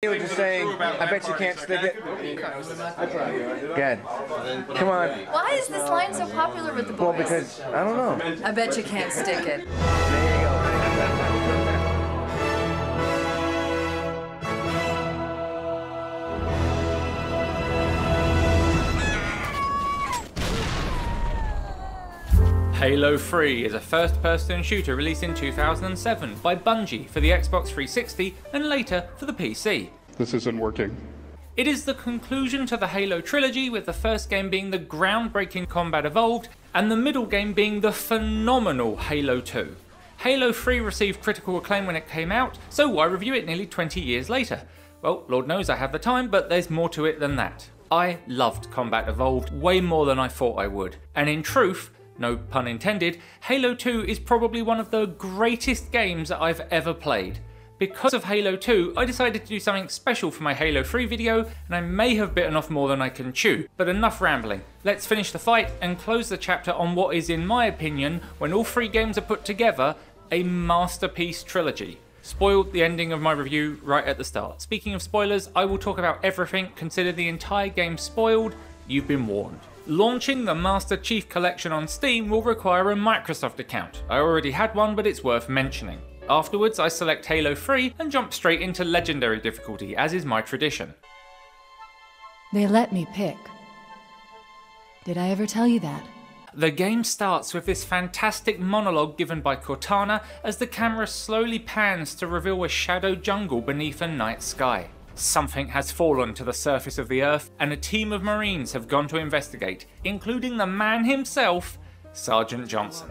You were just saying, I bet you can't stick it. Good. Come on. Why is this line so popular with the boys? Well, because, I don't know. I bet you can't stick it. There you go. Halo 3 is a first-person shooter released in 2007 by Bungie for the Xbox 360 and later for the PC. This isn't working. It is the conclusion to the Halo trilogy, with the first game being the groundbreaking Combat Evolved and the middle game being the phenomenal Halo 2. Halo 3 received critical acclaim when it came out, so why review it nearly 20 years later? Well, Lord knows I have the time, but there's more to it than that. I loved Combat Evolved way more than I thought I would, and in truth, no pun intended, Halo 2 is probably one of the greatest games that I've ever played. Because of Halo 2, I decided to do something special for my Halo 3 video, and I may have bitten off more than I can chew, but enough rambling. Let's finish the fight and close the chapter on what is, in my opinion, when all three games are put together, a masterpiece trilogy. Spoiled the ending of my review right at the start. Speaking of spoilers, I will talk about everything. Consider the entire game spoiled. You've been warned. Launching the Master Chief Collection on Steam will require a Microsoft account. I already had one, but it's worth mentioning. Afterwards, I select Halo 3 and jump straight into Legendary difficulty, as is my tradition. They let me pick. Did I ever tell you that? The game starts with this fantastic monologue given by Cortana as the camera slowly pans to reveal a shadow jungle beneath a night sky. Something has fallen to the surface of the Earth, and a team of Marines have gone to investigate, including the man himself, Sergeant Johnson.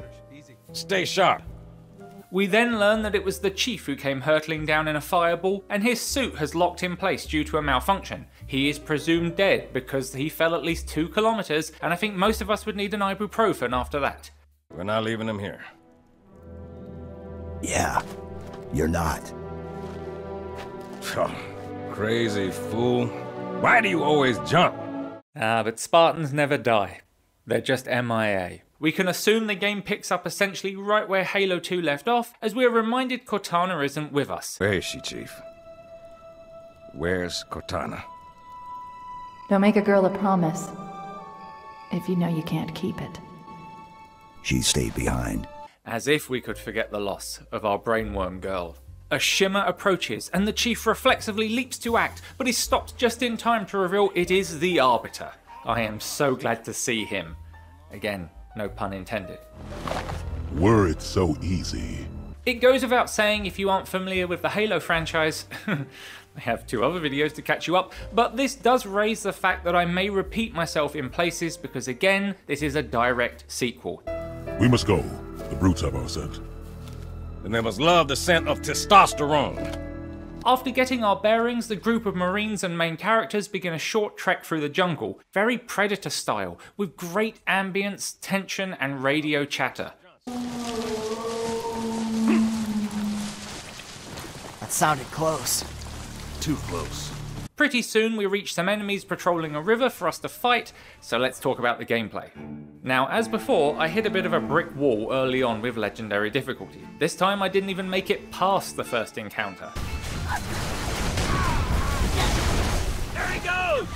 Stay sharp. We then learn that it was the Chief who came hurtling down in a fireball, and his suit has locked in place due to a malfunction. He is presumed dead because he fell at least 2 kilometers, and I think most of us would need an ibuprofen after that. We're not leaving him here. Yeah, you're not. Oh, crazy fool. Why do you always jump? But Spartans never die. They're just MIA. We can assume the game picks up essentially right where Halo 2 left off, as we are reminded Cortana isn't with us. Where is she, Chief? Where's Cortana? Don't make a girl a promise if you know you can't keep it. She stayed behind. As if we could forget the loss of our brainworm girl. A shimmer approaches, and the Chief reflexively leaps to act, but is stopped just in time to reveal it is the Arbiter. I am so glad to see him. Again, no pun intended. Were it so easy. It goes without saying, if you aren't familiar with the Halo franchise, I have 2 other videos to catch you up, but this does raise the fact that I may repeat myself in places because, again, this is a direct sequel. We must go. The brutes have our scent. And they must love the scent of testosterone. After getting our bearings, the group of Marines and main characters begin a short trek through the jungle, very Predator style, with great ambience, tension, and radio chatter. That sounded close. Too close. Pretty soon we reach some enemies patrolling a river for us to fight, so let's talk about the gameplay. Now, as before, I hit a bit of a brick wall early on with Legendary difficulty. This time I didn't even make it past the first encounter. There he goes!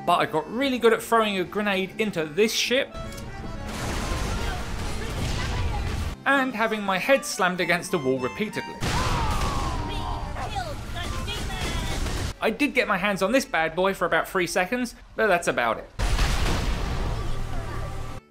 But I got really good at throwing a grenade into this ship and having my head slammed against the wall repeatedly. I did get my hands on this bad boy for about 3 seconds, but that's about it.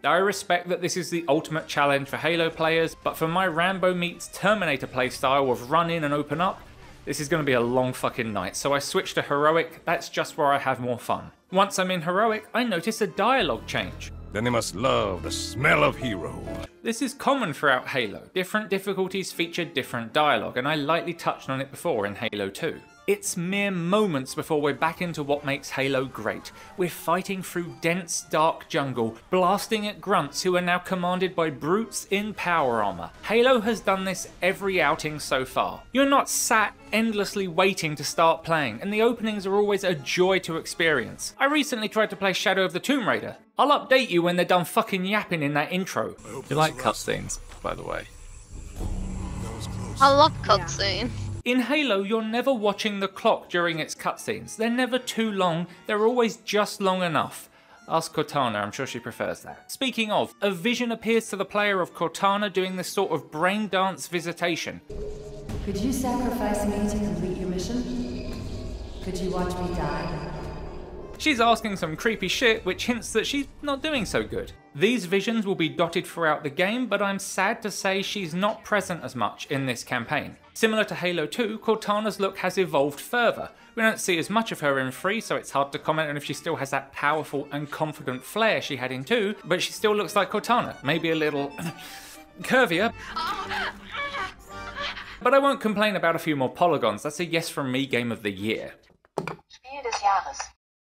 I respect that this is the ultimate challenge for Halo players, but for my Rambo meets Terminator playstyle of run in and open up, this is going to be a long fucking night, so I switched to Heroic. That's just where I have more fun. Once I'm in Heroic, I notice a dialogue change. Then they must love the smell of hero. This is common throughout Halo. Different difficulties feature different dialogue, and I lightly touched on it before in Halo 2. It's mere moments before we're back into what makes Halo great. We're fighting through dense, dark jungle, blasting at grunts who are now commanded by brutes in power armor. Halo has done this every outing so far. You're not sat endlessly waiting to start playing, and the openings are always a joy to experience. I recently tried to play Shadow of the Tomb Raider. I'll update you when they're done fucking yapping in that intro. You like cutscenes, by the way? I love cutscenes. In Halo, you're never watching the clock during its cutscenes. They're never too long, they're always just long enough. Ask Cortana, I'm sure she prefers that. Speaking of, a vision appears to the player of Cortana doing this sort of brain dance visitation. Could you sacrifice me to complete your mission? Could you watch me die? She's asking some creepy shit, which hints that she's not doing so good. These visions will be dotted throughout the game, but I'm sad to say she's not present as much in this campaign. Similar to Halo 2, Cortana's look has evolved further. We don't see as much of her in 3, so it's hard to comment on if she still has that powerful and confident flair she had in 2, but she still looks like Cortana, maybe a little curvier. But I won't complain about a few more polygons, that's a yes from me game of the year. Spiel des Jahres.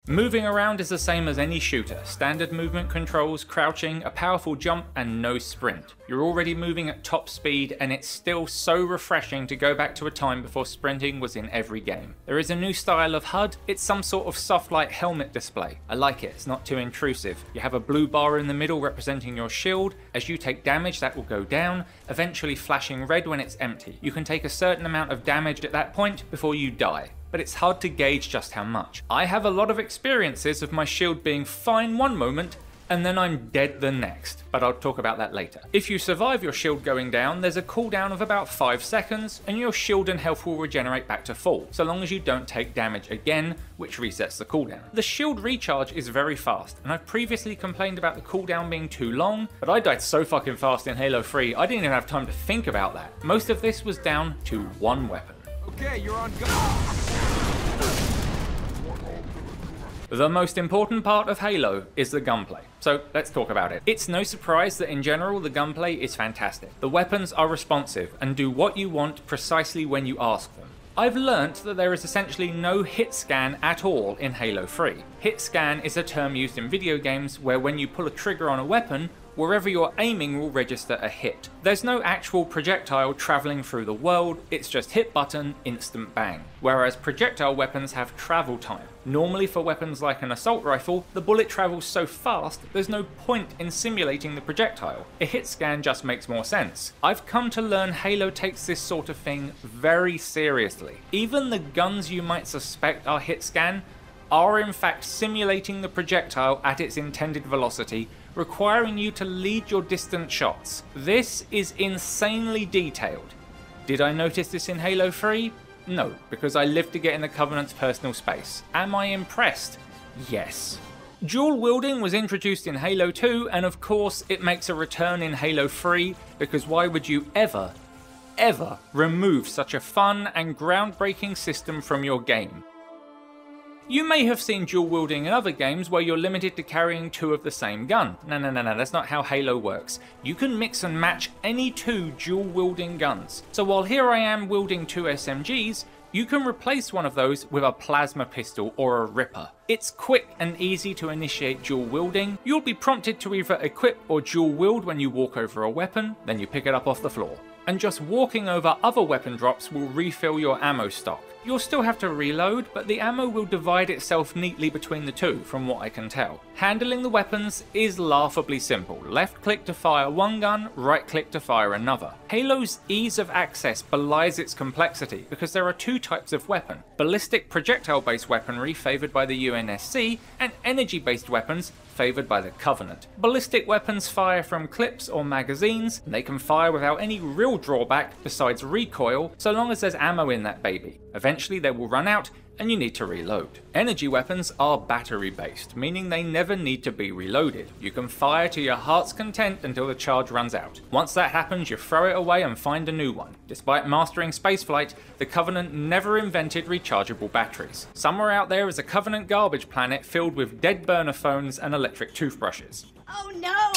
Moving around is the same as any shooter. Standard movement controls, crouching, a powerful jump, and no sprint. You're already moving at top speed, and it's still so refreshing to go back to a time before sprinting was in every game. There is a new style of HUD. It's some sort of soft light helmet display. I like it, it's not too intrusive. You have a blue bar in the middle representing your shield. As you take damage, that will go down, eventually flashing red when it's empty. You can take a certain amount of damage at that point before you die, but it's hard to gauge just how much. I have a lot of experiences of my shield being fine one moment and then I'm dead the next, but I'll talk about that later. If you survive your shield going down, there's a cooldown of about 5 seconds and your shield and health will regenerate back to full, so long as you don't take damage again, which resets the cooldown. The shield recharge is very fast, and I've previously complained about the cooldown being too long, but I died so fucking fast in Halo 3, I didn't even have time to think about that. Most of this was down to one weapon. Okay, you're on go. The most important part of Halo is the gunplay, so let's talk about it. It's no surprise that in general the gunplay is fantastic. The weapons are responsive and do what you want precisely when you ask them. I've learnt that there is essentially no hit scan at all in Halo 3. Hit scan is a term used in video games where when you pull a trigger on a weapon, wherever you're aiming will register a hit. There's no actual projectile travelling through the world, it's just hit button, instant bang. Whereas projectile weapons have travel time. Normally for weapons like an assault rifle, the bullet travels so fast there's no point in simulating the projectile. A hit scan just makes more sense. I've come to learn Halo takes this sort of thing very seriously. Even the guns you might suspect are hit scan are in fact simulating the projectile at its intended velocity, requiring you to lead your distant shots. This is insanely detailed. Did I notice this in Halo 3? No, because I lived to get in the Covenant's personal space. Am I impressed? Yes. Dual wielding was introduced in Halo 2, and of course it makes a return in Halo 3, because why would you ever remove such a fun and groundbreaking system from your game? You may have seen dual wielding in other games where you're limited to carrying 2 of the same gun. No, that's not how Halo works. You can mix and match any 2 dual wielding guns. So while here I am wielding 2 SMGs, you can replace one of those with a plasma pistol or a ripper. It's quick and easy to initiate dual wielding. You'll be prompted to either equip or dual wield when you walk over a weapon, then you pick it up off the floor. And just walking over other weapon drops will refill your ammo stock. You'll still have to reload, but the ammo will divide itself neatly between the 2, from what I can tell. Handling the weapons is laughably simple. Left click to fire one gun, right click to fire another. Halo's ease of access belies its complexity, because there are 2 types of weapon. Ballistic projectile-based weaponry favoured by the UNSC, and energy-based weapons favoured by the Covenant. Ballistic weapons fire from clips or magazines, and they can fire without any real drawback besides recoil, so long as there's ammo in that baby. Eventually they will run out and you need to reload. Energy weapons are battery based, meaning they never need to be reloaded. You can fire to your heart's content until the charge runs out. Once that happens, you throw it away and find a new one. Despite mastering spaceflight, the Covenant never invented rechargeable batteries. Somewhere out there is a Covenant garbage planet filled with dead burner phones and electric toothbrushes. Oh no!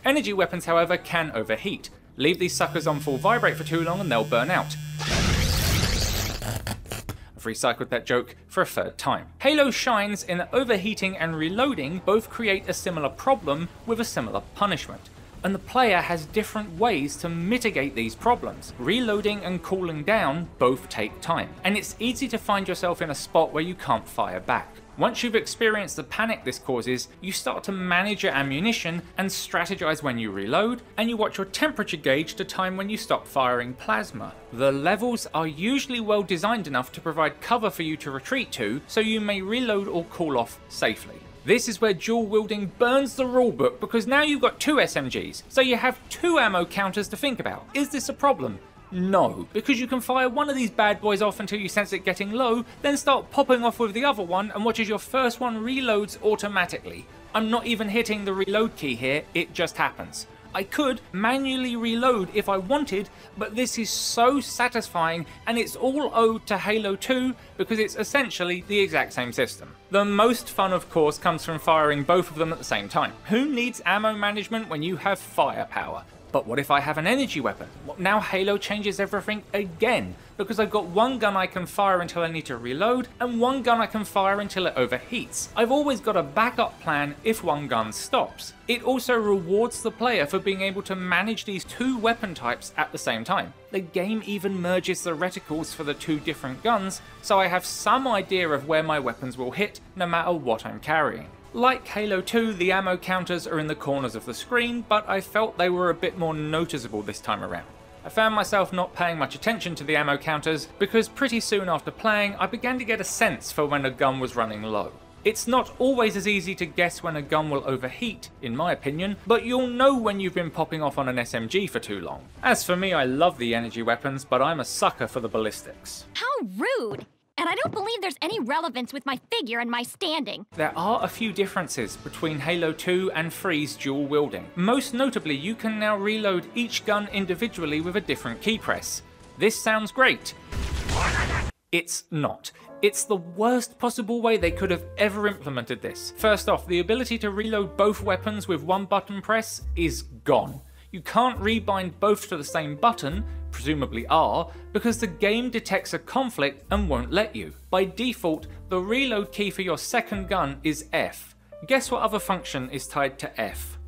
Energy weapons, however, can overheat. Leave these suckers on full vibrate for too long and they'll burn out. I've recycled that joke for a 3rd time. Halo shines in that overheating and reloading both create a similar problem with a similar punishment, and the player has different ways to mitigate these problems. Reloading and cooling down both take time, and it's easy to find yourself in a spot where you can't fire back. Once you've experienced the panic this causes, you start to manage your ammunition and strategize when you reload, and you watch your temperature gauge to time when you stop firing plasma. The levels are usually well designed enough to provide cover for you to retreat to, so you may reload or cool off safely. This is where dual wielding burns the rulebook, because now you've got 2 SMGs, so you have 2 ammo counters to think about. Is this a problem? No, because you can fire one of these bad boys off until you sense it getting low, then start popping off with the other one and watch as your first one reloads automatically. I'm not even hitting the reload key here, it just happens. I could manually reload if I wanted, but this is so satisfying, and it's all owed to Halo 2 because it's essentially the exact same system. The most fun, of course, comes from firing both of them at the same time. Who needs ammo management when you have firepower? But what if I have an energy weapon? Well, now Halo changes everything again, because I've got one gun I can fire until I need to reload, and one gun I can fire until it overheats. I've always got a backup plan if one gun stops. It also rewards the player for being able to manage these 2 weapon types at the same time. The game even merges the reticles for the 2 different guns, so I have some idea of where my weapons will hit, no matter what I'm carrying. Like Halo 2, the ammo counters are in the corners of the screen, but I felt they were a bit more noticeable this time around. I found myself not paying much attention to the ammo counters because pretty soon after playing I began to get a sense for when a gun was running low. It's not always as easy to guess when a gun will overheat, in my opinion, but you'll know when you've been popping off on an SMG for too long. As for me, I love the energy weapons, but I'm a sucker for the ballistics. How rude! And I don't believe there's any relevance with my figure and my standing. There are a few differences between Halo 2 and 3's dual wielding. Most notably, you can now reload each gun individually with a different key press. This sounds great. It's not. It's the worst possible way they could have ever implemented this. First off, the ability to reload both weapons with one button press is gone. You can't rebind both to the same button, presumably R, because the game detects a conflict and won't let you. By default, the reload key for your second gun is F. Guess what other function is tied to F?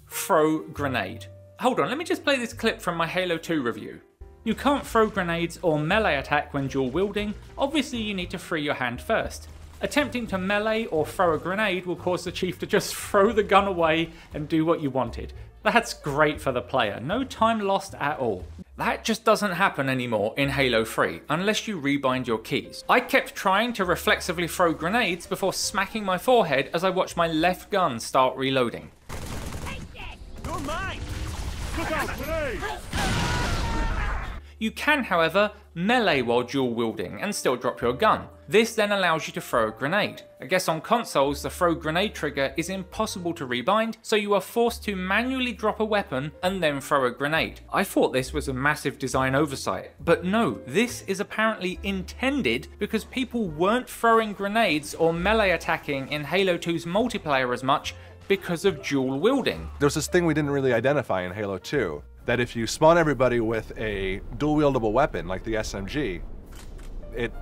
Throw grenade. Hold on, let me just play this clip from my Halo 2 review. You can't throw grenades or melee attack when dual wielding, obviously you need to free your hand first. Attempting to melee or throw a grenade will cause the chief to just throw the gun away and do what you wanted. That's great for the player, no time lost at all. That just doesn't happen anymore in Halo 3, unless you rebind your keys. I kept trying to reflexively throw grenades before smacking my forehead as I watched my left gun start reloading. You're mine! Look out, grenade! You can, however, melee while dual wielding and still drop your gun. This then allows you to throw a grenade. I guess on consoles the throw grenade trigger is impossible to rebind, so you are forced to manually drop a weapon and then throw a grenade. I thought this was a massive design oversight, but no, this is apparently intended because people weren't throwing grenades or melee attacking in Halo 2's multiplayer as much because of dual wielding. There's this thing we didn't really identify in Halo 2, that if you spawn everybody with a dual wieldable weapon like the SMG, it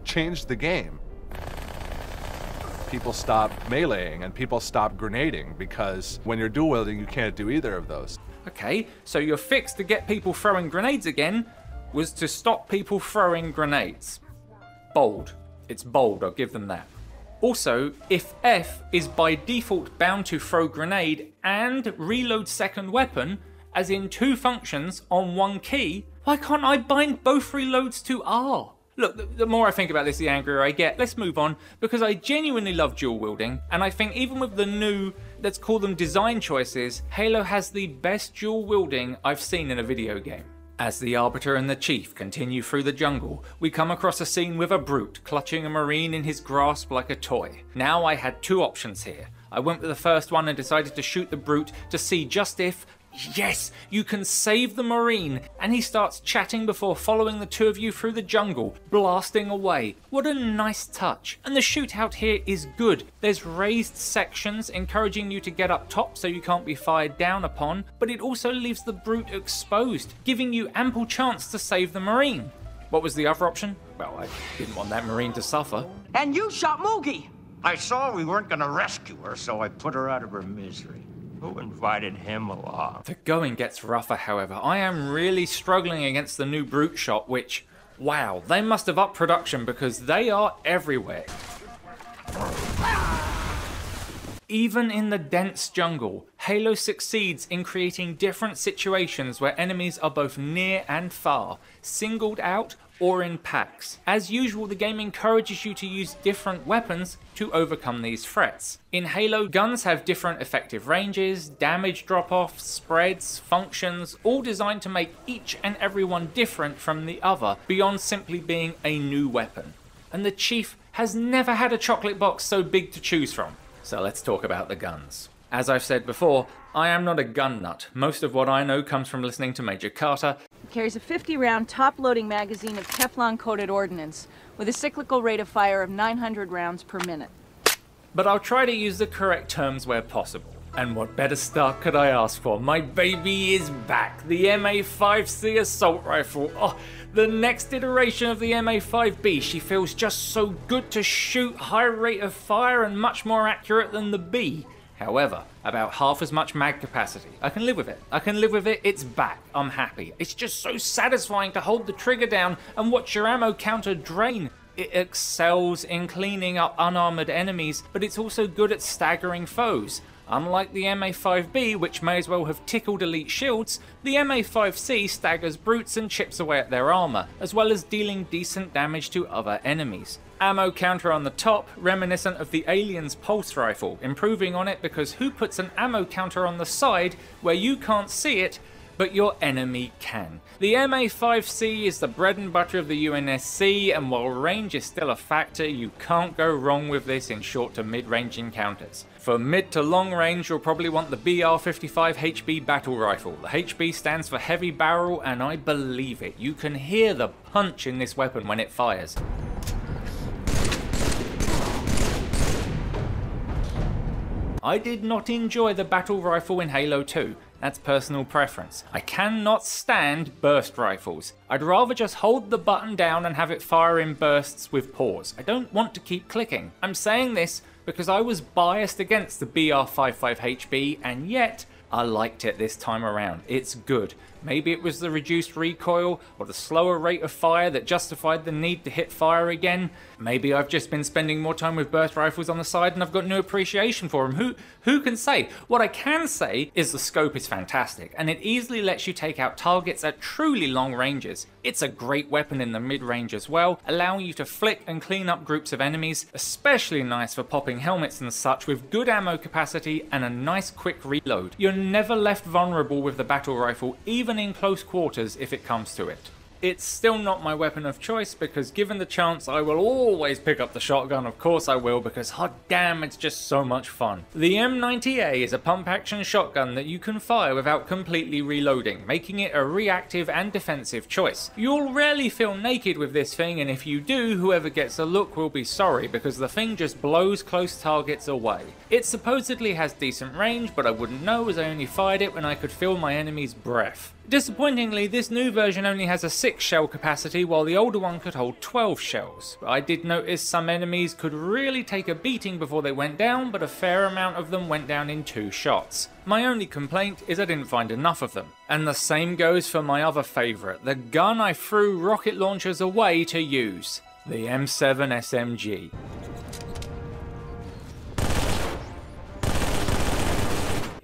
changed the game. People stop meleeing and people stop grenading because when you're dual wielding you can't do either of those. Okay, so your fix to get people throwing grenades again was to stop people throwing grenades. Bold. It's bold, I'll give them that. Also, if F is by default bound to throw grenade and reload second weapon, as in 2 functions on one key, why can't I bind both reloads to R? Look, the more I think about this, the angrier I get. Let's move on, because I genuinely love dual wielding, and I think even with the new, let's call them design choices, Halo has the best dual wielding I've seen in a video game. As the Arbiter and the Chief continue through the jungle, we come across a scene with a brute clutching a Marine in his grasp like a toy. Now I had 2 options here. I went with the first one and decided to shoot the brute to see just if, yes, you can save the Marine, and he starts chatting before following the 2 of you through the jungle, blasting away. What a nice touch. And the shootout here is good. There's raised sections encouraging you to get up top so you can't be fired down upon, but it also leaves the brute exposed, giving you ample chance to save the Marine. What was the other option? Well, I didn't want that Marine to suffer. And you shot Moogie! I saw we weren't gonna rescue her, so I put her out of her misery. Who invited him along? The going gets rougher, however. I am really struggling against the new brute shot, which, wow, they must have upped production because they are everywhere. Even in the dense jungle, Halo succeeds in creating different situations where enemies are both near and far, singled out or in packs. As usual, the game encourages you to use different weapons to overcome these threats. In Halo, guns have different effective ranges, damage drop-offs, spreads, functions, all designed to make each and every one different from the other, beyond simply being a new weapon. And the Chief has never had a chocolate box so big to choose from. So let's talk about the guns. As I've said before, I am not a gun nut. Most of what I know comes from listening to Major Carter. It carries a 50-round top-loading magazine of Teflon-coated ordnance with a cyclical rate of fire of 900 rounds per minute. But I'll try to use the correct terms where possible. And what better start could I ask for? My baby is back. The MA5C assault rifle. Oh, the next iteration of the MA5B. She feels just so good to shoot, high rate of fire and much more accurate than the B. However, about half as much mag capacity. I can live with it. I can live with it. It's back. I'm happy. It's just so satisfying to hold the trigger down and watch your ammo counter drain. It excels in cleaning up unarmored enemies, but it's also good at staggering foes. Unlike the MA5B, which may as well have tickled elite shields, the MA5C staggers brutes and chips away at their armor, as well as dealing decent damage to other enemies. Ammo counter on the top, reminiscent of the Alien's pulse rifle, improving on it because who puts an ammo counter on the side where you can't see it, but your enemy can. The MA5C is the bread and butter of the UNSC, and while range is still a factor, you can't go wrong with this in short to mid-range encounters. For mid to long range, you'll probably want the BR55 HB battle rifle. The HB stands for heavy barrel, and I believe it. You can hear the punch in this weapon when it fires. I did not enjoy the battle rifle in Halo 2. That's personal preference. I cannot stand burst rifles. I'd rather just hold the button down and have it fire in bursts with pause. I don't want to keep clicking. I'm saying this because I was biased against the BR55HB, and yet I liked it this time around. It's good. Maybe it was the reduced recoil or the slower rate of fire that justified the need to hit fire again. Maybe I've just been spending more time with burst rifles on the side and I've got no appreciation for them. Who can say? What I can say is the scope is fantastic and it easily lets you take out targets at truly long ranges. It's a great weapon in the mid-range as well, allowing you to flick and clean up groups of enemies, especially nice for popping helmets and such with good ammo capacity and a nice quick reload. You're never left vulnerable with the battle rifle, even in close quarters if it comes to it. It's still not my weapon of choice because given the chance I will always pick up the shotgun, of course I will, because hot damn it's just so much fun. The M90A is a pump action shotgun that you can fire without completely reloading, making it a reactive and defensive choice. You'll rarely feel naked with this thing, and if you do, whoever gets a look will be sorry because the thing just blows close targets away. It supposedly has decent range, but I wouldn't know as I only fired it when I could feel my enemy's breath. Disappointingly, this new version only has a 6 shell capacity while the older one could hold 12 shells. I did notice some enemies could really take a beating before they went down, but a fair amount of them went down in 2 shots. My only complaint is I didn't find enough of them. And the same goes for my other favourite, the gun I threw rocket launchers away to use, the M7 SMG.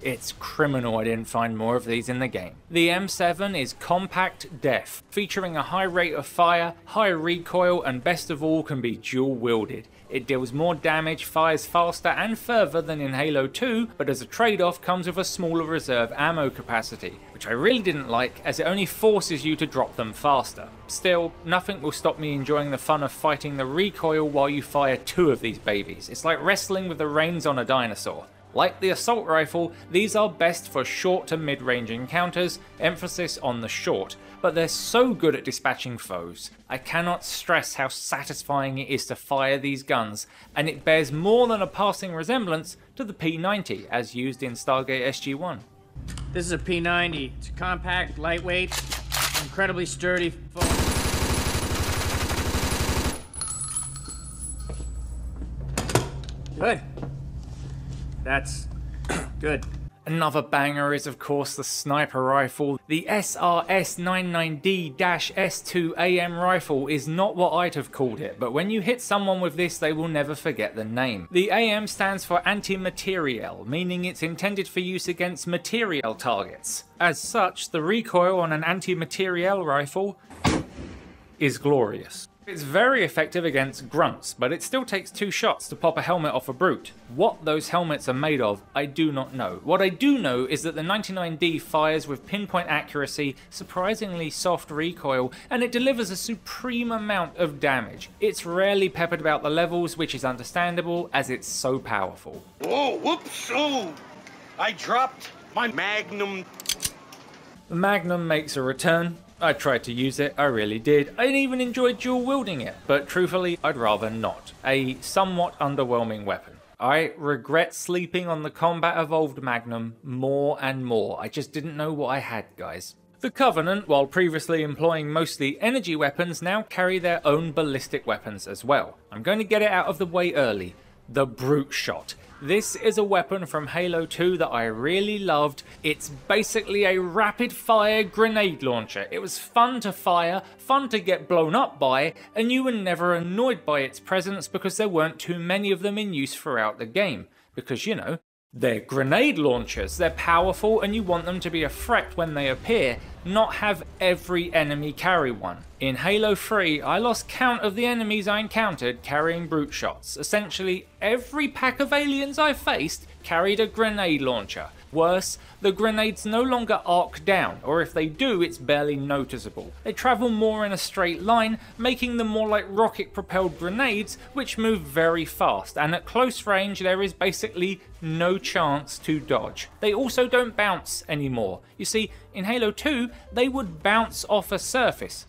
It's criminal I didn't find more of these in the game. The M7 is compact def, featuring a high rate of fire, high recoil, and best of all can be dual wielded. It deals more damage, fires faster and further than in Halo 2, but as a trade-off comes with a smaller reserve ammo capacity, which I really didn't like as it only forces you to drop them faster. Still, nothing will stop me enjoying the fun of fighting the recoil while you fire 2 of these babies. It's like wrestling with the reins on a dinosaur. Like the assault rifle, these are best for short to mid-range encounters, emphasis on the short, but they're so good at dispatching foes. I cannot stress how satisfying it is to fire these guns, and it bears more than a passing resemblance to the P90 as used in Stargate SG-1. This is a P90. It's compact, lightweight, incredibly sturdy. Good. That's good. Another banger is of course the sniper rifle. The SRS-99D-S2AM rifle is not what I'd have called it, but when you hit someone with this they will never forget the name. The AM stands for anti-materiel, meaning it's intended for use against materiel targets. As such, the recoil on an anti-materiel rifle is glorious. It's very effective against grunts, but it still takes 2 shots to pop a helmet off a brute. What those helmets are made of, I do not know. What I do know is that the 99D fires with pinpoint accuracy, surprisingly soft recoil, and it delivers a supreme amount of damage. It's rarely peppered about the levels, which is understandable as it's so powerful. Whoa, whoops, oh! I dropped my Magnum. The Magnum makes a return. I tried to use it, I really did. I even enjoyed dual wielding it, but truthfully I'd rather not. A somewhat underwhelming weapon. I regret sleeping on the combat evolved Magnum more and more. I just didn't know what I had, guys. The Covenant, while previously employing mostly energy weapons, now carry their own ballistic weapons as well. I'm going to get it out of the way early. The Brute Shot. This is a weapon from Halo 2 that I really loved. It's basically a rapid fire grenade launcher. It was fun to fire, fun to get blown up by, and you were never annoyed by its presence because there weren't too many of them in use throughout the game. Because, you know, they're grenade launchers, they're powerful and you want them to be a threat when they appear, not have every enemy carry one. In Halo 3, I lost count of the enemies I encountered carrying brute shots. Essentially, every pack of aliens I faced carried a grenade launcher. Worse, the grenades no longer arc down, or if they do, it's barely noticeable. They travel more in a straight line, making them more like rocket-propelled grenades, which move very fast, and at close range there is basically no chance to dodge. They also don't bounce anymore. You see, in Halo 2, they would bounce off a surface,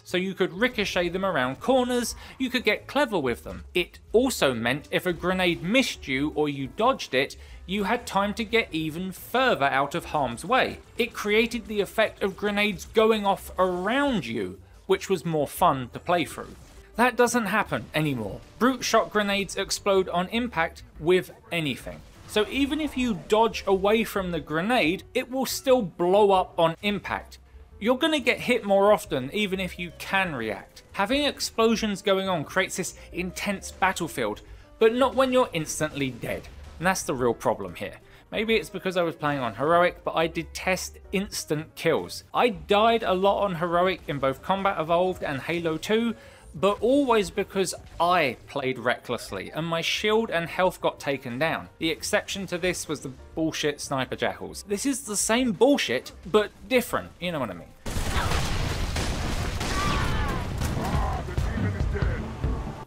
so you could ricochet them around corners, you could get clever with them. It also meant if a grenade missed you or you dodged it, you had time to get even further out of harm's way. It created the effect of grenades going off around you, which was more fun to play through. That doesn't happen anymore. Brute shot grenades explode on impact with anything. So even if you dodge away from the grenade, it will still blow up on impact. You're going to get hit more often even if you can react. Having explosions going on creates this intense battlefield, but not when you're instantly dead. And that's the real problem here. Maybe it's because I was playing on Heroic, but I detest instant kills. I died a lot on Heroic in both Combat Evolved and Halo 2, but always because I played recklessly and my shield and health got taken down. The exception to this was the bullshit sniper jackals. This is the same bullshit, but different, you know what I mean.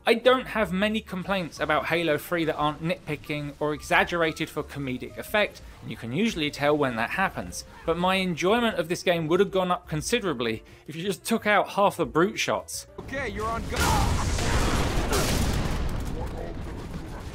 I don't have many complaints about Halo 3 that aren't nitpicking or exaggerated for comedic effect, and you can usually tell when that happens, but my enjoyment of this game would have gone up considerably if you just took out half the brute shots. Okay, you're on go.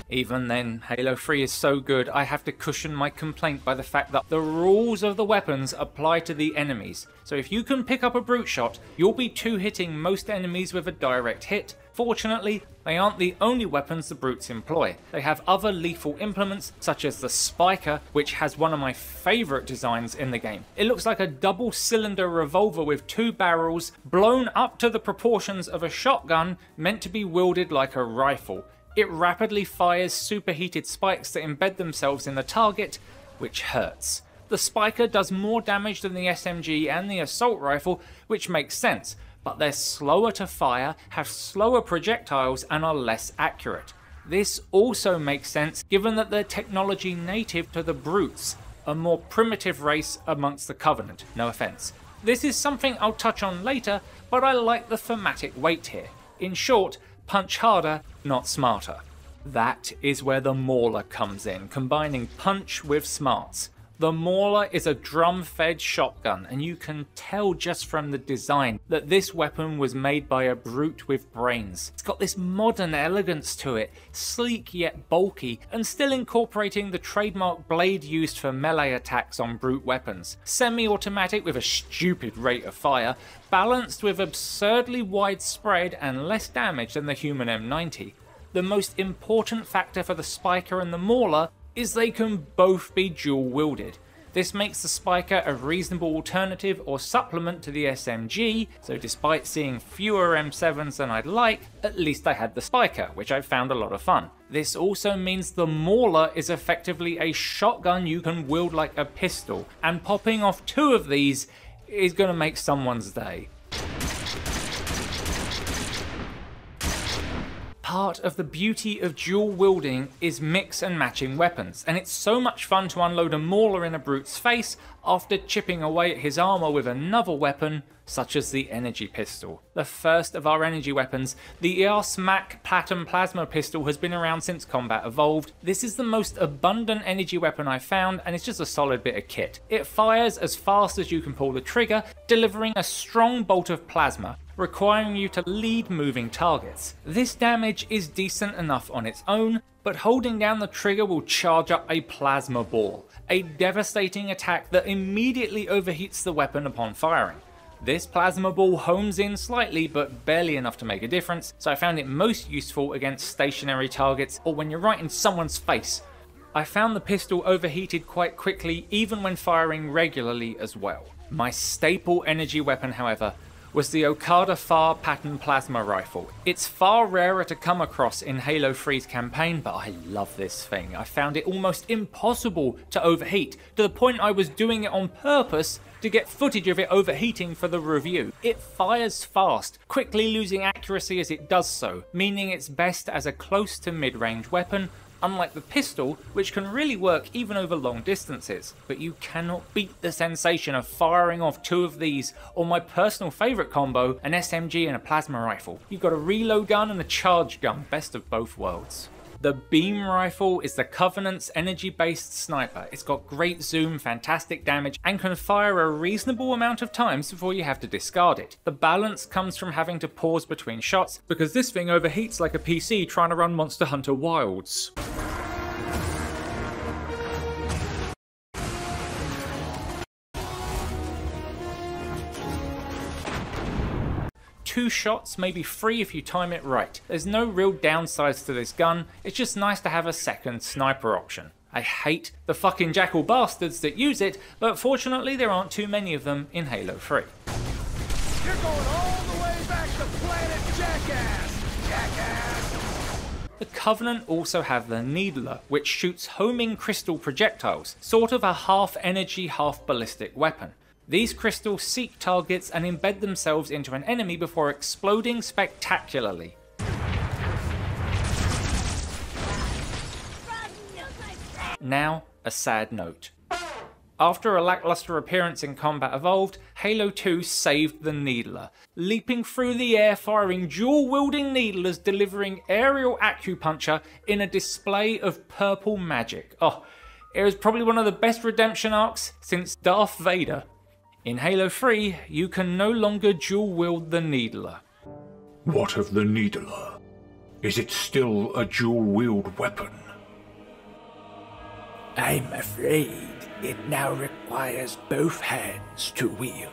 Even then, Halo 3 is so good I have to cushion my complaint by the fact that the rules of the weapons apply to the enemies. So if you can pick up a brute shot, you'll be two-hitting most enemies with a direct hit. Fortunately, they aren't the only weapons the brutes employ. They have other lethal implements, such as the Spiker, which has one of my favourite designs in the game. It looks like a double-cylinder revolver with 2 barrels, blown up to the proportions of a shotgun, meant to be wielded like a rifle. It rapidly fires superheated spikes that embed themselves in the target, which hurts. The Spiker does more damage than the SMG and the assault rifle, which makes sense, but they're slower to fire, have slower projectiles, and are less accurate. This also makes sense given that they're technology native to the brutes, a more primitive race amongst the Covenant, no offense. This is something I'll touch on later, but I like the thematic weight here. In short, punch harder, not smarter. That is where the Mauler comes in, combining punch with smarts. The Mauler is a drum-fed shotgun, and you can tell just from the design that this weapon was made by a brute with brains. It's got this modern elegance to it, sleek yet bulky, and still incorporating the trademark blade used for melee attacks on brute weapons. Semi-automatic with a stupid rate of fire, balanced with absurdly wide spread and less damage than the human M90. the most important factor for the Spiker and the Mauler is they can both be dual wielded. This makes the Spiker a reasonable alternative or supplement to the SMG, so despite seeing fewer M7s than I'd like, at least I had the Spiker, which I found a lot of fun. This also means the Mauler is effectively a shotgun you can wield like a pistol, and popping off 2 of these is going to make someone's day. Part of the beauty of dual wielding is mix and matching weapons, and it's so much fun to unload a Mauler in a brute's face after chipping away at his armor with another weapon, such as the energy pistol. The first of our energy weapons, the ER-SMAC Platinum Plasma Pistol, has been around since Combat Evolved. This is the most abundant energy weapon I've found, and it's just a solid bit of kit. It fires as fast as you can pull the trigger, delivering a strong bolt of plasma, requiring you to lead moving targets. This damage is decent enough on its own, but holding down the trigger will charge up a plasma ball, a devastating attack that immediately overheats the weapon upon firing. This plasma ball homes in slightly, but barely enough to make a difference, so I found it most useful against stationary targets or when you're right in someone's face. I found the pistol overheated quite quickly, even when firing regularly as well. My staple energy weapon, however, was the Okada FAR Pattern Plasma Rifle. It's far rarer to come across in Halo 3's campaign, but I love this thing. I found it almost impossible to overheat, to the point I was doing it on purpose to get footage of it overheating for the review. It fires fast, quickly losing accuracy as it does so, meaning it's best as a close to mid-range weapon, unlike the pistol, which can really work even over long distances. But you cannot beat the sensation of firing off 2 of these, or my personal favourite combo, an SMG and a plasma rifle. You've got a reload gun and a charge gun, best of both worlds. The beam rifle is the Covenant's energy-based sniper. It's got great zoom, fantastic damage, and can fire a reasonable amount of times before you have to discard it. The balance comes from having to pause between shots, because this thing overheats like a PC trying to run Monster Hunter Wilds. Two shots may be free if you time it right. There's no real downsides to this gun, it's just nice to have a second sniper option. I hate the fucking jackal bastards that use it, but fortunately there aren't too many of them in Halo 3. You're going all the way back to Planet Jackass, jackass! The Covenant also have the Needler, which shoots homing crystal projectiles, sort of a half energy, half ballistic weapon. These crystals seek targets and embed themselves into an enemy before exploding spectacularly. Now, a sad note. After a lackluster appearance in Combat Evolved, Halo 2 saved the Needler, leaping through the air, firing dual-wielding needlers, delivering aerial acupuncture in a display of purple magic. Oh, it was probably one of the best redemption arcs since Darth Vader. In Halo 3, you can no longer dual-wield the Needler. What of the Needler? Is it still a dual-wield weapon? I'm afraid it now requires both hands to wield.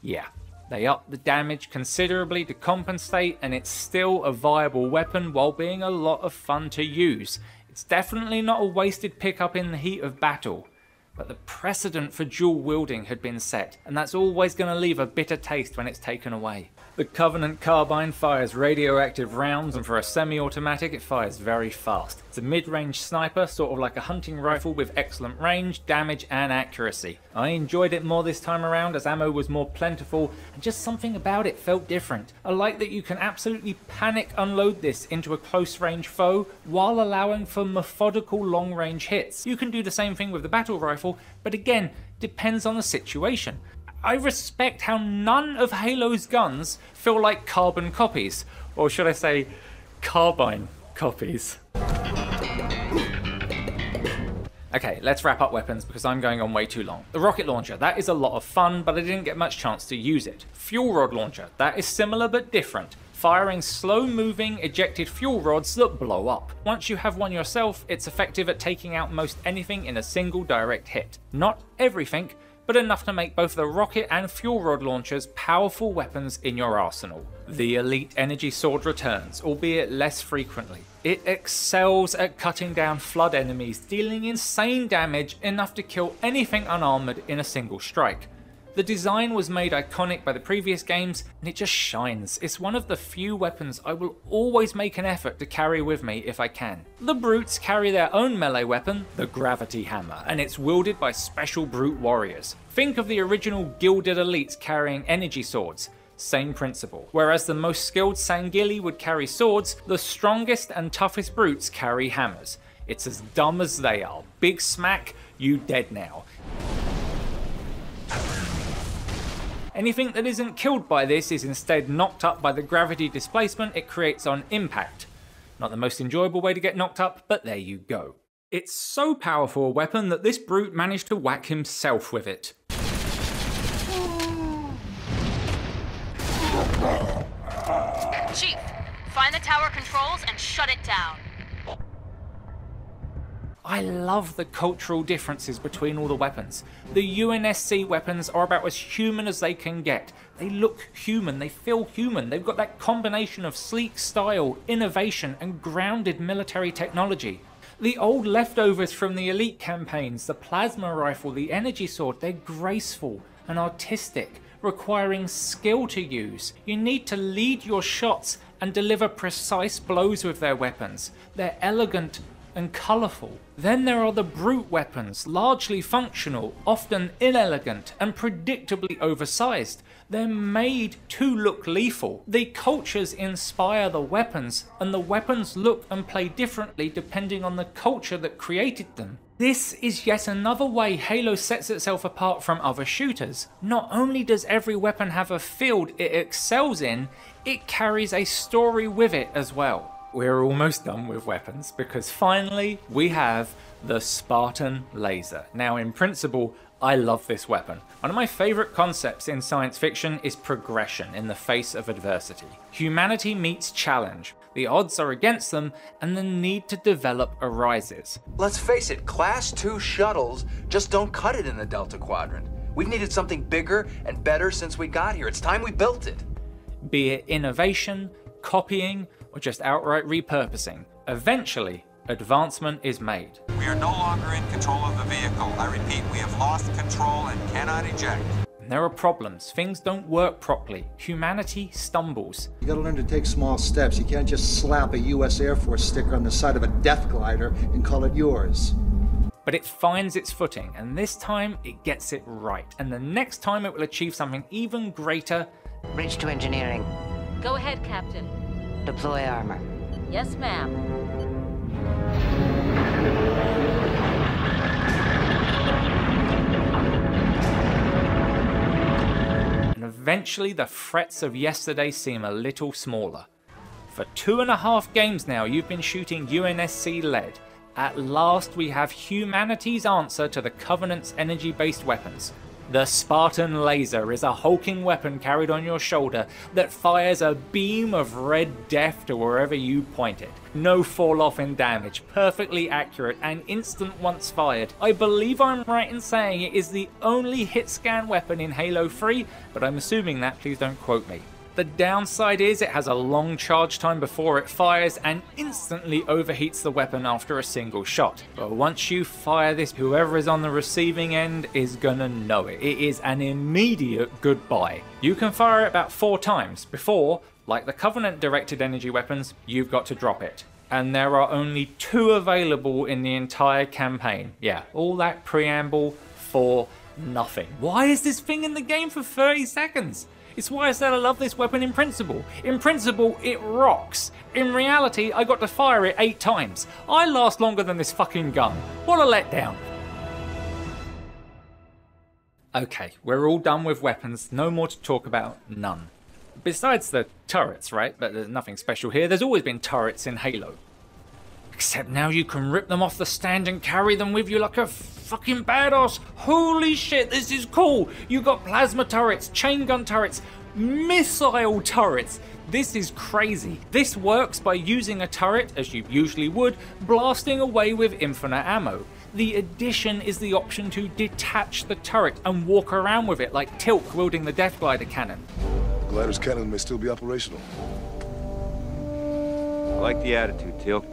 Yeah, they up the damage considerably to compensate, and it's still a viable weapon while being a lot of fun to use. It's definitely not a wasted pickup in the heat of battle, but the precedent for dual wielding had been set, and that's always going to leave a bitter taste when it's taken away. The Covenant carbine fires radioactive rounds, and for a semi-automatic it fires very fast. It's a mid-range sniper, sort of like a hunting rifle with excellent range, damage and accuracy. I enjoyed it more this time around as ammo was more plentiful, and just something about it felt different. I like that you can absolutely panic unload this into a close-range foe while allowing for methodical long-range hits. You can do the same thing with the battle rifle, but again, depends on the situation. I respect how none of Halo's guns feel like carbon copies, or should I say, carbine copies. Okay, let's wrap up weapons because I'm going on way too long. The rocket launcher, that is a lot of fun, but I didn't get much chance to use it. Fuel rod launcher, that is similar but different, firing slow-moving ejected fuel rods that blow up. Once you have one yourself, it's effective at taking out most anything in a single direct hit. Not everything, but enough to make both the rocket and fuel rod launchers powerful weapons in your arsenal. The Elite Energy Sword returns, albeit less frequently. It excels at cutting down flood enemies, dealing insane damage enough to kill anything unarmored in a single strike. The design was made iconic by the previous games, and it just shines. It's one of the few weapons I will always make an effort to carry with me if I can. The brutes carry their own melee weapon, the Gravity Hammer, and it's wielded by special brute warriors. Think of the original Gilded Elites carrying energy swords. Same principle. Whereas the most skilled Sangili would carry swords, the strongest and toughest brutes carry hammers. It's as dumb as they are. Big smack, you dead now. Anything that isn't killed by this is instead knocked up by the gravity displacement it creates on impact. Not the most enjoyable way to get knocked up, but there you go. It's so powerful a weapon that this brute managed to whack himself with it. Chief, find the tower controls and shut it down. I love the cultural differences between all the weapons. The UNSC weapons are about as human as they can get. They look human, they feel human, they've got that combination of sleek style, innovation and grounded military technology. The old leftovers from the Elite campaigns, the plasma rifle, the energy sword, they're graceful and artistic, requiring skill to use. You need to lead your shots and deliver precise blows with their weapons. They're elegant and colourful. Then there are the brute weapons, largely functional, often inelegant and predictably oversized. They're made to look lethal. The cultures inspire the weapons, and the weapons look and play differently depending on the culture that created them. This is yet another way Halo sets itself apart from other shooters. Not only does every weapon have a field it excels in, it carries a story with it as well. We're almost done with weapons because finally we have the Spartan Laser. Now in principle, I love this weapon. One of my favourite concepts in science fiction is progression in the face of adversity. Humanity meets challenge. The odds are against them and the need to develop arises. Let's face it, Class 2 shuttles just don't cut it in the Delta Quadrant. We've needed something bigger and better since we got here. It's time we built it. Be it innovation, copying, or just outright repurposing. Eventually, advancement is made. We are no longer in control of the vehicle. I repeat, we have lost control and cannot eject. And there are problems. Things don't work properly. Humanity stumbles. You gotta learn to take small steps. You can't just slap a US Air Force sticker on the side of a death glider and call it yours. But it finds its footing, and this time it gets it right. And the next time it will achieve something even greater. Bridge to engineering. Go ahead, Captain. Deploy armor. Yes, ma'am. And eventually the threats of yesterday seem a little smaller. For 2.5 games now you've been shooting UNSC lead. At last we have humanity's answer to the Covenant's energy-based weapons. The Spartan Laser is a hulking weapon carried on your shoulder that fires a beam of red death to wherever you point it. No fall off in damage, perfectly accurate and instant once fired. I believe I'm right in saying it is the only hit scan weapon in Halo 3, but I'm assuming that, please don't quote me. The downside is it has a long charge time before it fires and instantly overheats the weapon after a single shot. But once you fire this, whoever is on the receiving end is gonna know it. It is an immediate goodbye. You can fire it about 4 times before, like the Covenant directed energy weapons, you've got to drop it. And there are only 2 available in the entire campaign. Yeah, all that preamble for nothing. Why is this thing in the game for 30 seconds? It's why I said I love this weapon in principle. In principle, it rocks. In reality, I got to fire it 8 times. I last longer than this fucking gun. What a letdown. Okay, we're all done with weapons. No more to talk about, none. Besides the turrets, right? But there's nothing special here. There's always been turrets in Halo. Except now you can rip them off the stand and carry them with you like a fucking badass. Holy shit, this is cool. You got plasma turrets, chain gun turrets, missile turrets. This is crazy. This works by using a turret, as you usually would, blasting away with infinite ammo. The addition is the option to detach the turret and walk around with it like Tilk wielding the Death Glider cannon. Glider's cannon may still be operational. I like the attitude, Tilk.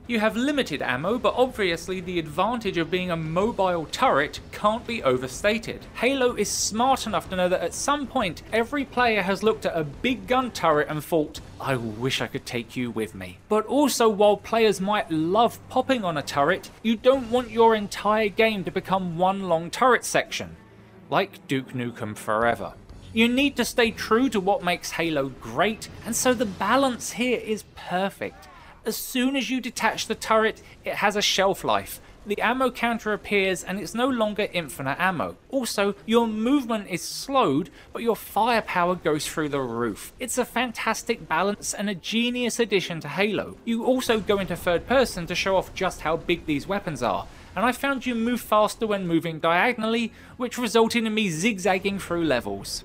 You have limited ammo, but obviously the advantage of being a mobile turret can't be overstated. Halo is smart enough to know that at some point every player has looked at a big gun turret and thought, I wish I could take you with me. But also, while players might love popping on a turret, you don't want your entire game to become one long turret section, like Duke Nukem Forever. You need to stay true to what makes Halo great, and so the balance here is perfect. As soon as you detach the turret, it has a shelf life. The ammo counter appears and it's no longer infinite ammo. Also, your movement is slowed, but your firepower goes through the roof. It's a fantastic balance and a genius addition to Halo. You also go into third person to show off just how big these weapons are, and I found you move faster when moving diagonally, which resulted in me zigzagging through levels.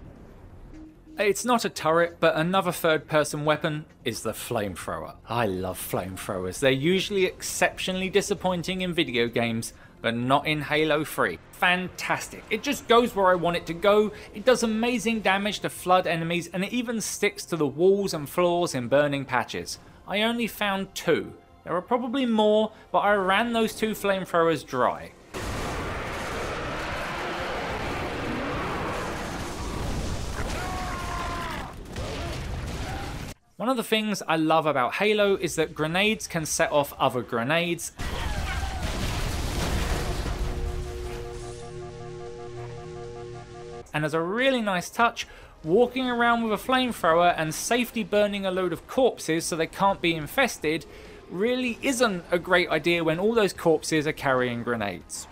It's not a turret, but another third-person weapon is the flamethrower. I love flamethrowers. They're usually exceptionally disappointing in video games, but not in Halo 3. Fantastic. It just goes where I want it to go, it does amazing damage to flood enemies, and it even sticks to the walls and floors in burning patches. I only found 2. There are probably more, but I ran those 2 flamethrowers dry. One of the things I love about Halo is that grenades can set off other grenades. And as a really nice touch, walking around with a flamethrower and safety burning a load of corpses so they can't be infested really isn't a great idea when all those corpses are carrying grenades.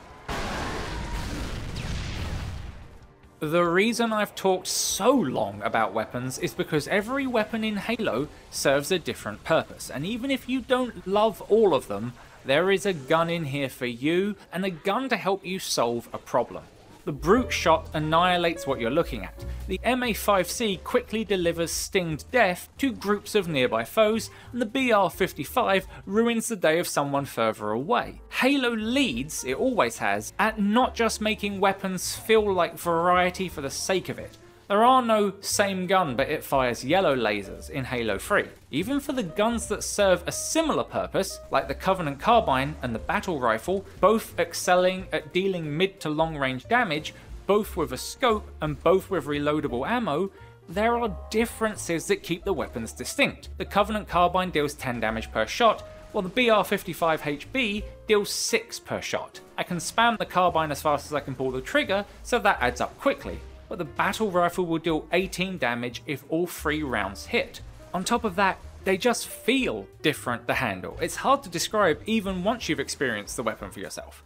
The reason I've talked so long about weapons is because every weapon in Halo serves a different purpose, and even if you don't love all of them, there is a gun in here for you, and a gun to help you solve a problem. The brute shot annihilates what you're looking at. The MA5C quickly delivers stinged death to groups of nearby foes, and the BR55 ruins the day of someone further away. Halo leads, it always has, at not just making weapons feel like variety for the sake of it. There are no same gun but it fires yellow lasers in Halo 3. Even for the guns that serve a similar purpose, like the Covenant Carbine and the Battle Rifle, both excelling at dealing mid to long range damage, both with a scope and both with reloadable ammo, there are differences that keep the weapons distinct. The Covenant Carbine deals 10 damage per shot, while the BR55HB deals 6 per shot. I can spam the carbine as fast as I can pull the trigger, so that adds up quickly. But the Battle Rifle will deal 18 damage if all 3 rounds hit. On top of that, they just feel different to handle. It's hard to describe even once you've experienced the weapon for yourself.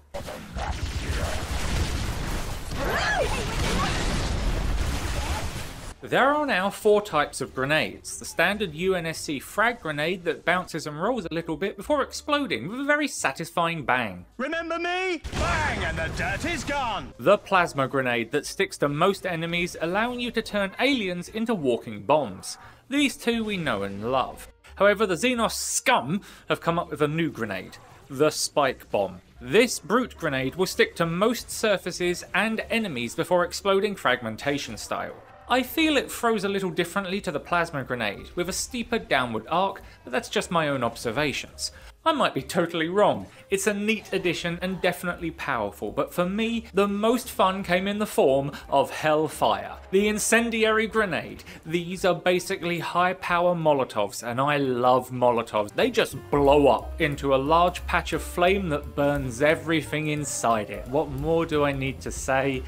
There are now 4 types of grenades. The standard UNSC frag grenade that bounces and rolls a little bit before exploding with a very satisfying bang. Remember me? Bang, and the dirt is gone. The plasma grenade that sticks to most enemies, allowing you to turn aliens into walking bombs. These 2 we know and love. However, the Xenos scum have come up with a new grenade, the spike bomb. This brute grenade will stick to most surfaces and enemies before exploding fragmentation style. I feel it throws a little differently to the plasma grenade, with a steeper downward arc, but that's just my own observations. I might be totally wrong. It's a neat addition and definitely powerful, but for me, the most fun came in the form of Hellfire, the incendiary grenade. These are basically high-power Molotovs, and I love Molotovs. They just blow up into a large patch of flame that burns everything inside it. What more do I need to say?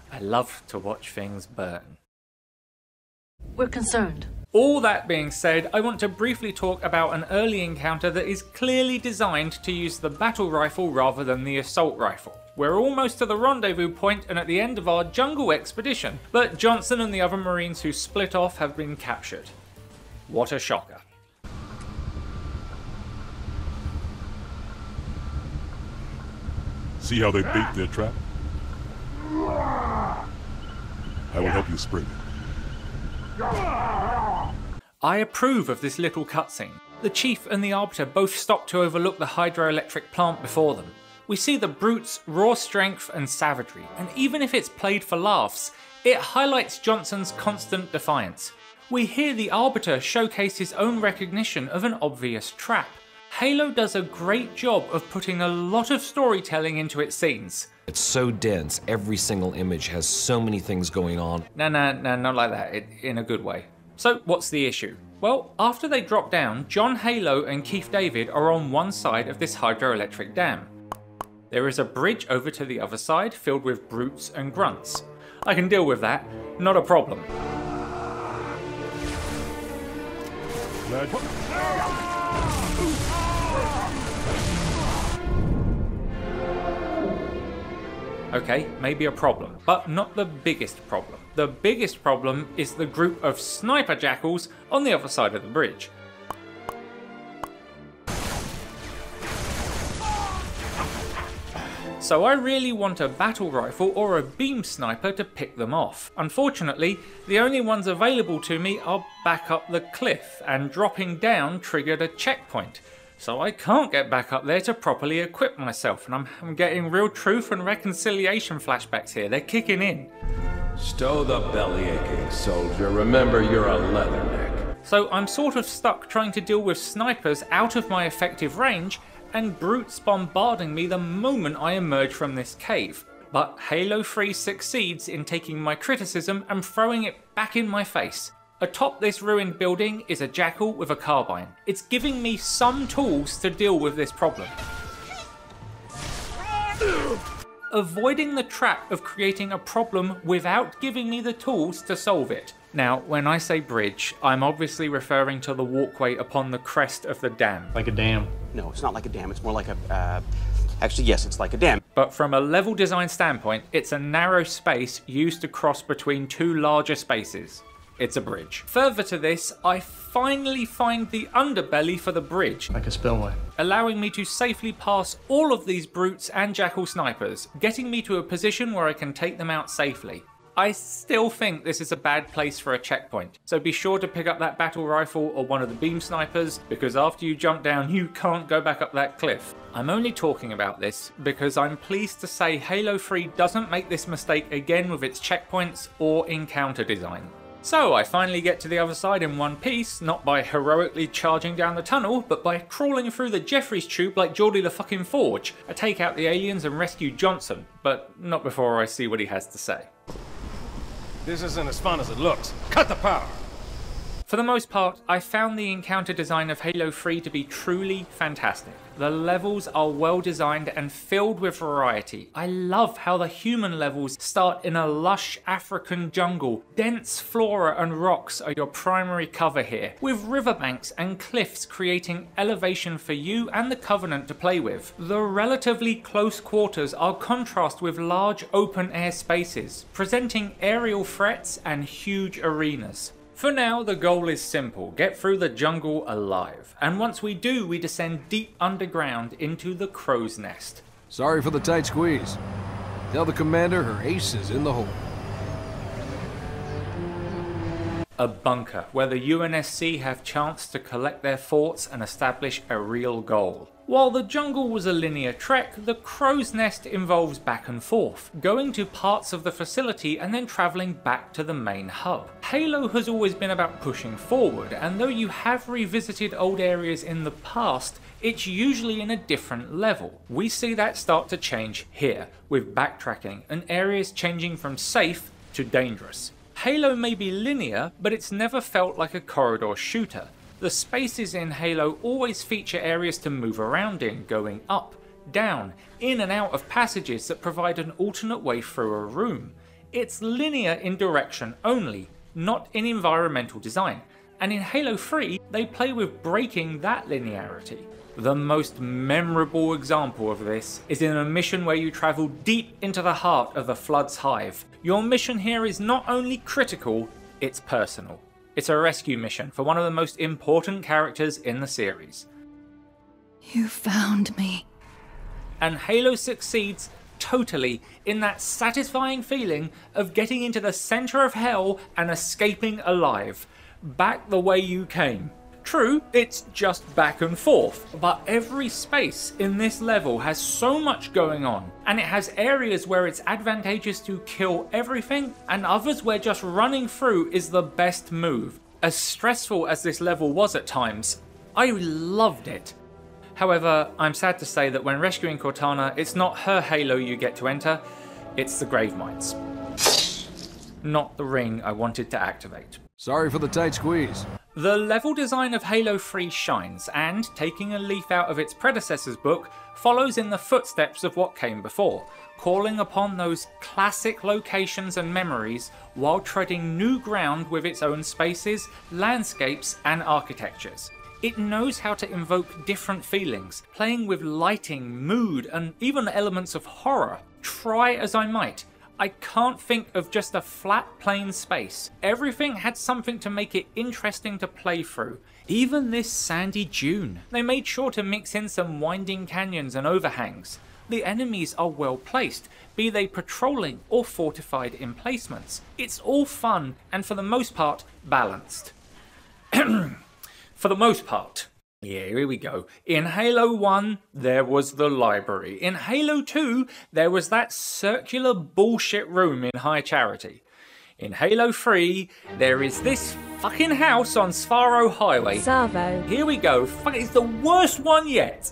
I love to watch things burn. We're concerned. All that being said, I want to briefly talk about an early encounter that is clearly designed to use the battle rifle rather than the assault rifle. We're almost to the rendezvous point and at the end of our jungle expedition, but Johnson and the other Marines who split off have been captured. What a shocker. See how they bait their trap? I will help you spring it. I approve of this little cutscene. The Chief and the Arbiter both stop to overlook the hydroelectric plant before them. We see the brute's raw strength and savagery, and even if it's played for laughs, it highlights Johnson's constant defiance. We hear the Arbiter showcase his own recognition of an obvious trap. Halo does a great job of putting a lot of storytelling into its scenes. It's so dense, every single image has so many things going on. No, not like that, in a good way. So what's the issue? Well, after they drop down, John Halo and Keith David are on one side of this hydroelectric dam. There is a bridge over to the other side filled with brutes and grunts. I can deal with that, not a problem. Okay, maybe a problem, but not the biggest problem. The biggest problem is the group of sniper jackals on the other side of the bridge. So I really want a battle rifle or a beam sniper to pick them off. Unfortunately, the only ones available to me are back up the cliff, and dropping down triggered a checkpoint. So I can't get back up there to properly equip myself, and I'm getting real truth and reconciliation flashbacks here. They're kicking in. Stow the belly-aching, soldier. Remember, you're a leatherneck. So I'm sort of stuck trying to deal with snipers out of my effective range, and brutes bombarding me the moment I emerge from this cave. But Halo 3 succeeds in taking my criticism and throwing it back in my face. Atop this ruined building is a jackal with a carbine. It's giving me some tools to deal with this problem. Avoiding the trap of creating a problem without giving me the tools to solve it. Now, when I say bridge, I'm obviously referring to the walkway upon the crest of the dam. Like a dam. No, it's not like a dam, it's more like a, actually yes, it's like a dam. But from a level design standpoint, it's a narrow space used to cross between two larger spaces. It's a bridge. Further to this, I finally find the underbelly for the bridge. Like a spillway. Allowing me to safely pass all of these brutes and jackal snipers, getting me to a position where I can take them out safely. I still think this is a bad place for a checkpoint, so be sure to pick up that battle rifle or one of the beam snipers, because after you jump down you can't go back up that cliff. I'm only talking about this because I'm pleased to say Halo 3 doesn't make this mistake again with its checkpoints or encounter design. So I finally get to the other side in one piece, not by heroically charging down the tunnel, but by crawling through the Jeffries tube like Geordie the fucking Forge. I take out the aliens and rescue Johnson, but not before I see what he has to say. This isn't as fun as it looks. Cut the power! For the most part, I found the encounter design of Halo 3 to be truly fantastic. The levels are well designed and filled with variety. I love how the human levels start in a lush African jungle. Dense flora and rocks are your primary cover here, with riverbanks and cliffs creating elevation for you and the Covenant to play with. The relatively close quarters are contrast with large open air spaces, presenting aerial threats and huge arenas. For now, the goal is simple, get through the jungle alive, and once we do, we descend deep underground into the crow's nest. Sorry for the tight squeeze. Tell the commander her ace is in the hole. A bunker, where the UNSC have chance to collect their thoughts and establish a real goal. While the jungle was a linear trek, the crow's nest involves back and forth, going to parts of the facility and then travelling back to the main hub. Halo has always been about pushing forward, and though you have revisited old areas in the past, it's usually in a different level. We see that start to change here, with backtracking and areas changing from safe to dangerous. Halo may be linear, but it's never felt like a corridor shooter. The spaces in Halo always feature areas to move around in, going up, down, in and out of passages that provide an alternate way through a room. It's linear in direction only, not in environmental design, and in Halo 3 they play with breaking that linearity. The most memorable example of this is in a mission where you travel deep into the heart of the Flood's hive. Your mission here is not only critical, it's personal. It's a rescue mission for one of the most important characters in the series. You found me. And Halo succeeds totally in that satisfying feeling of getting into the center of hell and escaping alive. Back the way you came. True, it's just back and forth, but every space in this level has so much going on, and it has areas where it's advantageous to kill everything, and others where just running through is the best move. As stressful as this level was at times, I loved it. However, I'm sad to say that when rescuing Cortana, it's not her Halo you get to enter, it's the grave mines. Not the ring I wanted to activate. Sorry for the tight squeeze. The level design of Halo 3 shines, and, taking a leaf out of its predecessor's book, follows in the footsteps of what came before, calling upon those classic locations and memories while treading new ground with its own spaces, landscapes, and architectures. It knows how to invoke different feelings, playing with lighting, mood, and even elements of horror. Try as I might, I can't think of just a flat, plain space. Everything had something to make it interesting to play through. Even this sandy dune. They made sure to mix in some winding canyons and overhangs. The enemies are well placed, be they patrolling or fortified emplacements. It's all fun and for the most part balanced. For the most part. Yeah, here we go. In Halo 1, there was the library. In Halo 2, there was that circular bullshit room in High Charity. In Halo 3, there is this fucking house on Sparrow Highway. Savo. Here we go. Fuck, it's the worst one yet.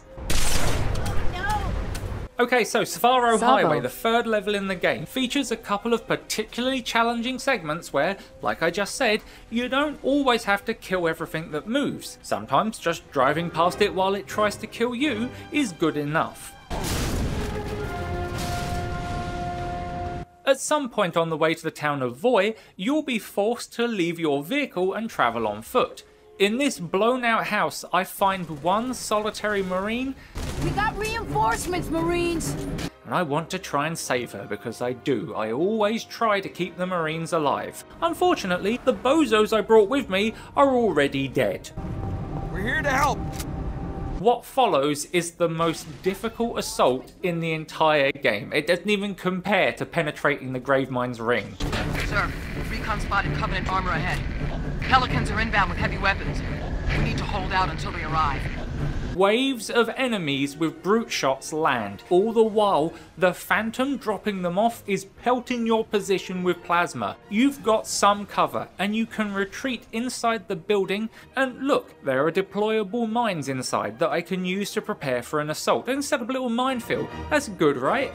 Okay, so Sparrow Highway, the third level in the game, features a couple of particularly challenging segments where, like I just said, you don't always have to kill everything that moves. Sometimes just driving past it while it tries to kill you is good enough. At some point on the way to the town of Voy, you'll be forced to leave your vehicle and travel on foot. In this blown out house, I find one solitary Marine. We got reinforcements, Marines! And I want to try and save her because I do. I always try to keep the Marines alive. Unfortunately, the bozos I brought with me are already dead. We're here to help! What follows is the most difficult assault in the entire game. It doesn't even compare to penetrating the Gravemine's ring. Sir, recon spotted Covenant armor ahead. Pelicans are inbound with heavy weapons. We need to hold out until they arrive. Waves of enemies with brute shots land. All the while, the Phantom dropping them off is pelting your position with plasma. You've got some cover, and you can retreat inside the building, and look, there are deployable mines inside that I can use to prepare for an assault instead of a little minefield. That's good, right?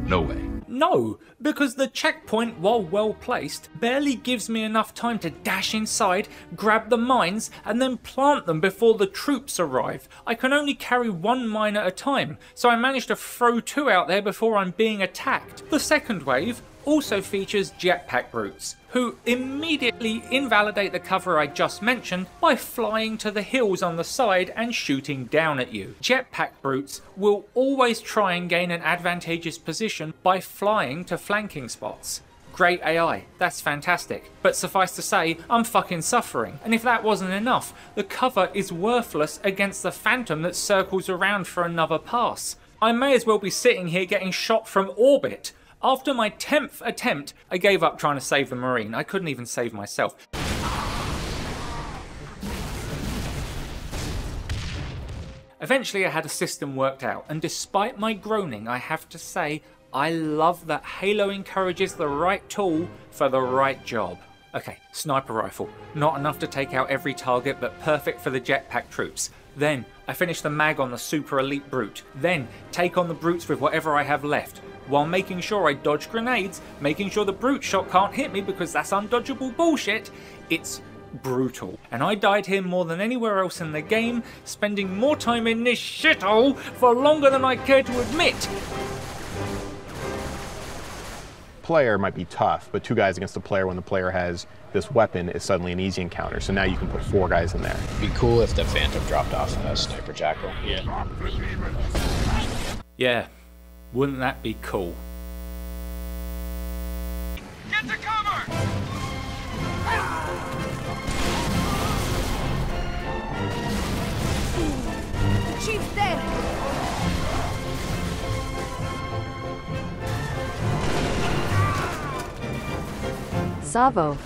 No way. No, because the checkpoint, while well placed, barely gives me enough time to dash inside, grab the mines, and then plant them before the troops arrive. I can only carry one mine at a time, so I managed to throw two out there before I'm being attacked. The second wave also features jetpack brutes, who immediately invalidate the cover I just mentioned by flying to the hills on the side and shooting down at you. Jetpack brutes will always try and gain an advantageous position by flying to flanking spots. Great AI, that's fantastic, but suffice to say, I'm fucking suffering, and if that wasn't enough, the cover is worthless against the Phantom that circles around for another pass. I may as well be sitting here getting shot from orbit. After my 10th attempt, I gave up trying to save the Marine. I couldn't even save myself. Eventually I had a system worked out, and despite my groaning, I have to say, I love that Halo encourages the right tool for the right job. Okay, sniper rifle. Not enough to take out every target, but perfect for the jetpack troops. Then, I finish the mag on the super elite brute. Then, take on the brutes with whatever I have left, while making sure I dodge grenades, making sure the brute shot can't hit me because that's undodgeable bullshit. It's brutal. And I died here more than anywhere else in the game, spending more time in this shithole for longer than I care to admit. Player might be tough, but two guys against the player when the player has this weapon is suddenly an easy encounter. So now you can put 4 guys in there. It'd be cool if the Phantom dropped off a sniper jackal. Yeah, wouldn't that be cool? Get to cover! The chief's dead! Savo.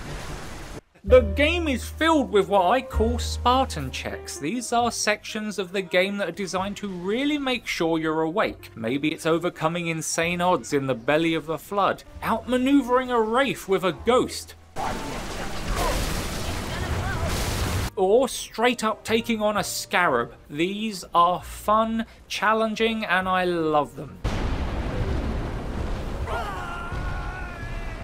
The game is filled with what I call Spartan checks. These are sections of the game that are designed to really make sure you're awake. Maybe it's overcoming insane odds in the belly of a flood, outmaneuvering a wraith with a ghost, or straight up taking on a scarab. These are fun, challenging, and I love them.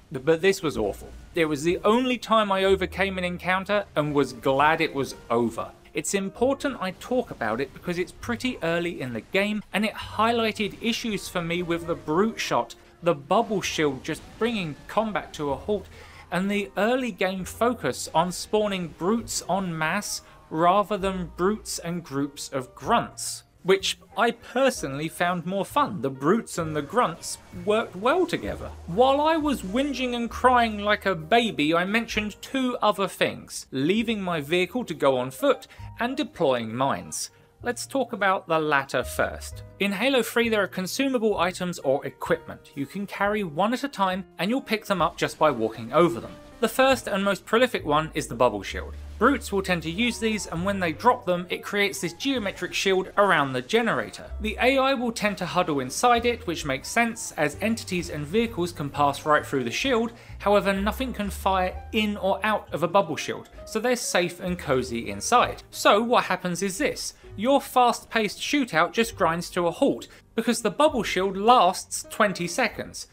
But this was awful. It was the only time I overcame an encounter and was glad it was over. It's important I talk about it because it's pretty early in the game and it highlighted issues for me with the brute shot, the bubble shield just bringing combat to a halt, and the early game focus on spawning brutes en masse rather than brutes and groups of grunts, which I personally found more fun. The brutes and the grunts worked well together. While I was whinging and crying like a baby, I mentioned two other things: leaving my vehicle to go on foot and deploying mines. Let's talk about the latter first. In Halo 3 there are consumable items or equipment. You can carry one at a time and you'll pick them up just by walking over them. The first and most prolific one is the bubble shield. Brutes will tend to use these, and when they drop them it creates this geometric shield around the generator. The AI will tend to huddle inside it, which makes sense as entities and vehicles can pass right through the shield. However, nothing can fire in or out of a bubble shield, so they're safe and cozy inside. So what happens is this: your fast-paced shootout just grinds to a halt because the bubble shield lasts 20 seconds.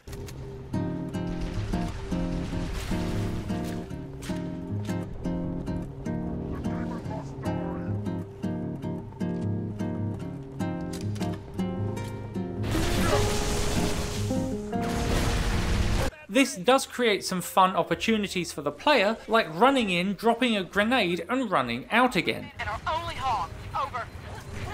This does create some fun opportunities for the player, like running in, dropping a grenade, and running out again. And our only hog. Over.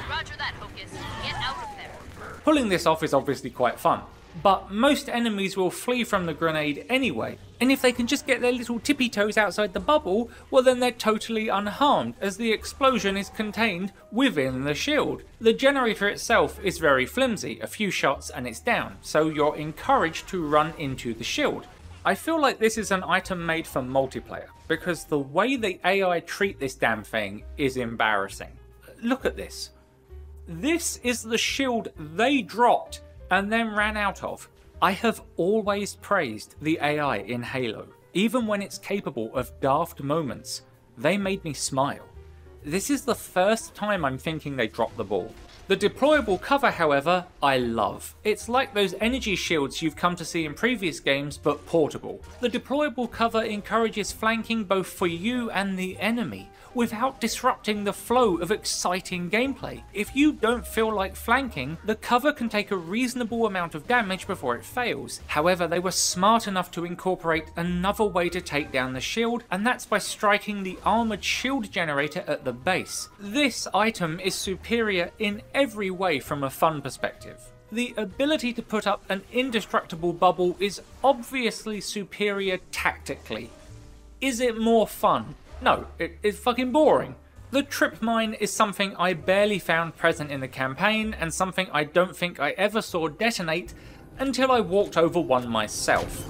Roger that, Hocus. Get out of there. Pulling this off is obviously quite fun, but most enemies will flee from the grenade anyway, and if they can just get their little tippy toes outside the bubble, well then they're totally unharmed, as the explosion is contained within the shield. The generator itself is very flimsy, a few shots and it's down, so you're encouraged to run into the shield. I feel like this is an item made for multiplayer, because the way the AI treat this damn thing is embarrassing. Look at this. This is the shield they dropped and then ran out of. I have always praised the AI in Halo, even when it's capable of daft moments. They made me smile. This is the first time I'm thinking they dropped the ball. The deployable cover, however, I love. It's like those energy shields you've come to see in previous games, but portable. The deployable cover encourages flanking both for you and the enemy, without disrupting the flow of exciting gameplay. If you don't feel like flanking, the cover can take a reasonable amount of damage before it fails. However, they were smart enough to incorporate another way to take down the shield, and that's by striking the armoured shield generator at the base. This item is superior in every way from a fun perspective. The ability to put up an indestructible bubble is obviously superior tactically. Is it more fun? No, it's fucking boring. The trip mine is something I barely found present in the campaign, and something I don't think I ever saw detonate until I walked over one myself.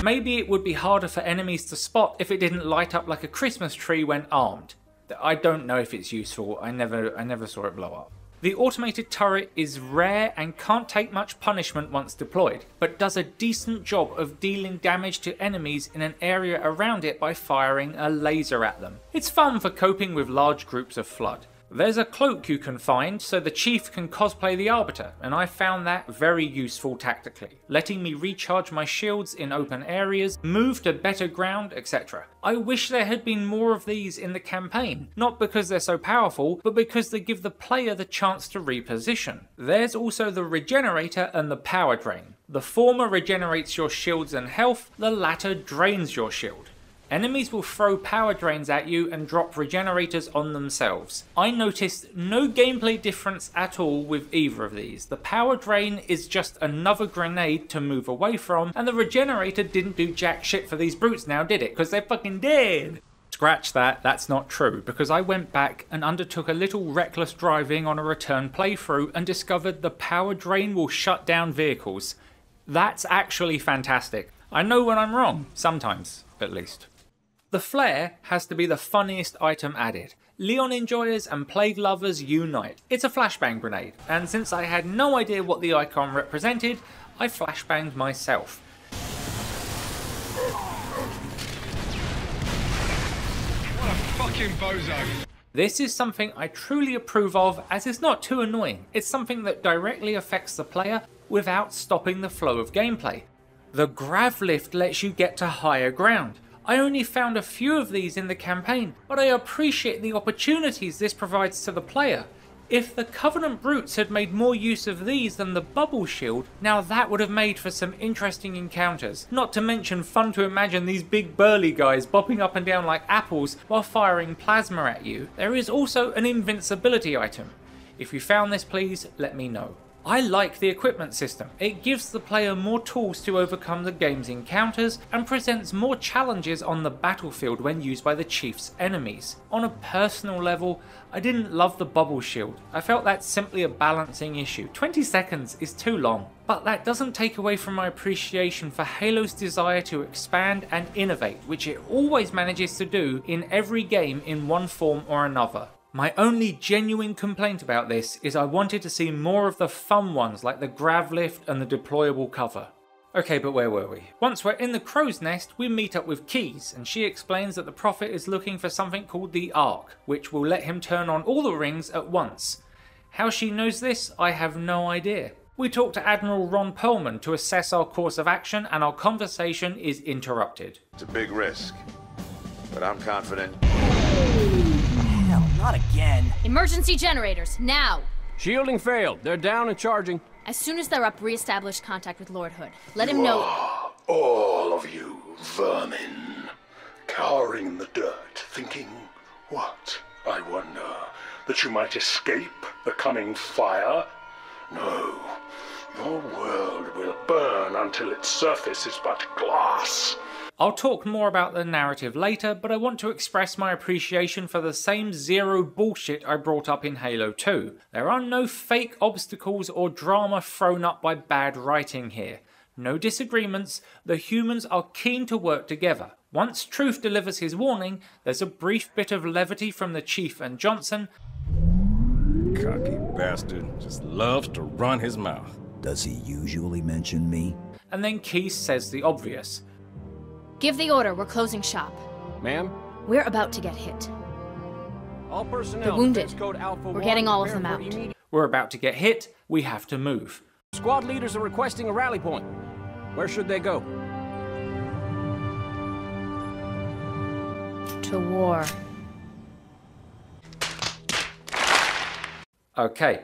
Maybe it would be harder for enemies to spot if it didn't light up like a Christmas tree when armed. I don't know if it's useful, I never saw it blow up. The automated turret is rare and can't take much punishment once deployed, but does a decent job of dealing damage to enemies in an area around it by firing a laser at them. It's fun for coping with large groups of flood. There's a cloak you can find so the chief can cosplay the Arbiter, and I found that very useful tactically, letting me recharge my shields in open areas, move to better ground, etc. I wish there had been more of these in the campaign, not because they're so powerful, but because they give the player the chance to reposition. There's also the Regenerator and the Power Drain. The former regenerates your shields and health, the latter drains your shield. Enemies will throw power drains at you and drop regenerators on themselves. I noticed no gameplay difference at all with either of these. The power drain is just another grenade to move away from, and the regenerator didn't do jack shit for these brutes now, did it? Because they're fucking dead! Scratch that, that's not true, because I went back and undertook a little reckless driving on a return playthrough and discovered the power drain will shut down vehicles. That's actually fantastic. I know when I'm wrong, sometimes, at least. The flare has to be the funniest item added. Leon enjoyers and plague lovers unite. It's a flashbang grenade, and since I had no idea what the icon represented, I flashbanged myself. What a fucking bozo. This is something I truly approve of, as it's not too annoying. It's something that directly affects the player without stopping the flow of gameplay. The grav lift lets you get to higher ground. I only found a few of these in the campaign, but I appreciate the opportunities this provides to the player. If the Covenant brutes had made more use of these than the bubble shield, now that would have made for some interesting encounters. Not to mention fun to imagine these big burly guys bopping up and down like apples while firing plasma at you. There is also an invincibility item. If you found this, please let me know. I like the equipment system. It gives the player more tools to overcome the game's encounters and presents more challenges on the battlefield when used by the Chief's enemies. On a personal level, I didn't love the bubble shield. I felt that's simply a balancing issue. 20 seconds is too long. But that doesn't take away from my appreciation for Halo's desire to expand and innovate, which it always manages to do in every game in one form or another. My only genuine complaint about this is I wanted to see more of the fun ones like the grav lift and the deployable cover. Okay, but where were we? Once we're in the crow's nest, we meet up with Keyes, and she explains that the Prophet is looking for something called the Arc, which will let him turn on all the rings at once. How she knows this, I have no idea. We talk to Admiral Ron Perlman to assess our course of action, and our conversation is interrupted. It's a big risk, but I'm confident. Hell, not again. Emergency generators, now! Shielding failed. They're down and charging. As soon as they're up, re-establish contact with Lord Hood. Let him know. All of you vermin, cowering in the dirt, thinking, what, I wonder, that you might escape the coming fire? No, your world will burn until its surface is but glass. I'll talk more about the narrative later, but I want to express my appreciation for the same zero bullshit I brought up in Halo 2. There are no fake obstacles or drama thrown up by bad writing here. No disagreements, the humans are keen to work together. Once Truth delivers his warning, there's a brief bit of levity from the Chief and Johnson. Cocky bastard just loves to run his mouth. Does he usually mention me? And then Keyes says the obvious. Give the order, we're closing shop. Ma'am? We're about to get hit. All personnel. They're wounded. We're getting all of them out. We're about to get hit, we have to move. Squad leaders are requesting a rally point. Where should they go? To war. Okay,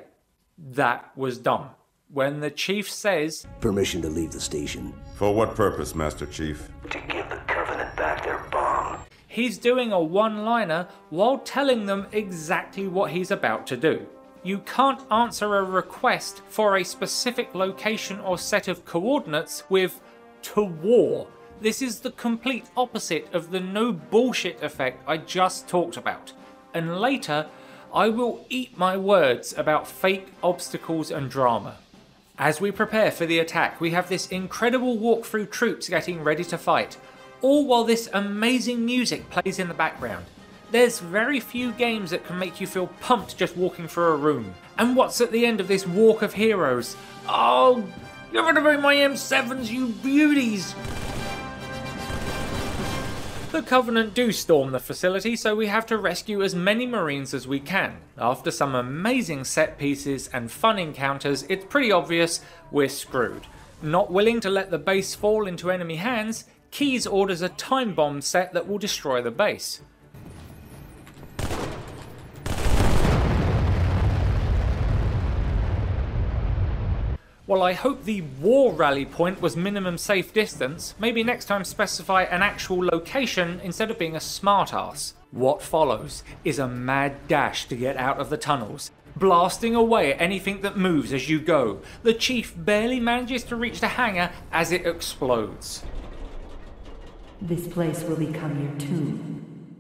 that was dumb. When the Chief says, Permission to leave the station. For what purpose, Master Chief? To give the Covenant back their bomb. He's doing a one-liner while telling them exactly what he's about to do. You can't answer a request for a specific location or set of coordinates with "to war." This is the complete opposite of the no bullshit effect I just talked about. And later, I will eat my words about fake obstacles and drama. As we prepare for the attack, we have this incredible walk through troops getting ready to fight, all while this amazing music plays in the background. There's very few games that can make you feel pumped just walking through a room. And what's at the end of this walk of heroes? Oh, you're gonna bring my M7s, you beauties! The Covenant do storm the facility, so we have to rescue as many Marines as we can. After some amazing set pieces and fun encounters, it's pretty obvious we're screwed. Not willing to let the base fall into enemy hands, Keyes orders a time bomb set that will destroy the base. While I hope the war rally point was minimum safe distance, maybe next time specify an actual location instead of being a smartass. What follows is a mad dash to get out of the tunnels, blasting away at anything that moves as you go. The Chief barely manages to reach the hangar as it explodes. This place will become your tomb.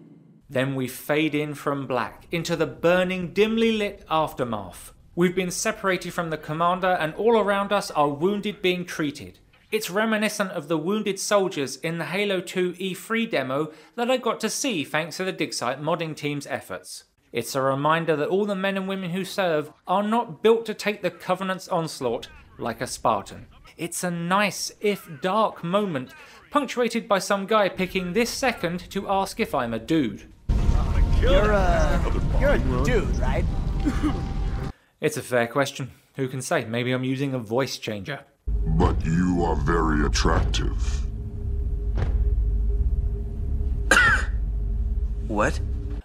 Then we fade in from black into the burning, dimly lit aftermath. We've been separated from the commander and all around us are wounded being treated. It's reminiscent of the wounded soldiers in the Halo 2 E3 demo that I got to see thanks to the Digsite modding team's efforts. It's a reminder that all the men and women who serve are not built to take the Covenant's onslaught like a Spartan. It's a nice, if dark, moment, punctuated by some guy picking this second to ask if I'm a dude. You're a dude, right? It's a fair question. Who can say? Maybe I'm using a voice changer. But you are very attractive. What?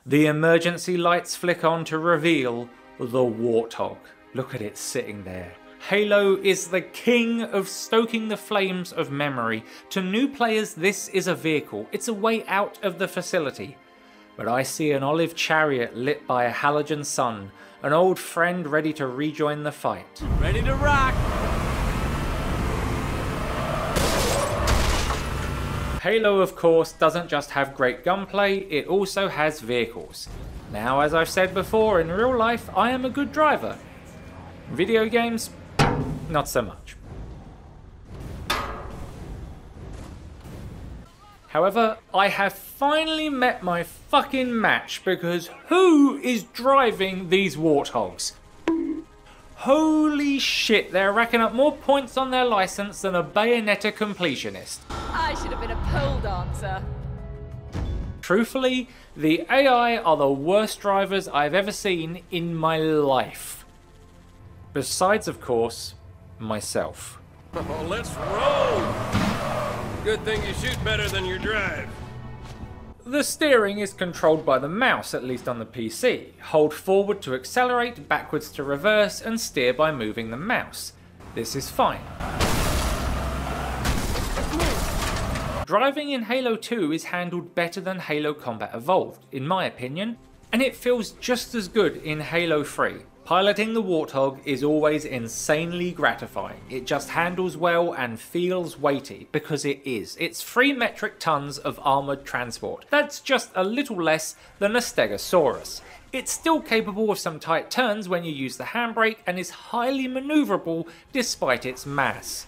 The emergency lights flick on to reveal the Warthog. Look at it sitting there. Halo is the king of stoking the flames of memory. To new players, this is a vehicle. It's a way out of the facility. But I see an olive chariot lit by a halogen sun, an old friend ready to rejoin the fight. Ready to rock! Halo, of course, doesn't just have great gunplay, it also has vehicles. Now, as I've said before, in real life, I am a good driver. Video games, not so much. However, I have finally met my fucking match, because who is driving these Warthogs? Holy shit, they're racking up more points on their license than a Bayonetta completionist. I should have been a pole dancer. Truthfully, the AI are the worst drivers I've ever seen in my life. Besides, of course, myself. Oh, let's roll! Good thing you shoot better than you drive. The steering is controlled by the mouse, at least on the PC. Hold forward to accelerate, backwards to reverse, and steer by moving the mouse. This is fine. Driving in Halo 2 is handled better than Halo Combat Evolved, in my opinion, and it feels just as good in Halo 3. Piloting the Warthog is always insanely gratifying. It just handles well and feels weighty, because it is. It's 3 metric tons of armoured transport. That's just a little less than a Stegosaurus. It's still capable of some tight turns when you use the handbrake and is highly manoeuvrable despite its mass.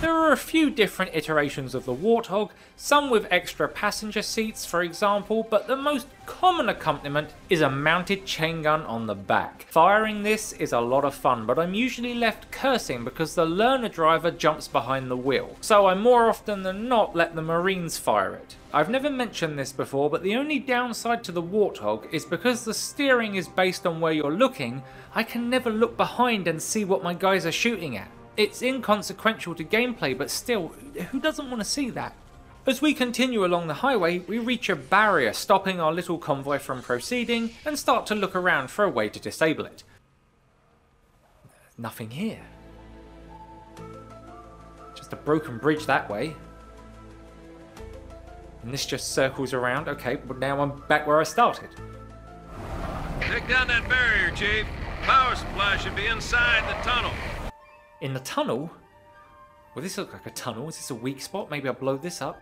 There are a few different iterations of the Warthog, some with extra passenger seats for example, but the most common accompaniment is a mounted chain gun on the back. Firing this is a lot of fun, but I'm usually left cursing because the learner driver jumps behind the wheel, so I more often than not let the Marines fire it. I've never mentioned this before, but the only downside to the Warthog is because the steering is based on where you're looking, I can never look behind and see what my guys are shooting at. It's inconsequential to gameplay, but still, who doesn't want to see that? As we continue along the highway, we reach a barrier stopping our little convoy from proceeding and start to look around for a way to disable it. There's nothing here. Just a broken bridge that way. And this just circles around. Okay, but now I'm back where I started. Take down that barrier, Chief. Power supply should be inside the tunnel. In the tunnel? Well, this looks like a tunnel. Is this a weak spot? Maybe I'll blow this up.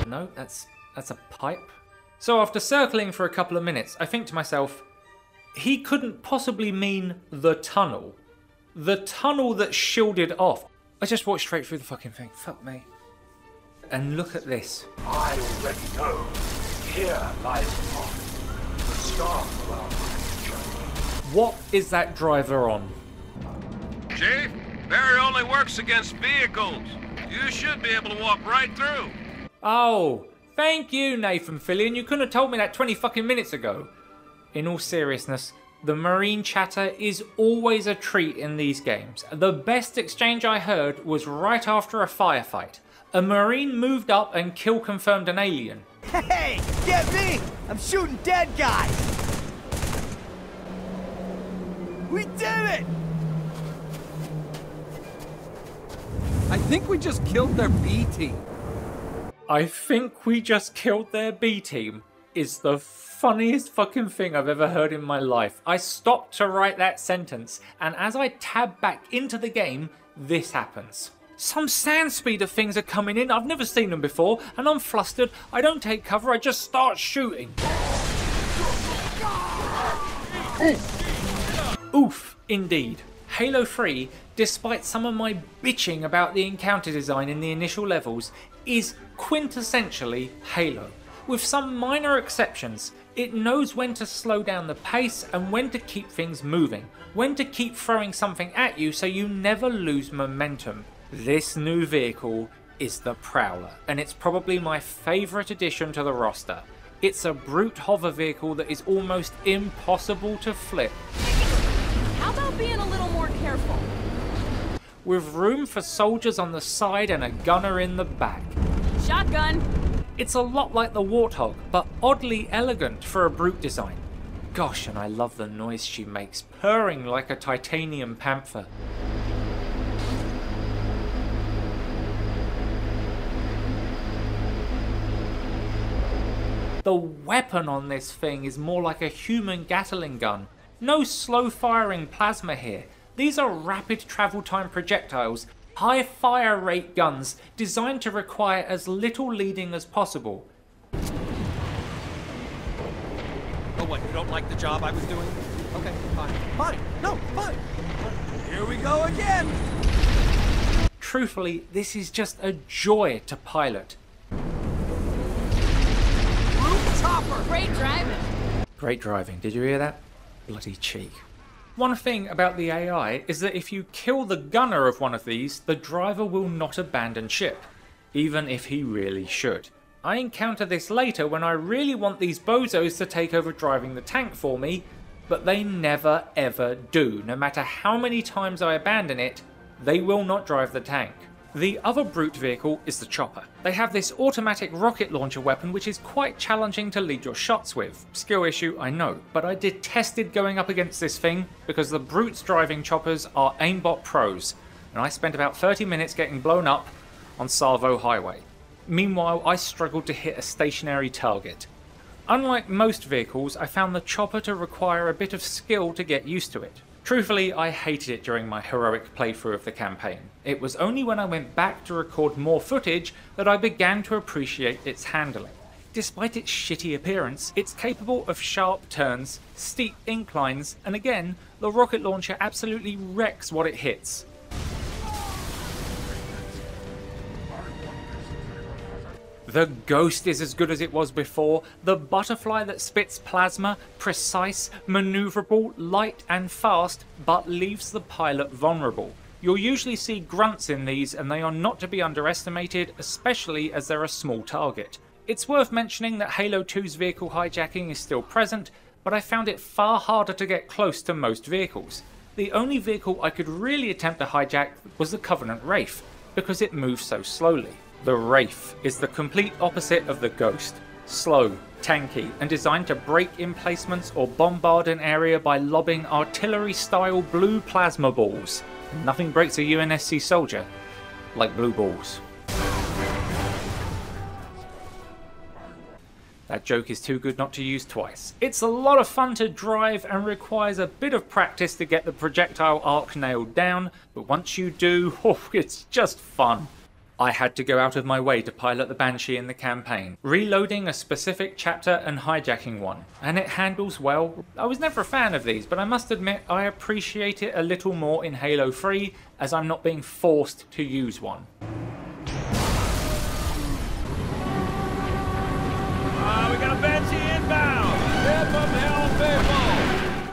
No, that's a pipe. So after circling for a couple of minutes, I think to myself, he couldn't possibly mean the tunnel. The tunnel that's shielded off. I just walked straight through the fucking thing. Fuck me. And look at this. I already know. Here lies the path. The start of our journey. What is that driver on? Chief, barrier only works against vehicles. You should be able to walk right through. Oh, thank you, Nathan Fillion. You couldn't have told me that 20 fucking minutes ago. In all seriousness, the Marine chatter is always a treat in these games. The best exchange I heard was right after a firefight. A Marine moved up and kill confirmed an alien. Hey, get me! I'm shooting dead guys! We did it! I think we just killed their B team. I think we just killed their B team is the funniest fucking thing I've ever heard in my life. I stopped to write that sentence, and as I tab back into the game, this happens. Some sand speeder things are coming in, I've never seen them before, and I'm flustered, I don't take cover, I just start shooting. Oof, indeed. Halo 3 despite some of my bitching about the encounter design in the initial levels, is quintessentially Halo. With some minor exceptions, it knows when to slow down the pace and when to keep things moving, when to keep throwing something at you so you never lose momentum. This new vehicle is the Prowler, and it's probably my favourite addition to the roster. It's a brute hover vehicle that is almost impossible to flip. How about being a little more careful? With room for soldiers on the side and a gunner in the back. Shotgun! It's a lot like the Warthog, but oddly elegant for a brute design. Gosh, and I love the noise she makes, purring like a titanium panther. The weapon on this thing is more like a human Gatling gun. No slow firing plasma here. These are rapid travel time projectiles, high fire rate guns designed to require as little leading as possible. Oh, what, you don't like the job I was doing? Okay, fine. Fine. No, fine. Here we go again! Truthfully, this is just a joy to pilot. Chopper! Great driving! Great driving, did you hear that? Bloody cheek. One thing about the AI is that if you kill the gunner of one of these, the driver will not abandon ship, even if he really should. I encounter this later when I really want these bozos to take over driving the tank for me, but they never ever do. No matter how many times I abandon it, they will not drive the tank. The other brute vehicle is the chopper. They have this automatic rocket launcher weapon which is quite challenging to lead your shots with. Skill issue, I know, but I detested going up against this thing because the brutes driving choppers are aimbot pros, and I spent about 30 minutes getting blown up on Salvo Highway. Meanwhile, I struggled to hit a stationary target. Unlike most vehicles, I found the chopper to require a bit of skill to get used to it. Truthfully, I hated it during my heroic playthrough of the campaign. It was only when I went back to record more footage that I began to appreciate its handling. Despite its shitty appearance, it's capable of sharp turns, steep inclines, and again, the rocket launcher absolutely wrecks what it hits. The Ghost is as good as it was before, the butterfly that spits plasma, precise, maneuverable, light and fast, but leaves the pilot vulnerable. You'll usually see grunts in these and they are not to be underestimated, especially as they're a small target. It's worth mentioning that Halo 2's vehicle hijacking is still present, but I found it far harder to get close to most vehicles. The only vehicle I could really attempt to hijack was the Covenant Wraith, because it moves so slowly. The Wraith is the complete opposite of the Ghost. Slow, tanky, and designed to break emplacements or bombard an area by lobbing artillery-style blue plasma balls. Nothing breaks a UNSC soldier like blue balls. That joke is too good not to use twice. It's a lot of fun to drive and requires a bit of practice to get the projectile arc nailed down, but once you do, oh, it's just fun. I had to go out of my way to pilot the Banshee in the campaign, reloading a specific chapter and hijacking one, and it handles well. I was never a fan of these, but I must admit I appreciate it a little more in Halo 3 as I'm not being forced to use one. We got a Banshee inbound! Hit from hell, people!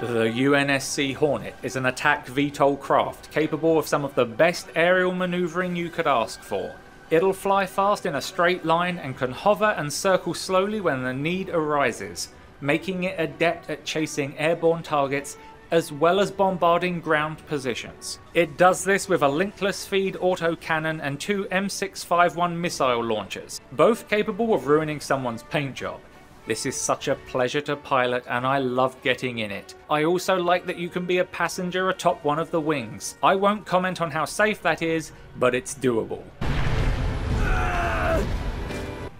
The UNSC Hornet is an attack VTOL craft capable of some of the best aerial maneuvering you could ask for. It'll fly fast in a straight line and can hover and circle slowly when the need arises, making it adept at chasing airborne targets as well as bombarding ground positions. It does this with a linkless feed autocannon and 2 M651 missile launchers, both capable of ruining someone's paint job. This is such a pleasure to pilot and I love getting in it. I also like that you can be a passenger atop one of the wings. I won't comment on how safe that is, but it's doable.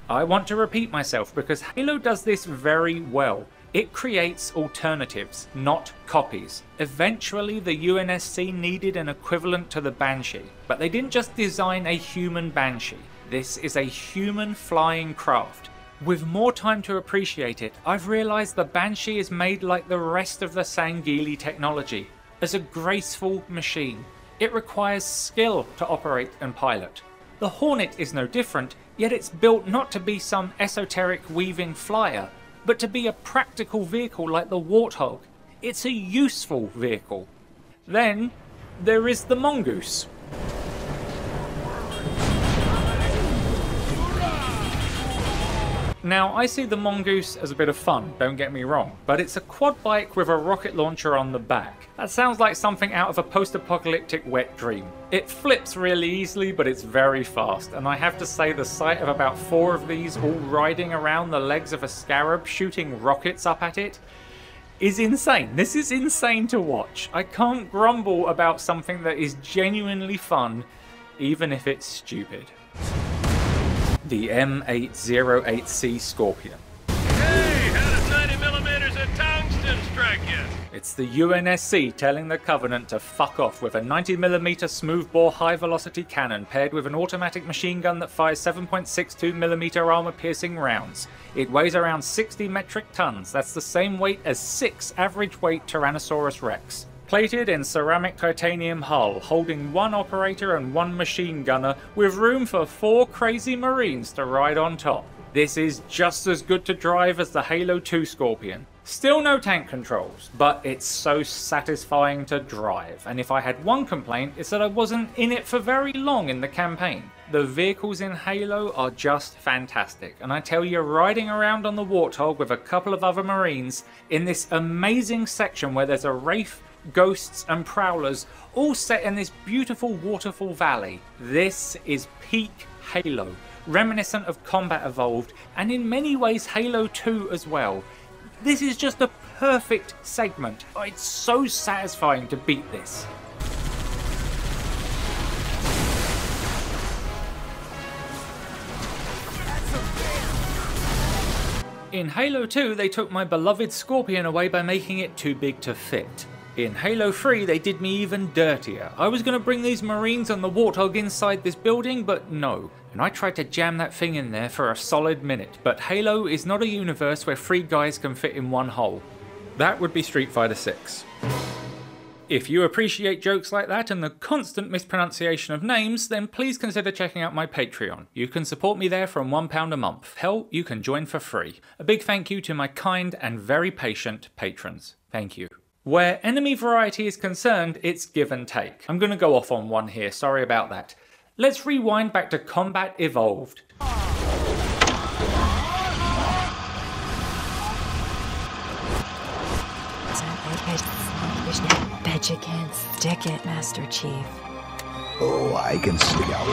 I want to repeat myself because Halo does this very well. It creates alternatives, not copies. Eventually the UNSC needed an equivalent to the Banshee, but they didn't just design a human Banshee. This is a human flying craft. With more time to appreciate it, I've realised the Banshee is made like the rest of the Sangheili technology, as a graceful machine. It requires skill to operate and pilot. The Hornet is no different, yet it's built not to be some esoteric weaving flyer, but to be a practical vehicle like the Warthog. It's a useful vehicle. Then there is the Mongoose. Now, I see the Mongoose as a bit of fun, don't get me wrong, but it's a quad bike with a rocket launcher on the back. That sounds like something out of a post-apocalyptic wet dream. It flips really easily, but it's very fast, and I have to say the sight of about 4 of these all riding around the legs of a scarab shooting rockets up at it is insane. This is insane to watch. I can't grumble about something that is genuinely fun, even if it's stupid. The M808C Scorpion. Hey, how does 90mm of tungsten strike you? It's the UNSC telling the Covenant to fuck off with a 90mm smoothbore high-velocity cannon paired with an automatic machine gun that fires 7.62mm armor-piercing rounds. It weighs around 60 metric tons. That's the same weight as 6 average-weight Tyrannosaurus Rex. Plated in ceramic titanium hull, holding 1 operator and 1 machine gunner, with room for 4 crazy Marines to ride on top. This is just as good to drive as the Halo 2 Scorpion. Still no tank controls, but it's so satisfying to drive, and if I had one complaint, it's that I wasn't in it for very long in the campaign. The vehicles in Halo are just fantastic, and I tell you, riding around on the Warthog with a couple of other Marines in this amazing section where there's a Wraith, ghosts and prowlers all set in this beautiful waterfall valley. This is peak Halo, reminiscent of Combat Evolved and in many ways Halo 2 as well. This is just a perfect segment. It's so satisfying to beat this. In Halo 2 they took my beloved Scorpion away by making it too big to fit. In Halo 3 they did me even dirtier. I was going to bring these Marines and the Warthog inside this building, but no. And I tried to jam that thing in there for a solid minute, but Halo is not a universe where 3 guys can fit in one hole. That would be Street Fighter 6. If you appreciate jokes like that and the constant mispronunciation of names, then please consider checking out my Patreon. You can support me there from £1 a month. Hell, you can join for free. A big thank you to my kind and very patient patrons. Thank you. Where enemy variety is concerned, it's give and take. I'm going to go off on one here, sorry about that. Let's rewind back to Combat Evolved. Bet you can't stick it, Master Chief. Oh, I can stick out.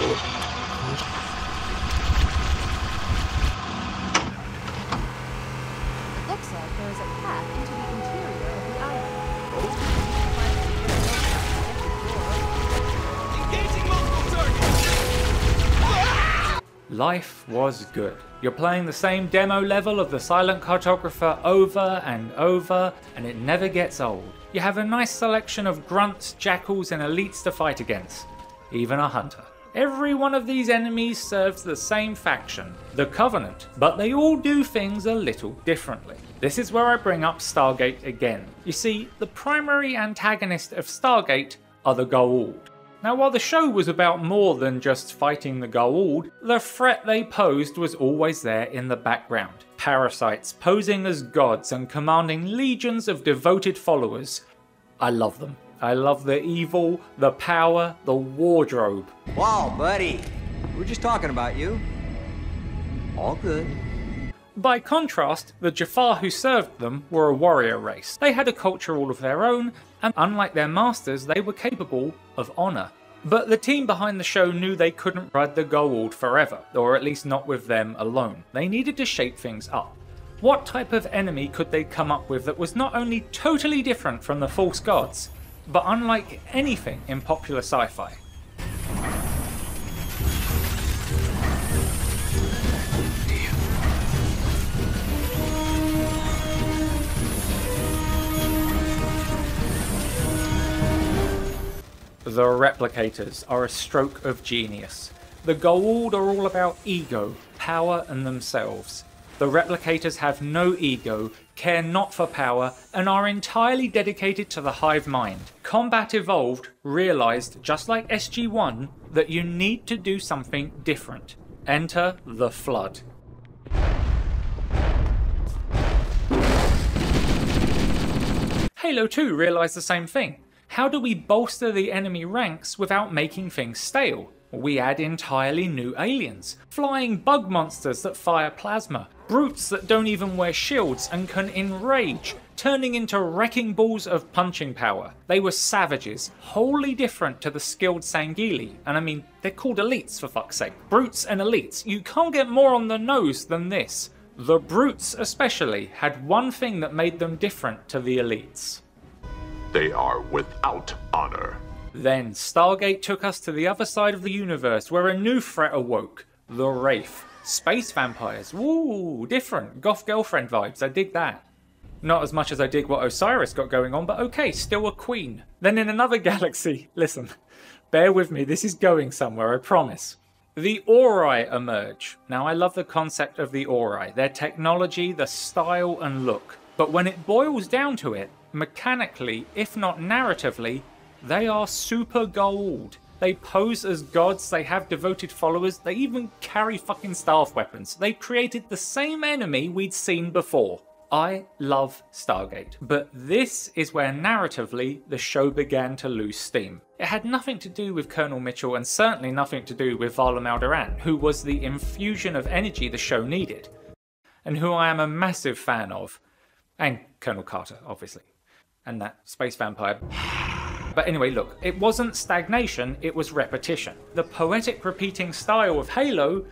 Looks like there is a path into the interior of the island. Engaging multiple targets! Life was good. You're playing the same demo level of the Silent Cartographer over and over, and it never gets old. You have a nice selection of grunts, jackals, and elites to fight against. Even a hunter. Every one of these enemies serves the same faction, the Covenant, but they all do things a little differently. This is where I bring up Stargate again. You see, the primary antagonist of Stargate are the Goa'uld. Now, while the show was about more than just fighting the Goa'uld, the threat they posed was always there in the background. Parasites posing as gods and commanding legions of devoted followers. I love them. I love the evil, the power, the wardrobe. Wow, buddy. We were just talking about you. All good. By contrast, the Jafar who served them were a warrior race. They had a culture all of their own, and unlike their masters, they were capable of honour. But the team behind the show knew they couldn't ride the Goa'uld forever, or at least not with them alone. They needed to shake things up. What type of enemy could they come up with that was not only totally different from the false gods, but unlike anything in popular sci-fi? The Replicators are a stroke of genius. The Goa'uld are all about ego, power and themselves. The replicators have no ego, care not for power, and are entirely dedicated to the hive mind. Combat Evolved realised, just like SG-1, that you need to do something different. Enter the Flood. Halo 2 realised the same thing. How do we bolster the enemy ranks without making things stale? We add entirely new aliens, flying bug monsters that fire plasma, brutes that don't even wear shields and can enrage, turning into wrecking balls of punching power. They were savages, wholly different to the skilled Sangheili, and I mean, they're called elites for fuck's sake. Brutes and elites, you can't get more on the nose than this. The brutes especially had one thing that made them different to the elites. They are without honor. Then Stargate took us to the other side of the universe where a new threat awoke. The Wraith. Space vampires. Woo, different. Goth girlfriend vibes, I dig that. Not as much as I dig what Osiris got going on, but okay, still a queen. Then in another galaxy, listen, bear with me, this is going somewhere, I promise. The Ori emerge. Now I love the concept of the Ori, their technology, the style and look. But when it boils down to it, mechanically, if not narratively, they are super gold. They pose as gods, they have devoted followers, they even carry fucking staff weapons. They created the same enemy we'd seen before. I love Stargate, but this is where narratively the show began to lose steam. It had nothing to do with Colonel Mitchell and certainly nothing to do with Varlamau, who was the infusion of energy the show needed, and who I am a massive fan of. And Colonel Carter, obviously. And that space vampire. But anyway, look, it wasn't stagnation, it was repetition. The poetic repeating style of Halo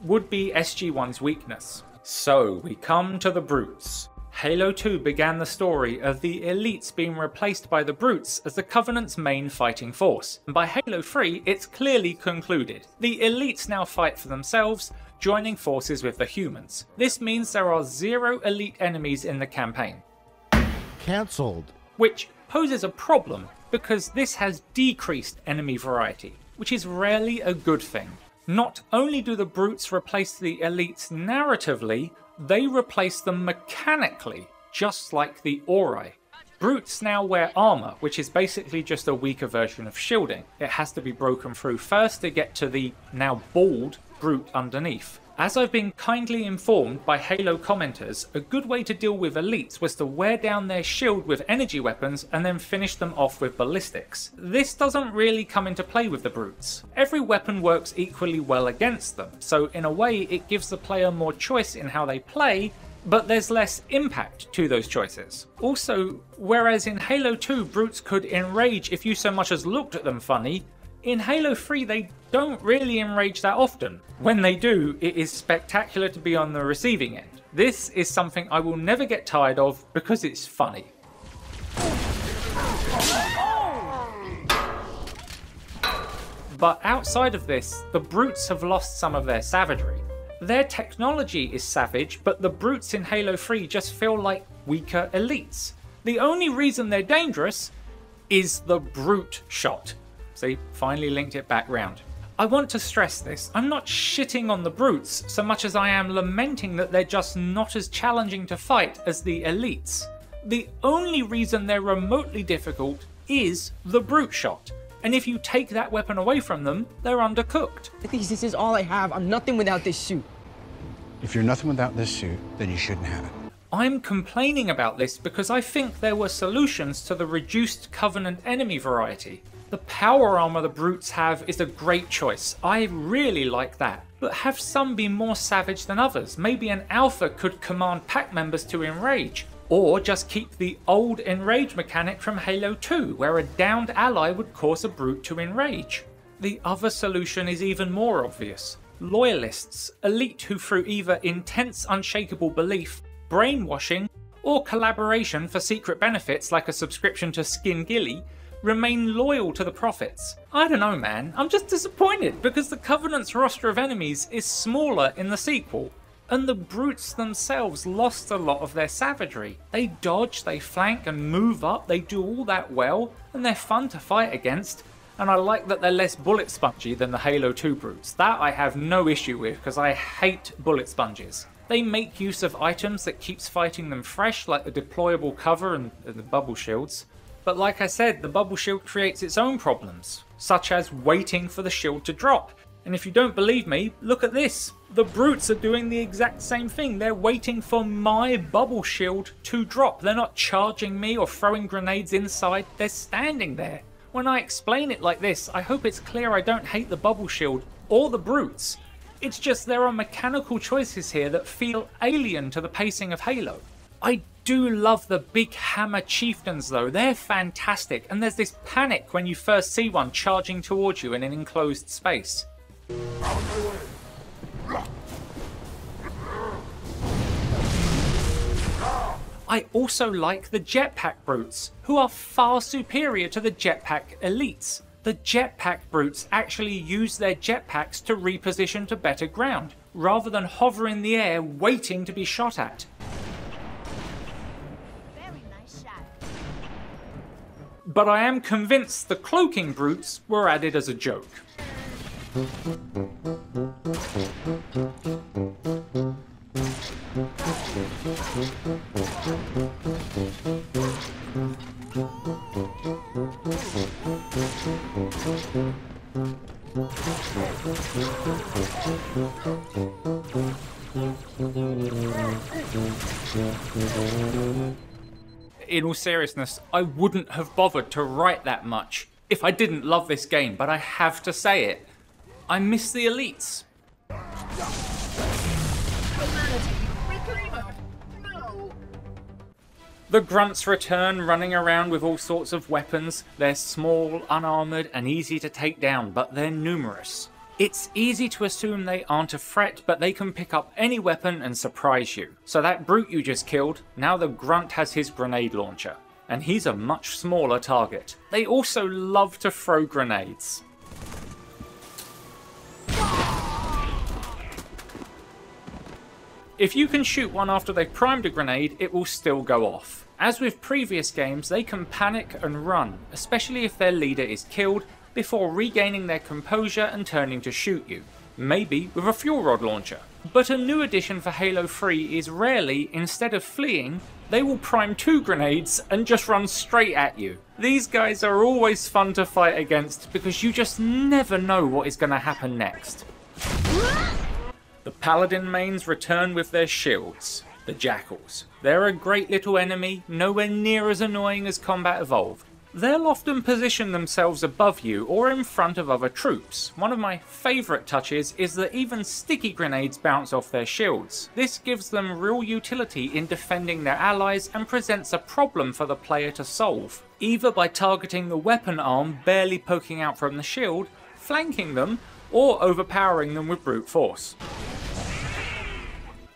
would be SG-1's weakness. So we come to the Brutes. Halo 2 began the story of the elites being replaced by the Brutes as the Covenant's main fighting force. And by Halo 3, it's clearly concluded. The elites now fight for themselves, joining forces with the humans. This means there are 0 elite enemies in the campaign. Cancelled. Which poses a problem, because this has decreased enemy variety, which is rarely a good thing. Not only do the Brutes replace the elites narratively, they replace them mechanically, just like the Ori. Brutes now wear armor, which is basically just a weaker version of shielding. It has to be broken through first to get to the now bald Brute underneath. As I've been kindly informed by Halo commenters, a good way to deal with elites was to wear down their shield with energy weapons and then finish them off with ballistics. This doesn't really come into play with the Brutes. Every weapon works equally well against them, so in a way it gives the player more choice in how they play, but there's less impact to those choices. Also, whereas in Halo 2 Brutes could enrage if you so much as looked at them funny, in Halo 3 they don't really enrage that often. When they do, it is spectacular to be on the receiving end. This is something I will never get tired of because it's funny. But outside of this, the Brutes have lost some of their savagery. Their technology is savage, but the Brutes in Halo 3 just feel like weaker elites. The only reason they're dangerous is the Brute shot. See, finally linked it back round. I want to stress this, I'm not shitting on the Brutes so much as I am lamenting that they're just not as challenging to fight as the elites. The only reason they're remotely difficult is the Brute shot, and if you take that weapon away from them, they're undercooked. This is all I have, I'm nothing without this suit. If you're nothing without this suit, then you shouldn't have it. I'm complaining about this because I think there were solutions to the reduced Covenant enemy variety. The power armor the Brutes have is a great choice, I really like that. But have some be more savage than others. Maybe an Alpha could command pack members to enrage. Or just keep the old enrage mechanic from Halo 2, where a downed ally would cause a Brute to enrage. The other solution is even more obvious. Loyalists, elite who through either intense unshakable belief, brainwashing, or collaboration for secret benefits like a subscription to Skin Gilly, remain loyal to the Prophets. I don't know man, I'm just disappointed because the Covenant's roster of enemies is smaller in the sequel, and the Brutes themselves lost a lot of their savagery. They dodge, they flank and move up, they do all that well, and they're fun to fight against, and I like that they're less bullet spongy than the Halo 2 Brutes. That I have no issue with because I hate bullet sponges. They make use of items that keeps fighting them fresh, like the deployable cover and the bubble shields. But like I said, the bubble shield creates its own problems, such as waiting for the shield to drop. And if you don't believe me, look at this. The brutes are doing the exact same thing. They're waiting for my bubble shield to drop. They're not charging me or throwing grenades inside. They're standing there. When I explain it like this, I hope it's clear I don't hate the bubble shield or the brutes. It's just there are mechanical choices here that feel alien to the pacing of Halo. I do love the big hammer chieftains though, they're fantastic, and there's this panic when you first see one charging towards you in an enclosed space. I also like the jetpack brutes, who are far superior to the jetpack elites. The jetpack brutes actually use their jetpacks to reposition to better ground, rather than hover in the air waiting to be shot at. Very nice shot. But I am convinced the cloaking brutes were added as a joke. In all seriousness, I wouldn't have bothered to write that much if I didn't love this game, but I have to say it. I miss the elites. The grunts return, running around with all sorts of weapons. They're small, unarmoured and easy to take down, but they're numerous. It's easy to assume they aren't a threat, but they can pick up any weapon and surprise you. So that brute you just killed, now the grunt has his grenade launcher, and he's a much smaller target. They also love to throw grenades. If you can shoot one after they've primed a grenade, it will still go off. As with previous games, they can panic and run, especially if their leader is killed, before regaining their composure and turning to shoot you, maybe with a fuel rod launcher. But a new addition for Halo 3 is rarely, instead of fleeing, they will prime 2 grenades and just run straight at you. These guys are always fun to fight against because you just never know what is going to happen next. The Paladin mains return with their shields, the Jackals. They're a great little enemy, nowhere near as annoying as Combat Evolved. They'll often position themselves above you or in front of other troops. One of my favourite touches is that even sticky grenades bounce off their shields. This gives them real utility in defending their allies and presents a problem for the player to solve, either by targeting the weapon arm barely poking out from the shield, flanking them, or overpowering them with brute force.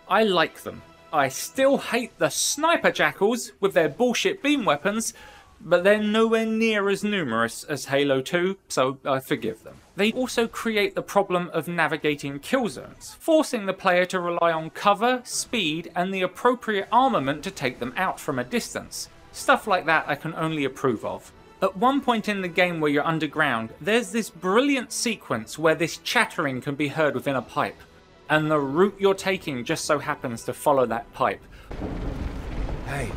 I like them. I still hate the sniper jackals with their bullshit beam weapons, but they're nowhere near as numerous as Halo 2, so I forgive them. They also create the problem of navigating kill zones, forcing the player to rely on cover, speed, and the appropriate armament to take them out from a distance. Stuff like that I can only approve of. At one point in the game where you're underground, there's this brilliant sequence where this chattering can be heard within a pipe, and the route you're taking just so happens to follow that pipe. Hey,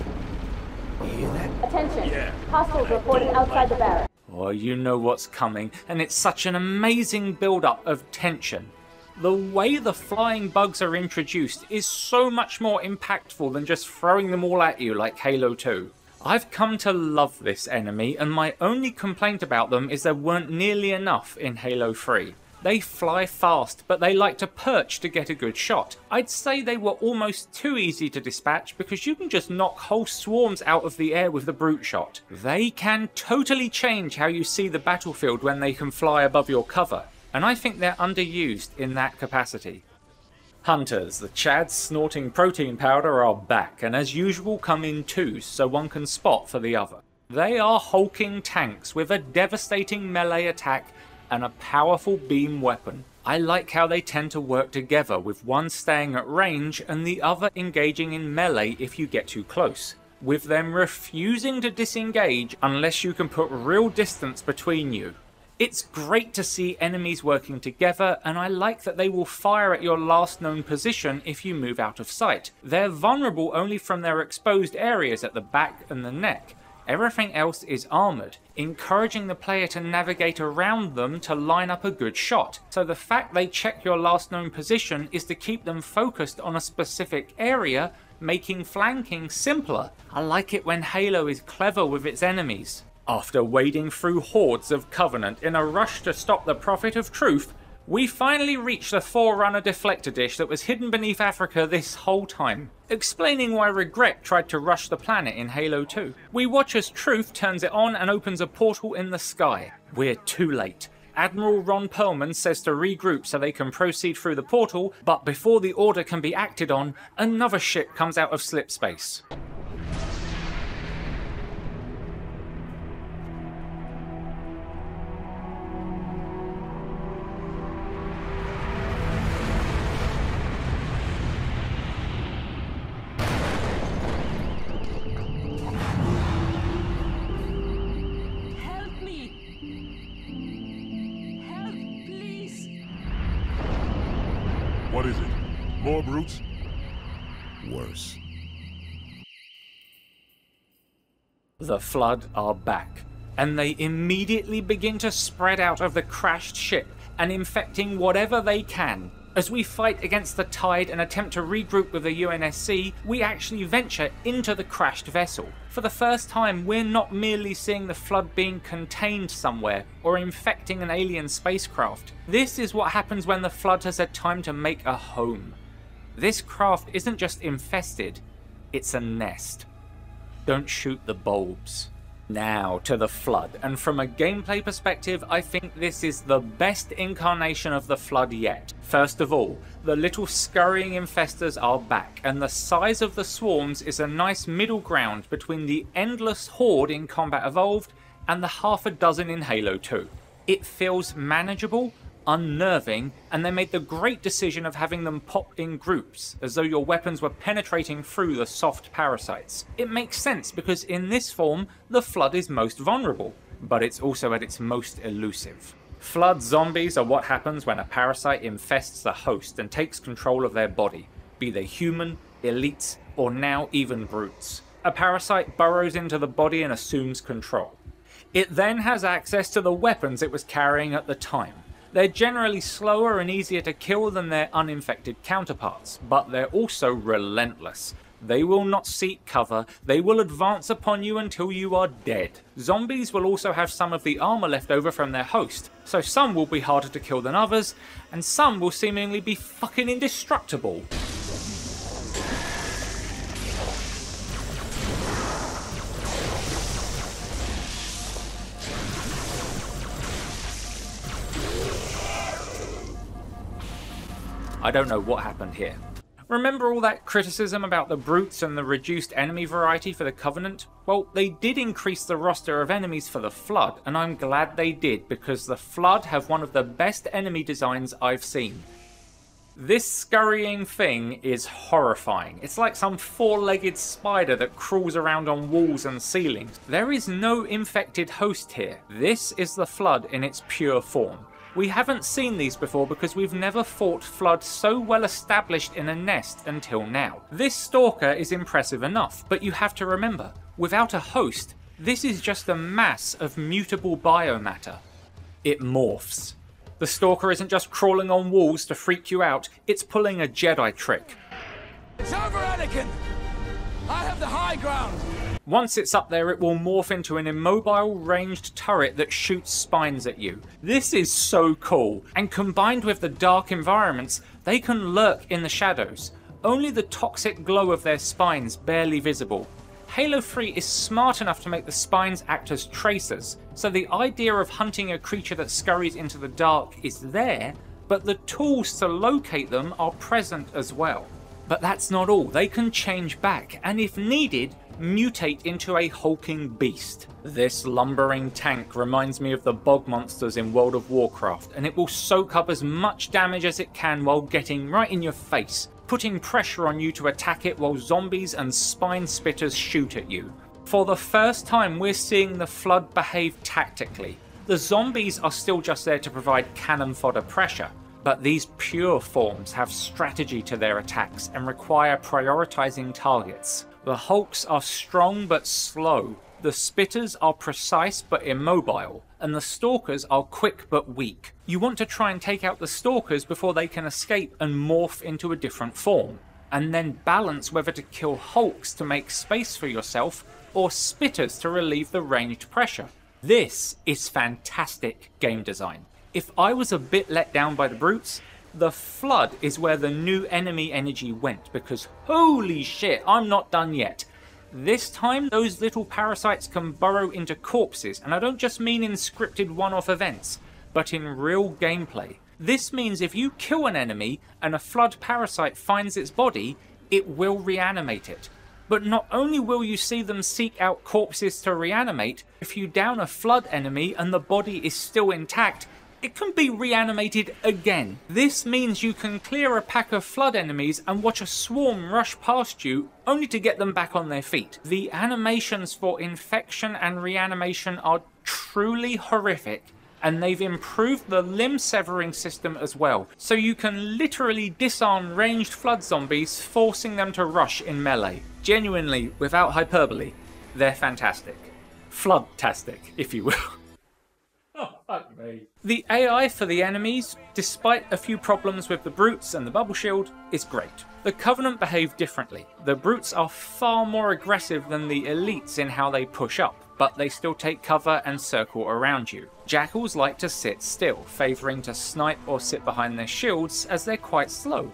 you hear that? Attention. Yeah. Hostiles reported outside the barracks. Oh, you know what's coming, and it's such an amazing build-up of tension. The way the flying bugs are introduced is so much more impactful than just throwing them all at you like Halo 2. I've come to love this enemy, and my only complaint about them is there weren't nearly enough in Halo 3. They fly fast, but they like to perch to get a good shot. I'd say they were almost too easy to dispatch because you can just knock whole swarms out of the air with the brute shot. They can totally change how you see the battlefield when they can fly above your cover, and I think they're underused in that capacity. Hunters, the Chads snorting protein powder, are back, and as usual come in twos so one can spot for the other. They are hulking tanks with a devastating melee attack and a powerful beam weapon. I like how they tend to work together, with one staying at range and the other engaging in melee if you get too close, with them refusing to disengage unless you can put real distance between you. It's great to see enemies working together, and I like that they will fire at your last known position if you move out of sight. They're vulnerable only from their exposed areas at the back and the neck. Everything else is armoured, encouraging the player to navigate around them to line up a good shot. So the fact they check your last known position is to keep them focused on a specific area, making flanking simpler. I like it when Halo is clever with its enemies. After wading through hordes of Covenant in a rush to stop the Prophet of Truth, we finally reached the Forerunner deflector dish that was hidden beneath Africa this whole time, explaining why Regret tried to rush the planet in Halo 2. We watch as Truth turns it on and opens a portal in the sky. We're too late. Admiral Ron Perlman says to regroup so they can proceed through the portal, but before the order can be acted on, another ship comes out of slipspace. What is it? More brutes? Worse. The Flood are back, and they immediately begin to spread out of the crashed ship and infecting whatever they can. As we fight against the tide and attempt to regroup with the UNSC, we actually venture into the crashed vessel. For the first time, we're not merely seeing the Flood being contained somewhere or infecting an alien spacecraft. This is what happens when the Flood has had time to make a home. This craft isn't just infested, it's a nest. Don't shoot the bulbs. Now to the Flood, and from a gameplay perspective, I think this is the best incarnation of the Flood yet. First of all, the little scurrying infestors are back, and the size of the swarms is a nice middle ground between the endless horde in Combat Evolved and the half a dozen in Halo 2. It feels manageable, unnerving, and they made the great decision of having them pop in groups, as though your weapons were penetrating through the soft parasites. It makes sense because in this form, the Flood is most vulnerable, but it's also at its most elusive. Flood zombies are what happens when a parasite infests the host and takes control of their body, be they human, elites, or now even brutes. A parasite burrows into the body and assumes control. It then has access to the weapons it was carrying at the time. They're generally slower and easier to kill than their uninfected counterparts, but they're also relentless. They will not seek cover, they will advance upon you until you are dead. Zombies will also have some of the armor left over from their host, so some will be harder to kill than others, and some will seemingly be fucking indestructible. I don't know what happened here. Remember all that criticism about the brutes and the reduced enemy variety for the Covenant? Well, they did increase the roster of enemies for the Flood, and I'm glad they did, because the Flood have one of the best enemy designs I've seen. This scurrying thing is horrifying. It's like some four-legged spider that crawls around on walls and ceilings. There is no infected host here. This is the Flood in its pure form. We haven't seen these before because we've never fought Flood so well established in a nest until now. This Stalker is impressive enough, but you have to remember, without a host, this is just a mass of mutable biomatter. It morphs. The Stalker isn't just crawling on walls to freak you out, it's pulling a Jedi trick. It's over, Anakin! I have the high ground! Once it's up there, it will morph into an immobile ranged turret that shoots spines at you. This is so cool, and combined with the dark environments, they can lurk in the shadows. Only the toxic glow of their spines barely visible. Halo 3 is smart enough to make the spines act as tracers, so the idea of hunting a creature that scurries into the dark is there, but the tools to locate them are present as well. But that's not all, they can change back, and if needed, mutate into a hulking beast. This lumbering tank reminds me of the bog monsters in World of Warcraft, and it will soak up as much damage as it can while getting right in your face, putting pressure on you to attack it while zombies and spine spitters shoot at you. For the first time, we're seeing the Flood behave tactically. The zombies are still just there to provide cannon fodder pressure, but these pure forms have strategy to their attacks and require prioritizing targets. The hulks are strong but slow, the spitters are precise but immobile, and the stalkers are quick but weak. You want to try and take out the stalkers before they can escape and morph into a different form, and then balance whether to kill hulks to make space for yourself or spitters to relieve the ranged pressure. This is fantastic game design. If I was a bit let down by the brutes, the flood is where the new enemy energy went, because holy shit, I'm not done yet. This time those little parasites can burrow into corpses, and I don't just mean in scripted one-off events, but in real gameplay. This means if you kill an enemy and a flood parasite finds its body, it will reanimate it. But not only will you see them seek out corpses to reanimate, if you down a flood enemy and the body is still intact, it can be reanimated again. This means you can clear a pack of flood enemies and watch a swarm rush past you, only to get them back on their feet. The animations for infection and reanimation are truly horrific, and they've improved the limb severing system as well, so you can literally disarm ranged flood zombies, forcing them to rush in melee. Genuinely, without hyperbole, they're fantastic. Flood-tastic, if you will. Oh, fuck me. The AI for the enemies, despite a few problems with the brutes and the bubble shield, is great. The Covenant behave differently. The brutes are far more aggressive than the elites in how they push up, but they still take cover and circle around you. Jackals like to sit still, favouring to snipe or sit behind their shields as they're quite slow.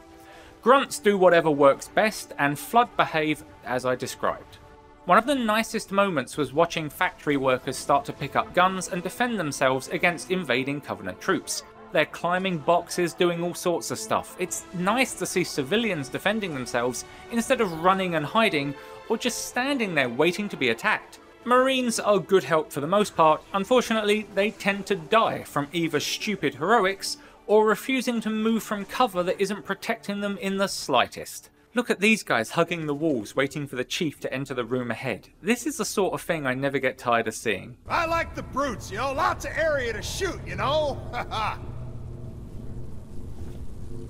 Grunts do whatever works best, and Flood behave as I described. One of the nicest moments was watching factory workers start to pick up guns and defend themselves against invading Covenant troops. They're climbing boxes, doing all sorts of stuff. It's nice to see civilians defending themselves instead of running and hiding, or just standing there waiting to be attacked. Marines are good help for the most part. Unfortunately, they tend to die from either stupid heroics or refusing to move from cover that isn't protecting them in the slightest. Look at these guys hugging the walls, waiting for the chief to enter the room ahead. This is the sort of thing I never get tired of seeing. I like the brutes, you know, lots of area to shoot, you know?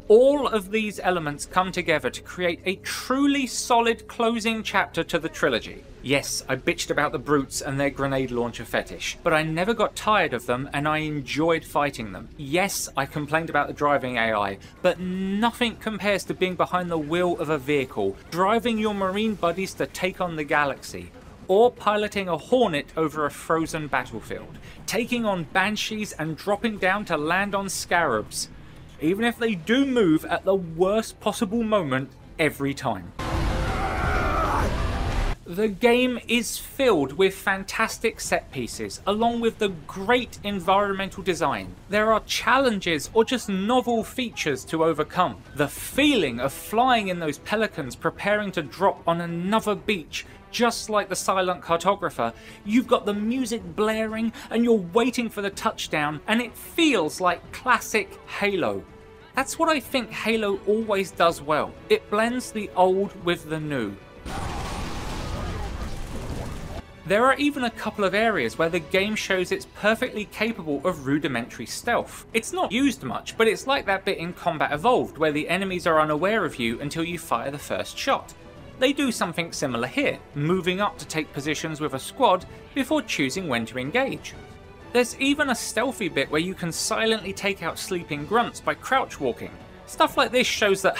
All of these elements come together to create a truly solid closing chapter to the trilogy. Yes, I bitched about the brutes and their grenade launcher fetish, but I never got tired of them and I enjoyed fighting them. Yes, I complained about the driving AI, but nothing compares to being behind the wheel of a vehicle, driving your marine buddies to take on the galaxy, or piloting a Hornet over a frozen battlefield, taking on Banshees and dropping down to land on Scarabs, even if they do move at the worst possible moment every time. The game is filled with fantastic set pieces, along with the great environmental design. There are challenges or just novel features to overcome. The feeling of flying in those pelicans preparing to drop on another beach, just like the Silent Cartographer. You've got the music blaring and you're waiting for the touchdown, and it feels like classic Halo. That's what I think Halo always does well. It blends the old with the new. There are even a couple of areas where the game shows it's perfectly capable of rudimentary stealth. It's not used much, but it's like that bit in Combat Evolved where the enemies are unaware of you until you fire the first shot. They do something similar here, moving up to take positions with a squad before choosing when to engage. There's even a stealthy bit where you can silently take out sleeping grunts by crouch walking. Stuff like this shows that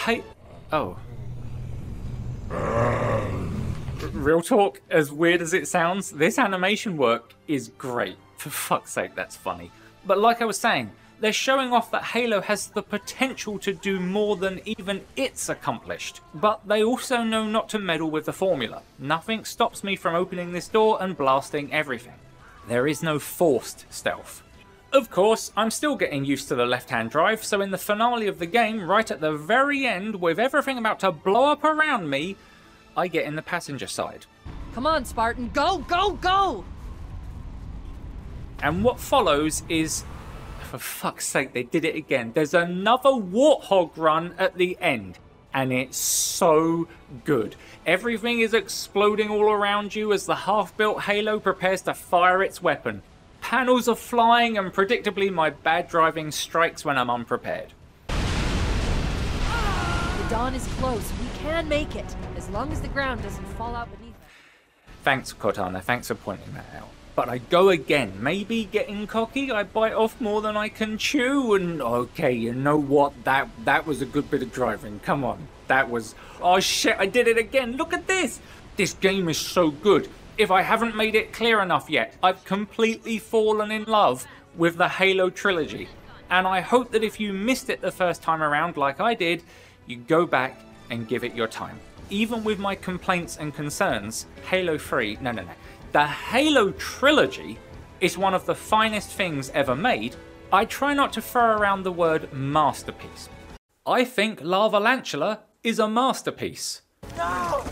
oh. Real talk, as weird as it sounds, this animation work is great. For fuck's sake, that's funny. But like I was saying, they're showing off that Halo has the potential to do more than even it's accomplished. But they also know not to meddle with the formula. Nothing stops me from opening this door and blasting everything. There is no forced stealth. Of course, I'm still getting used to the left-hand drive, so in the finale of the game, right at the very end, with everything about to blow up around me, I get in the passenger side. Come on, Spartan, go, go, go! And what follows is, for fuck's sake, they did it again. There's another Warthog run at the end, and it's so good. Everything is exploding all around you as the half-built Halo prepares to fire its weapon. panels are flying, and predictably my bad driving strikes when I'm unprepared. The dawn is close. We can make it, as long as the ground doesn't fall out beneath us. Thanks, Cortana. Thanks for pointing that out. But I go again. Maybe getting cocky, I bite off more than I can chew, and okay, you know what? That was a good bit of driving. Come on. That was... Oh shit, I did it again. Look at this. This game is so good. If I haven't made it clear enough yet, I've completely fallen in love with the Halo trilogy. And I hope that if you missed it the first time around like I did, you go back and give it your time. Even with my complaints and concerns, Halo 3, no. The Halo trilogy is one of the finest things ever made. I try not to throw around the word masterpiece. I think Lava Lantula is a masterpiece. No!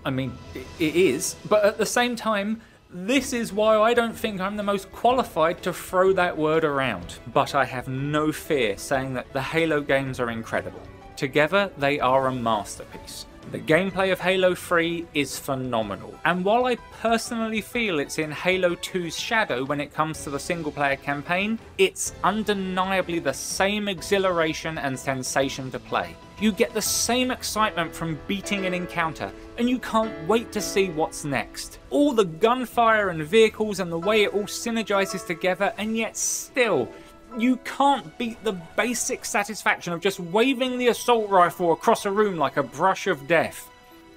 I mean, it is, but at the same time, this is why I don't think I'm the most qualified to throw that word around. But I have no fear saying that the Halo games are incredible. Together, they are a masterpiece. The gameplay of Halo 3 is phenomenal, and while I personally feel it's in Halo 2's shadow when it comes to the single player campaign, it's undeniably the same exhilaration and sensation to play. You get the same excitement from beating an encounter, and you can't wait to see what's next. All the gunfire and vehicles and the way it all synergizes together, and yet still, you can't beat the basic satisfaction of just waving the assault rifle across a room like a brush of death.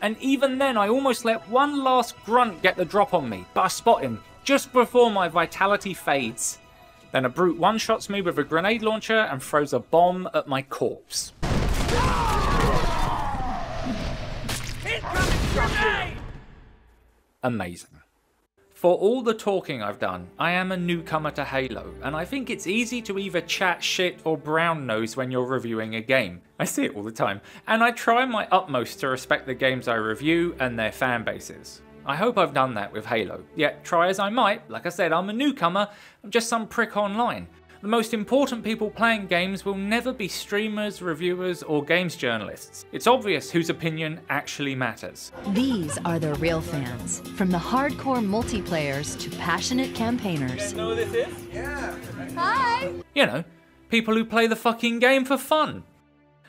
And even then, I almost let one last grunt get the drop on me, but I spot him just before my vitality fades. Then a brute one-shots me with a grenade launcher and throws a bomb at my corpse. Amazing. For all the talking I've done, I am a newcomer to Halo, and I think it's easy to either chat shit or brown nose when you're reviewing a game. I see it all the time, and I try my utmost to respect the games I review and their fan bases. I hope I've done that with Halo, yet try as I might, like I said, I'm a newcomer, I'm just some prick online. The most important people playing games will never be streamers, reviewers, or games journalists. It's obvious whose opinion actually matters. These are the real fans, from the hardcore multiplayers to passionate campaigners. You know who this is? Yeah. Hi! You know, people who play the fucking game for fun.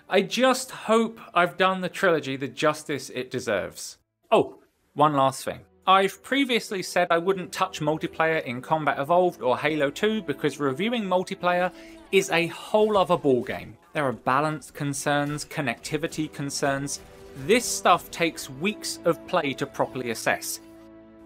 I just hope I've done the trilogy the justice it deserves. Oh, one last thing. I've previously said I wouldn't touch multiplayer in Combat Evolved or Halo 2 because reviewing multiplayer is a whole other ballgame. There are balance concerns, connectivity concerns. This stuff takes weeks of play to properly assess.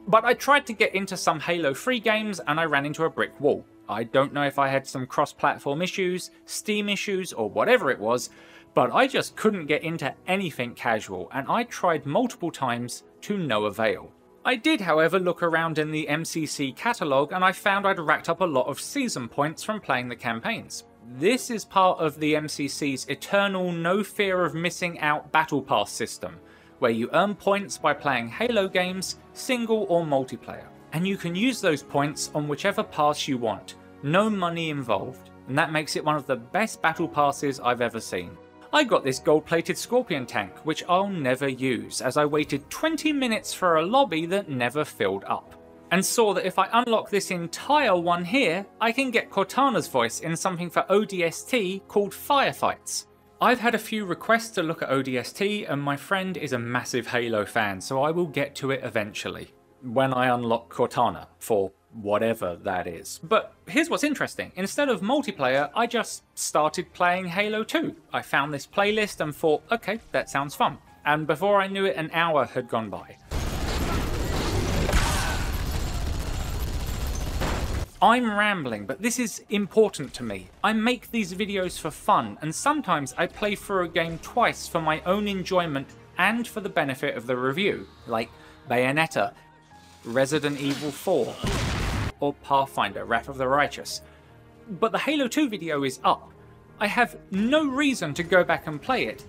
But I tried to get into some Halo 3 games and I ran into a brick wall. I don't know if I had some cross-platform issues, Steam issues, or whatever it was, but I just couldn't get into anything casual, and I tried multiple times to no avail. I did, however, look around in the MCC catalogue and I found I'd racked up a lot of season points from playing the campaigns. This is part of the MCC's eternal no fear of missing out Battle Pass system, where you earn points by playing Halo games, single or multiplayer. And you can use those points on whichever pass you want, no money involved, and that makes it one of the best Battle Passes I've ever seen. I got this gold-plated Scorpion tank, which I'll never use, as I waited 20 minutes for a lobby that never filled up, and saw that if I unlock this entire one here, I can get Cortana's voice in something for ODST called Firefights. I've had a few requests to look at ODST, and my friend is a massive Halo fan, so I will get to it eventually, when I unlock Cortana, for whatever that is. But here's what's interesting. Instead of multiplayer, I just started playing Halo 2. I found this playlist and thought, okay, that sounds fun. And before I knew it, an hour had gone by. I'm rambling, but this is important to me. I make these videos for fun, and sometimes I play through a game twice for my own enjoyment and for the benefit of the review, like Bayonetta, Resident Evil 4, or Pathfinder, Wrath of the Righteous. But the Halo 2 video is up. I have no reason to go back and play it,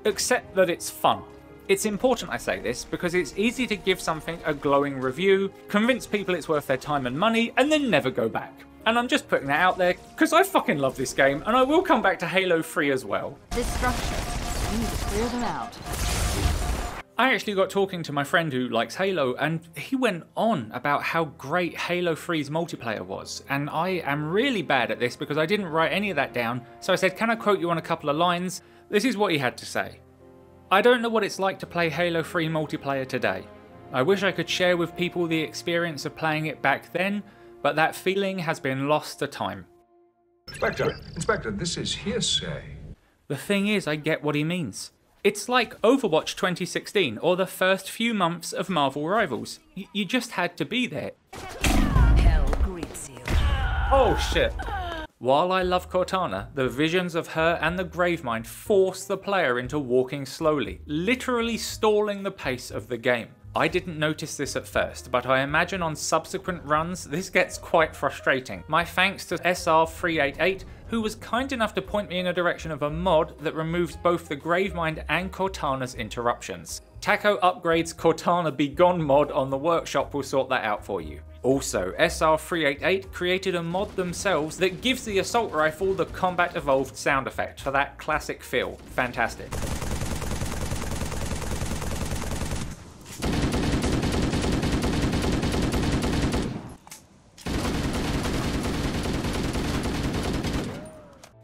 except that it's fun. It's important I say this, because it's easy to give something a glowing review, convince people it's worth their time and money, and then never go back. And I'm just putting that out there, because I fucking love this game, and I will come back to Halo 3 as well. This structure, we need to clear them out. I actually got talking to my friend who likes Halo, and he went on about how great Halo 3's multiplayer was, and I am really bad at this because I didn't write any of that down, so I said, can I quote you on a couple of lines? This is what he had to say. I don't know what it's like to play Halo 3 multiplayer today. I wish I could share with people the experience of playing it back then, but that feeling has been lost to time. Inspector, this is hearsay. The thing is, I get what he means. It's like Overwatch 2016 or the first few months of Marvel Rivals. You just had to be there. Hell greets you. Oh shit. While I love Cortana, the visions of her and the Gravemind force the player into walking slowly, literally stalling the pace of the game. I didn't notice this at first, but I imagine on subsequent runs this gets quite frustrating. My thanks to SR388, who was kind enough to point me in a direction of a mod that removes both the Gravemind and Cortana's interruptions. Taco Upgrade's Cortana Be Gone mod on the workshop will sort that out for you. Also, SR388 created a mod themselves that gives the assault rifle the combat evolved sound effect for that classic feel. Fantastic.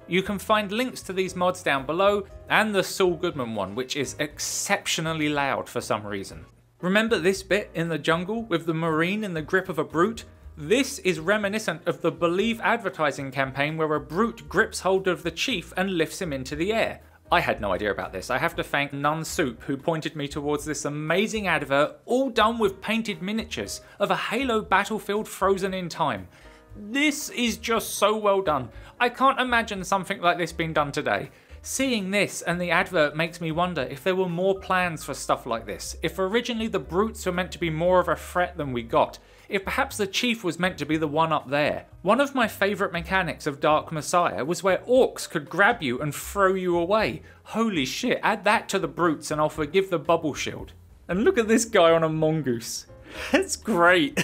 You can find links to these mods down below, and the Saul Goodman one, which is exceptionally loud for some reason. Remember this bit in the jungle with the Marine in the grip of a brute? This is reminiscent of the Believe advertising campaign where a brute grips hold of the chief and lifts him into the air. I had no idea about this. I have to thank Nun Soup who pointed me towards this amazing advert, all done with painted miniatures of a Halo battlefield frozen in time. This is just so well done. I can't imagine something like this being done today. Seeing this and the advert makes me wonder if there were more plans for stuff like this, if originally the brutes were meant to be more of a threat than we got, if perhaps the chief was meant to be the one up there. One of my favourite mechanics of Dark Messiah was where orcs could grab you and throw you away. Holy shit, add that to the brutes and I'll forgive the bubble shield. And look at this guy on a mongoose. It's great.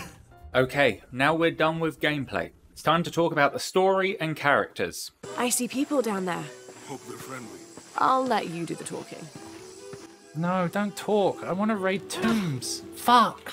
Okay, now we're done with gameplay. It's time to talk about the story and characters. I see people down there. Hope they're friendly. I'll let you do the talking. No, don't talk. I want to raid tombs. Fuck.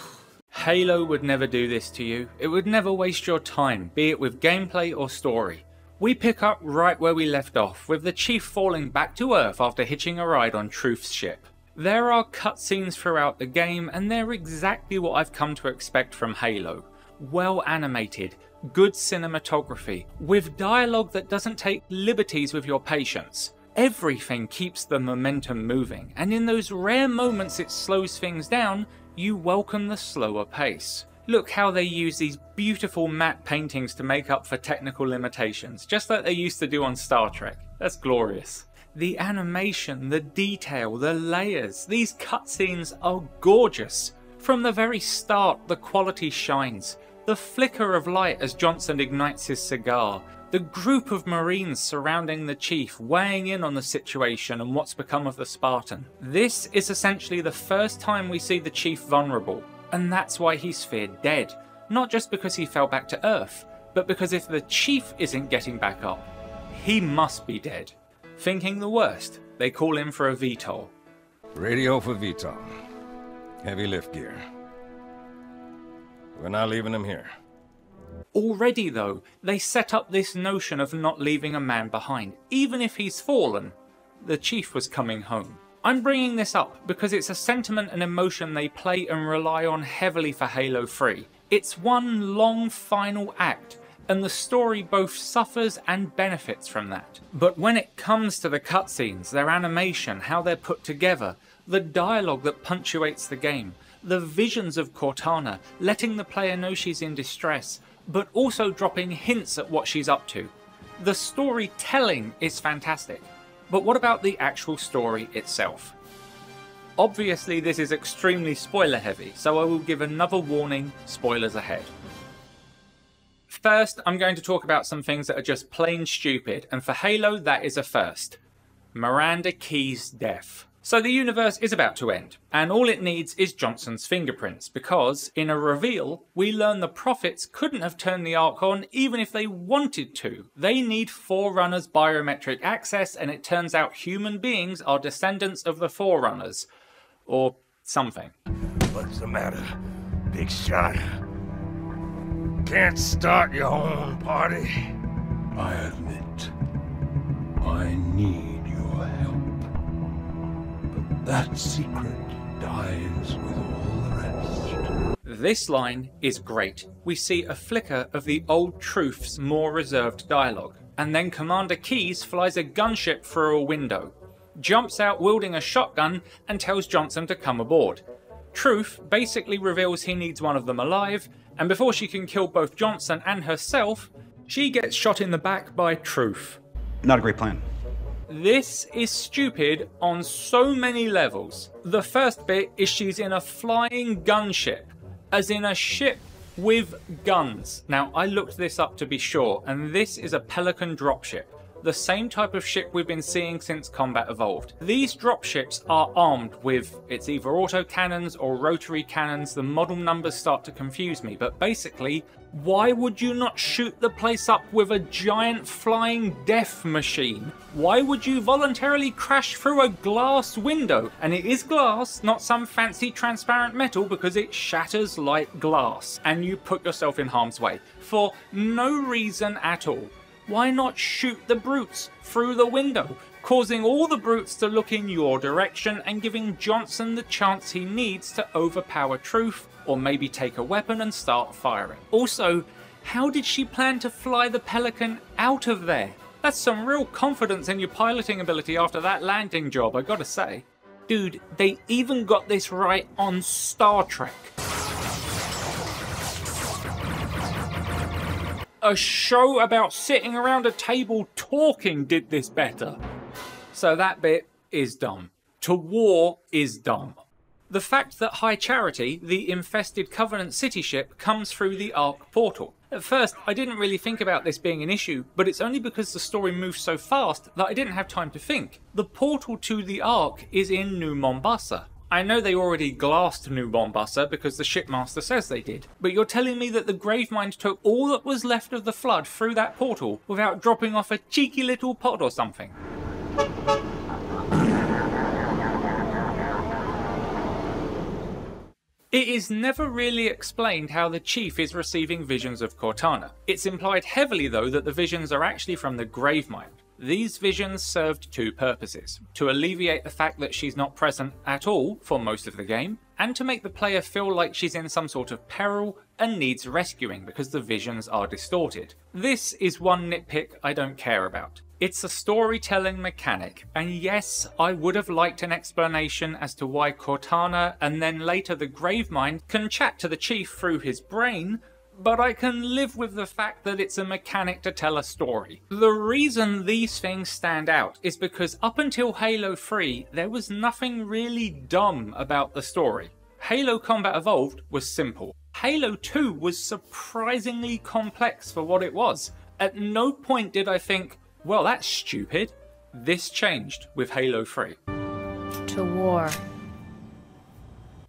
Halo would never do this to you. It would never waste your time, be it with gameplay or story. We pick up right where we left off, with the Chief falling back to Earth after hitching a ride on Truth's ship. There are cutscenes throughout the game, and they're exactly what I've come to expect from Halo. Well animated, good cinematography, with dialogue that doesn't take liberties with your patience. Everything keeps the momentum moving, and in those rare moments it slows things down, you welcome the slower pace. Look how they use these beautiful matte paintings to make up for technical limitations, just like they used to do on Star Trek. That's glorious. The animation, the detail, the layers, these cutscenes are gorgeous. From the very start, the quality shines. The flicker of light as Johnson ignites his cigar. The group of Marines surrounding the Chief, weighing in on the situation and what's become of the Spartan. This is essentially the first time we see the Chief vulnerable, and that's why he's feared dead. Not just because he fell back to Earth, but because if the Chief isn't getting back up, he must be dead. Thinking the worst, they call in for a VTOL. Radio for VTOL. Heavy lift gear. We're not leaving him here. Already though, they set up this notion of not leaving a man behind. Even if he's fallen, the Chief was coming home. I'm bringing this up because it's a sentiment and emotion they play and rely on heavily for Halo 3. It's one long final act, and the story both suffers and benefits from that. But when it comes to the cutscenes, their animation, how they're put together, the dialogue that punctuates the game, the visions of Cortana, letting the player know she's in distress, but also dropping hints at what she's up to. The storytelling is fantastic. But what about the actual story itself? Obviously this is extremely spoiler heavy, so I will give another warning, spoilers ahead. First, I'm going to talk about some things that are just plain stupid, and for Halo that is a first. Miranda Keyes' death. So the universe is about to end, and all it needs is Johnson's fingerprints, because, in a reveal, we learn the Prophets couldn't have turned the Ark on even if they wanted to. They need Forerunners' biometric access, and it turns out human beings are descendants of the Forerunners. Or something. What's the matter, big shot? Can't start your own party? I admit, I need your help. But that secret dies with all the rest. This line is great. We see a flicker of the old Truth's more reserved dialogue, and then Commander Keyes flies a gunship through a window, jumps out wielding a shotgun, and tells Johnson to come aboard. Truth basically reveals he needs one of them alive, and before she can kill both Johnson and herself, she gets shot in the back by Truth. Not a great plan. This is stupid on so many levels. The first bit is she's in a flying gunship, as in a ship with guns. Now, I looked this up to be sure, and this is a Pelican dropship, the same type of ship we've been seeing since Combat Evolved. These dropships are armed with, it's either autocannons or rotary cannons. The model numbers start to confuse me, but basically, why would you not shoot the place up with a giant flying death machine? Why would you voluntarily crash through a glass window? And it is glass, not some fancy transparent metal, because it shatters like glass, and you put yourself in harm's way for no reason at all. Why not shoot the brutes through the window, causing all the brutes to look in your direction and giving Johnson the chance he needs to overpower Truth, or maybe take a weapon and start firing? Also, how did she plan to fly the Pelican out of there? That's some real confidence in your piloting ability after that landing job, I gotta say. Dude, they even got this right on Star Trek. A show about sitting around a table talking did this better. So that bit is dumb. To war is dumb. The fact that High Charity, the infested Covenant city ship, comes through the Ark portal. At first, I didn't really think about this being an issue, but it's only because the story moves so fast that I didn't have time to think. The portal to the Ark is in New Mombasa. I know they already glassed New Mombasa because the shipmaster says they did, but you're telling me that the Gravemind took all that was left of the flood through that portal without dropping off a cheeky little pod or something? It is never really explained how the Chief is receiving visions of Cortana. It's implied heavily though that the visions are actually from the Gravemind. These visions served two purposes: to alleviate the fact that she's not present at all for most of the game, and to make the player feel like she's in some sort of peril and needs rescuing because the visions are distorted. This is one nitpick I don't care about. It's a storytelling mechanic, and yes, I would have liked an explanation as to why Cortana and then later the Gravemind can chat to the Chief through his brain, but I can live with the fact that it's a mechanic to tell a story. The reason these things stand out is because up until Halo 3, there was nothing really dumb about the story. Halo Combat Evolved was simple. Halo 2 was surprisingly complex for what it was. At no point did I think, well, that's stupid. This changed with Halo 3. To war.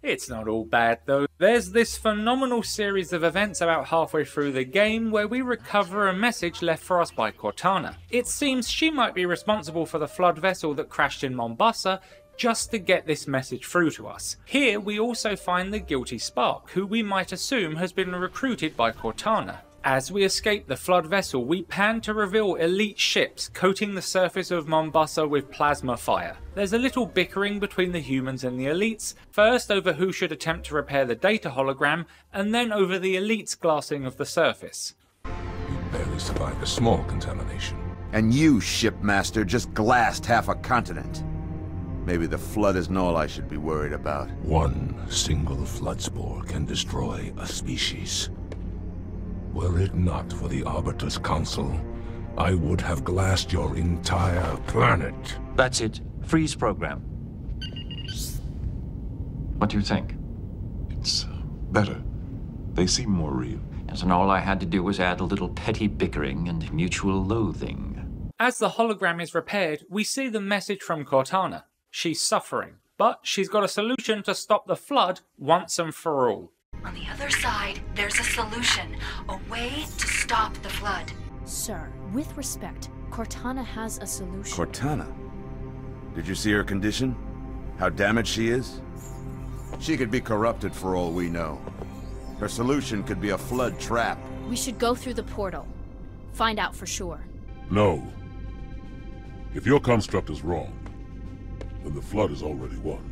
It's not all bad though. There's this phenomenal series of events about halfway through the game where we recover a message left for us by Cortana. It seems she might be responsible for the flood vessel that crashed in Mombasa just to get this message through to us. Here we also find the guilty Spark, who we might assume has been recruited by Cortana. As we escape the flood vessel, we pan to reveal elite ships coating the surface of Mombasa with plasma fire. There's a little bickering between the humans and the elites, first over who should attempt to repair the data hologram, and then over the elites' glassing of the surface. You barely survived a small contamination. And you, shipmaster, just glassed half a continent. Maybe the flood isn't all I should be worried about. One single flood spore can destroy a species. Were it not for the Arbiter's Council, I would have glassed your entire planet. That's it. Freeze program. What do you think? It's better. They seem more real. Yes, and all I had to do was add a little petty bickering and mutual loathing. As the hologram is repaired, we see the message from Cortana. She's suffering, but she's got a solution to stop the flood once and for all. On the other side, there's a solution, a way to stop the flood. Sir, with respect, Cortana has a solution. Cortana? Did you see her condition? How damaged she is? She could be corrupted for all we know. Her solution could be a flood trap. We should go through the portal. Find out for sure. No. If your construct is wrong, then the flood is already won.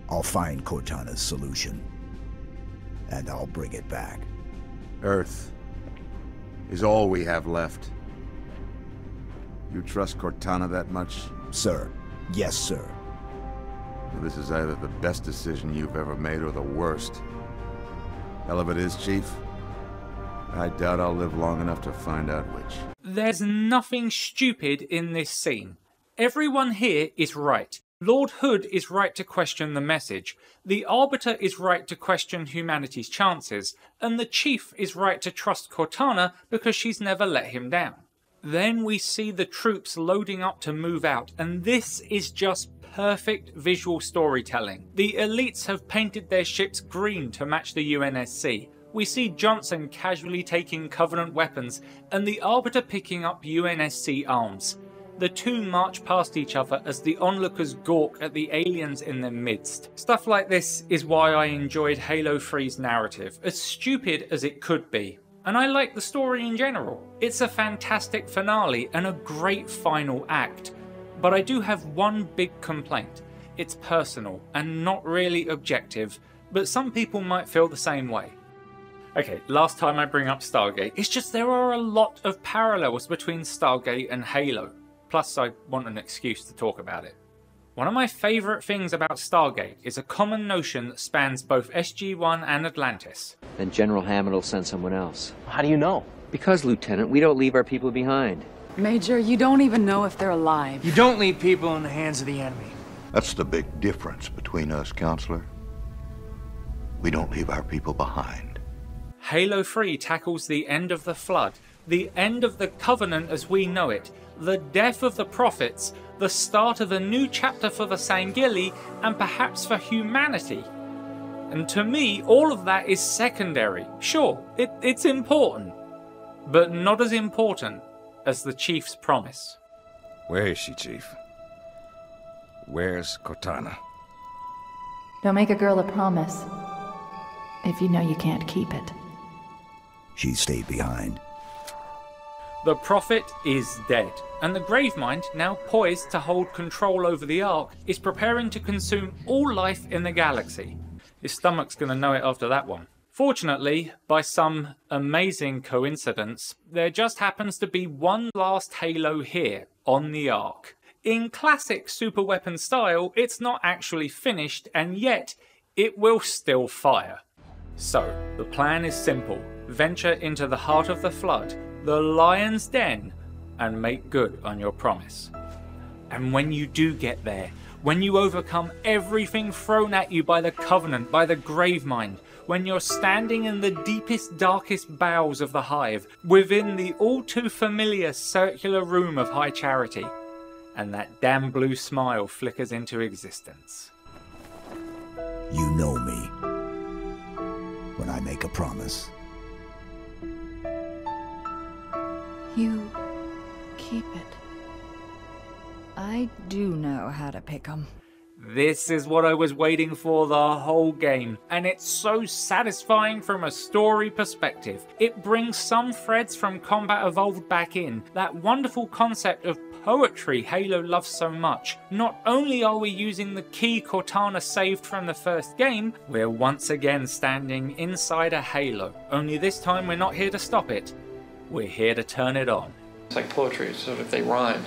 I'll find Cortana's solution. And I'll bring it back. Earth is all we have left. You trust Cortana that much? Sir. Yes, sir. This is either the best decision you've ever made or the worst. Hell of it is, Chief. I doubt I'll live long enough to find out which. There's nothing stupid in this scene. Everyone here is right. Lord Hood is right to question the message, the Arbiter is right to question humanity's chances, and the Chief is right to trust Cortana because she's never let him down. Then we see the troops loading up to move out, and this is just perfect visual storytelling. The elites have painted their ships green to match the UNSC. We see Johnson casually taking Covenant weapons, and the Arbiter picking up UNSC arms. The two march past each other as the onlookers gawk at the aliens in their midst. Stuff like this is why I enjoyed Halo 3's narrative, as stupid as it could be. And I like the story in general. It's a fantastic finale and a great final act. But I do have one big complaint. It's personal and not really objective, but some people might feel the same way. Okay, last time I bring up Stargate, it's just there are a lot of parallels between Stargate and Halo. Plus, I want an excuse to talk about it. One of my favourite things about Stargate is a common notion that spans both SG-1 and Atlantis. Then General Hammond will send someone else. How do you know? Because, Lieutenant, we don't leave our people behind. Major, you don't even know if they're alive. You don't leave people in the hands of the enemy. That's the big difference between us, Counselor. We don't leave our people behind. Halo 3 tackles the end of the Flood, the end of the Covenant as we know it, the death of the Prophets, the start of a new chapter for the Sangili, and perhaps for humanity. And to me, all of that is secondary. Sure, it's important, but not as important as the Chief's promise. Where is she, Chief? Where's Cortana? Don't make a girl a promise if you know you can't keep it. She stayed behind. The Prophet is dead, and the Gravemind, now poised to hold control over the Ark, is preparing to consume all life in the galaxy. His stomach's gonna know it after that one. Fortunately, by some amazing coincidence, there just happens to be one last Halo here, on the Ark. In classic superweapon style, it's not actually finished, and yet, it will still fire. So, the plan is simple. Venture into the heart of the Flood, the Lion's Den, and make good on your promise. And when you do get there, when you overcome everything thrown at you by the Covenant, by the Gravemind, when you're standing in the deepest, darkest bowels of the Hive, within the all too familiar circular room of High Charity, and that damn blue smile flickers into existence. You know me. When I make a promise. You keep it. I do know how to pick 'em. This is what I was waiting for the whole game, and it's so satisfying from a story perspective. It brings some threads from Combat Evolved back in, that wonderful concept of poetry Halo loves so much. Not only are we using the key Cortana saved from the first game, we're once again standing inside a Halo, only this time we're not here to stop it. We're here to turn it on. It's like poetry, it's sort of they rhyme.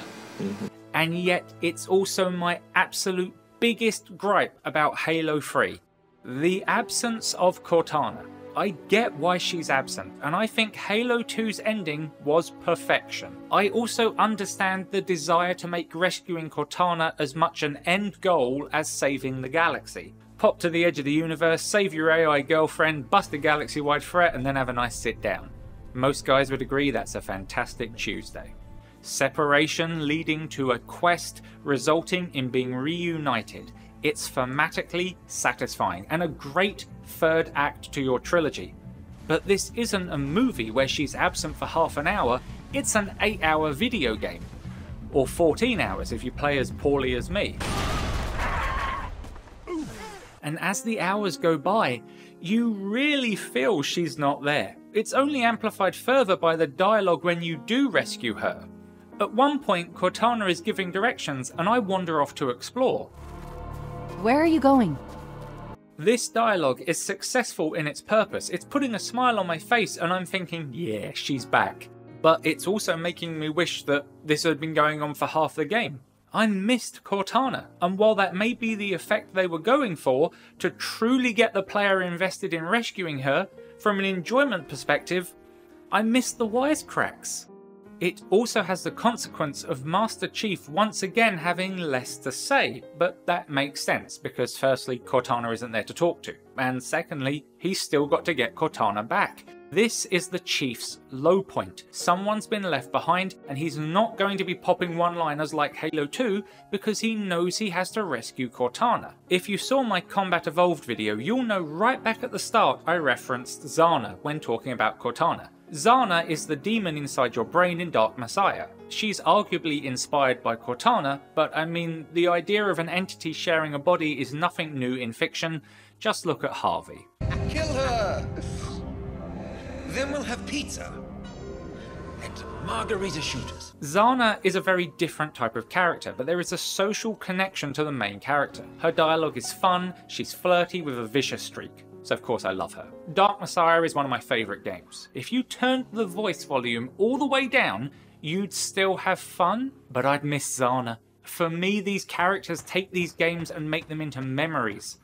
And yet, it's also my absolute biggest gripe about Halo 3. The absence of Cortana. I get why she's absent, and I think Halo 2's ending was perfection. I also understand the desire to make rescuing Cortana as much an end goal as saving the galaxy. Pop to the edge of the universe, save your AI girlfriend, bust a galaxy-wide threat, and then have a nice sit down. Most guys would agree that's a fantastic Tuesday. Separation leading to a quest resulting in being reunited. It's thematically satisfying and a great third act to your trilogy. But this isn't a movie where she's absent for half an hour, it's an 8-hour video game. Or 14 hours if you play as poorly as me. and as the hours go by, you really feel she's not there. It's only amplified further by the dialogue when you do rescue her. At one point, Cortana is giving directions and I wander off to explore. Where are you going? This dialogue is successful in its purpose. It's putting a smile on my face and I'm thinking, yeah, she's back. But it's also making me wish that this had been going on for half the game. I missed Cortana, and while that may be the effect they were going for, to truly get the player invested in rescuing her, from an enjoyment perspective, I missed the wisecracks. It also has the consequence of Master Chief once again having less to say, but that makes sense because firstly Cortana isn't there to talk to, and secondly he's still got to get Cortana back. This is the Chief's low point. Someone's been left behind and he's not going to be popping one-liners like Halo 2 because he knows he has to rescue Cortana. If you saw my Combat Evolved video, you'll know right back at the start I referenced Zana when talking about Cortana. Zana is the demon inside your brain in Dark Messiah. She's arguably inspired by Cortana, but I mean, the idea of an entity sharing a body is nothing new in fiction. Just look at Harvey. Kill her! Then we'll have pizza. And margarita shooters. Zana is a very different type of character, but there is a social connection to the main character. Her dialogue is fun, she's flirty with a vicious streak. So of course I love her. Dark Messiah is one of my favourite games. If you turned the voice volume all the way down, you'd still have fun, but I'd miss Zana. For me, these characters take these games and make them into memories.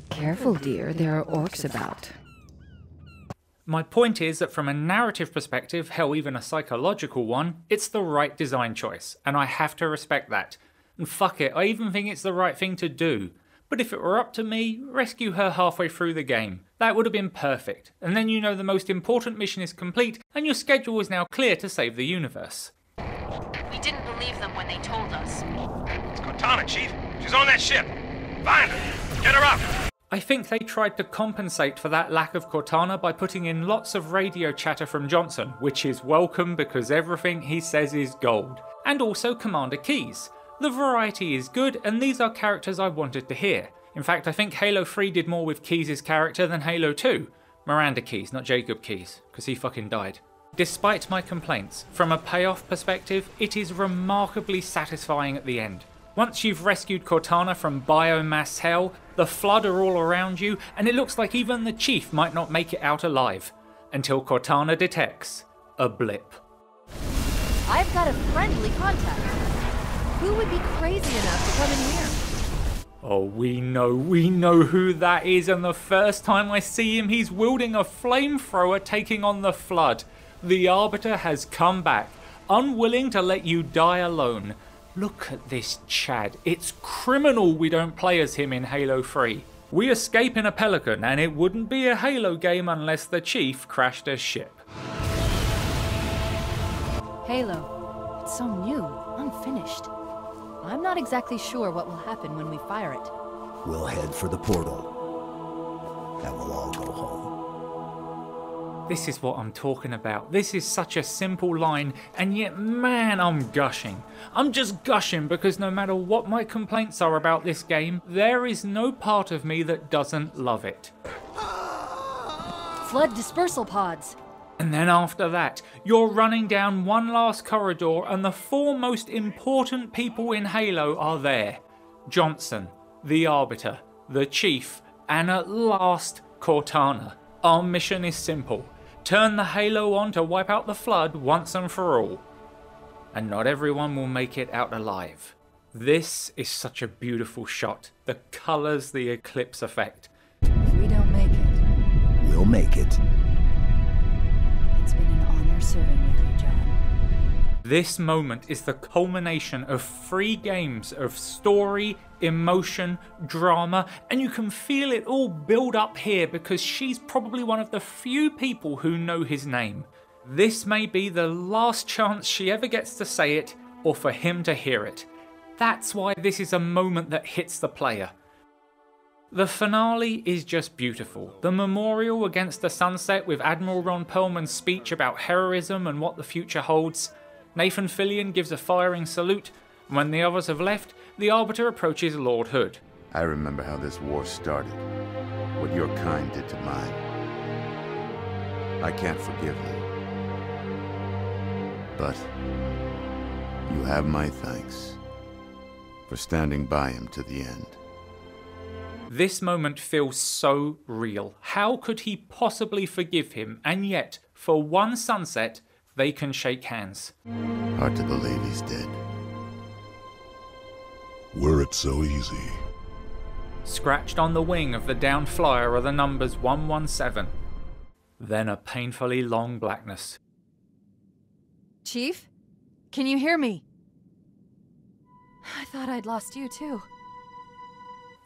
Careful, dear, there are orcs about. My point is that from a narrative perspective, hell even a psychological one, it's the right design choice, and I have to respect that. And fuck it, I even think it's the right thing to do. But if it were up to me, rescue her halfway through the game. That would have been perfect, and then you know the most important mission is complete, and your schedule is now clear to save the universe. We didn't believe them when they told us. It's Cortana, Chief. She's on that ship. Find her. Get her up. I think they tried to compensate for that lack of Cortana by putting in lots of radio chatter from Johnson, which is welcome because everything he says is gold. And also Commander Keyes. The variety is good, and these are characters I wanted to hear. In fact, I think Halo 3 did more with Keyes' character than Halo 2. Miranda Keyes, not Jacob Keyes, because he fucking died. Despite my complaints, from a payoff perspective, it is remarkably satisfying at the end. Once you've rescued Cortana from biomass hell, the Flood are all around you, and it looks like even the Chief might not make it out alive. Until Cortana detects a blip. I've got a friendly contact. Who would be crazy enough to come in here? Oh, we know who that is, and the first time I see him, he's wielding a flamethrower taking on the Flood. The Arbiter has come back, unwilling to let you die alone. Look at this Chad. It's criminal we don't play as him in Halo 3. We escape in a Pelican, and it wouldn't be a Halo game unless the Chief crashed a ship. Halo. It's so new, unfinished. I'm not exactly sure what will happen when we fire it. We'll head for the portal, and we'll all go home. This is what I'm talking about. This is such a simple line, and yet, man, I'm gushing. I'm just gushing because no matter what my complaints are about this game, there is no part of me that doesn't love it. Flood dispersal pods. And then after that, you're running down one last corridor and the four most important people in Halo are there. Johnson, the Arbiter, the Chief, and at last, Cortana. Our mission is simple. Turn the Halo on to wipe out the Flood once and for all. And not everyone will make it out alive. This is such a beautiful shot. The colours, the eclipse effect. If we don't make it, we'll make it. It's been an honor serving with you, John. This moment is the culmination of 3 games of story, emotion, drama, and you can feel it all build up here because she's probably one of the few people who know his name. This may be the last chance she ever gets to say it or for him to hear it. That's why this is a moment that hits the player. The finale is just beautiful. The memorial against the sunset with Admiral Ron Perlman's speech about heroism and what the future holds. Nathan Fillion gives a firing salute, and when the others have left, the Arbiter approaches Lord Hood. I remember how this war started, what your kind did to mine. I can't forgive you. But you have my thanks for standing by him to the end. This moment feels so real. How could he possibly forgive him? And yet, for one sunset, they can shake hands. Hard to believe he's dead. Were it so easy? Scratched on the wing of the downed flyer are the numbers 117. Then a painfully long blackness. Chief? Can you hear me? I thought I'd lost you too.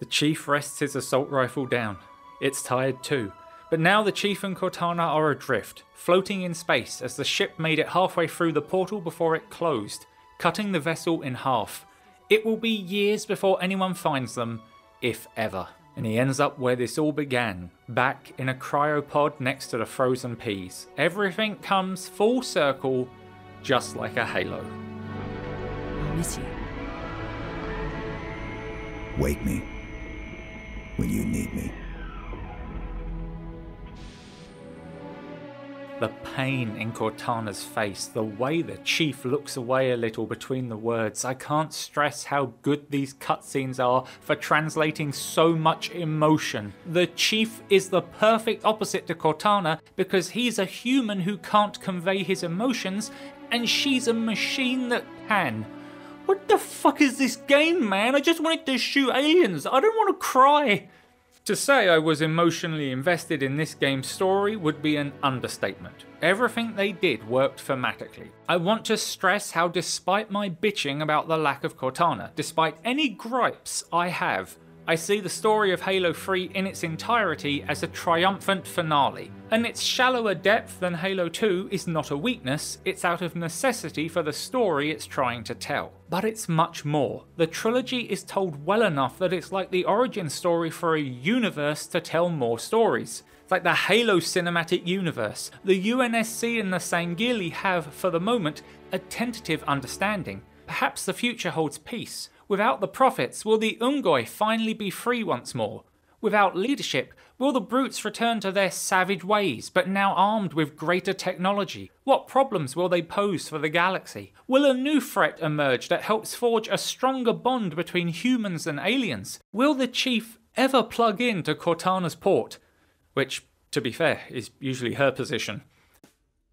The Chief rests his assault rifle down. It's tired too. But now the Chief and Cortana are adrift, floating in space as the ship made it halfway through the portal before it closed, cutting the vessel in half. It will be years before anyone finds them, if ever. And he ends up where this all began, back in a cryopod next to the frozen peas. Everything comes full circle, just like a halo. I'll miss you. Wake me when you need me. The pain in Cortana's face, the way the Chief looks away a little between the words. I can't stress how good these cutscenes are for translating so much emotion. The Chief is the perfect opposite to Cortana because he's a human who can't convey his emotions, and she's a machine that can. What the fuck is this game, man? I just wanted to shoot aliens. I don't want to cry. To say I was emotionally invested in this game's story would be an understatement. Everything they did worked thematically. I want to stress how despite my bitching about the lack of Cortana, despite any gripes I have, I see the story of Halo 3 in its entirety as a triumphant finale. And its shallower depth than Halo 2 is not a weakness, it's out of necessity for the story it's trying to tell. But it's much more. The trilogy is told well enough that it's like the origin story for a universe to tell more stories. It's like the Halo cinematic universe. The UNSC and the Sangheili have, for the moment, a tentative understanding. Perhaps the future holds peace. Without the prophets, will the Ungoi finally be free once more? Without leadership, will the brutes return to their savage ways, but now armed with greater technology? What problems will they pose for the galaxy? Will a new threat emerge that helps forge a stronger bond between humans and aliens? Will the Chief ever plug into Cortana's port? Which, to be fair, is usually her position.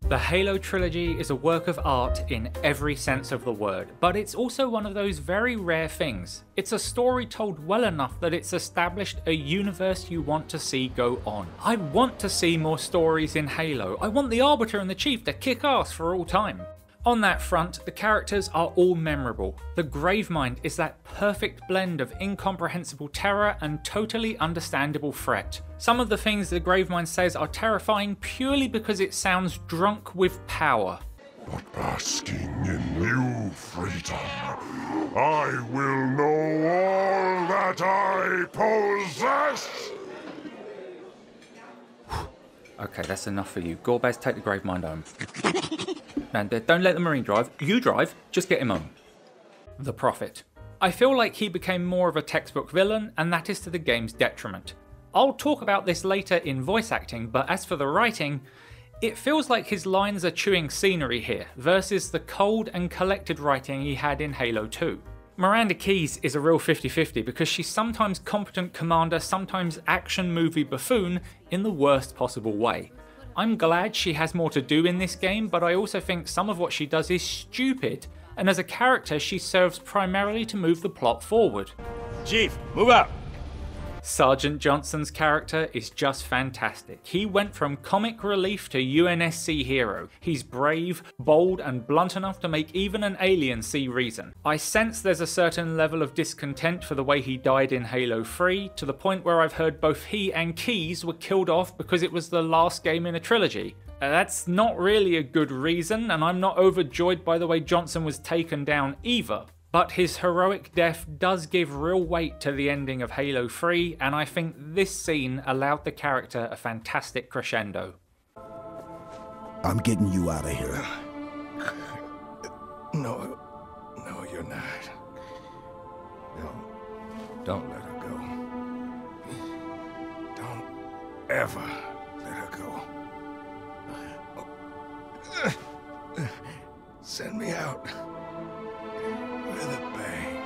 The Halo trilogy is a work of art in every sense of the word, but it's also one of those very rare things. It's a story told well enough that it's established a universe you want to see go on. I want to see more stories in Halo. I want the Arbiter and the Chief to kick ass for all time. On that front, the characters are all memorable. The Gravemind is that perfect blend of incomprehensible terror and totally understandable threat. Some of the things the Gravemind says are terrifying purely because it sounds drunk with power. But basking in new freedom, I will know all that I possess! Okay, that's enough for you. Gorbaz, take the Gravemind home. And don't let the Marine drive. You drive, just get him home. The Prophet. I feel like he became more of a textbook villain, and that is to the game's detriment. I'll talk about this later in voice acting, but as for the writing, it feels like his lines are chewing scenery here, versus the cold and collected writing he had in Halo 2. Miranda Keyes is a real 50-50 because she's sometimes competent commander, sometimes action movie buffoon in the worst possible way. I'm glad she has more to do in this game, but I also think some of what she does is stupid, and as a character she serves primarily to move the plot forward. Chief, move out! Sergeant Johnson's character is just fantastic. He went from comic relief to UNSC hero. He's brave, bold, and blunt enough to make even an alien see reason. I sense there's a certain level of discontent for the way he died in Halo 3, to the point where I've heard both he and Keyes were killed off because it was the last game in a trilogy. That's not really a good reason, and I'm not overjoyed by the way Johnson was taken down either. But his heroic death does give real weight to the ending of Halo 3, and I think this scene allowed the character a fantastic crescendo. I'm getting you out of here. No, you're not. No, don't let her go. ever let her go. Send me out with a bang.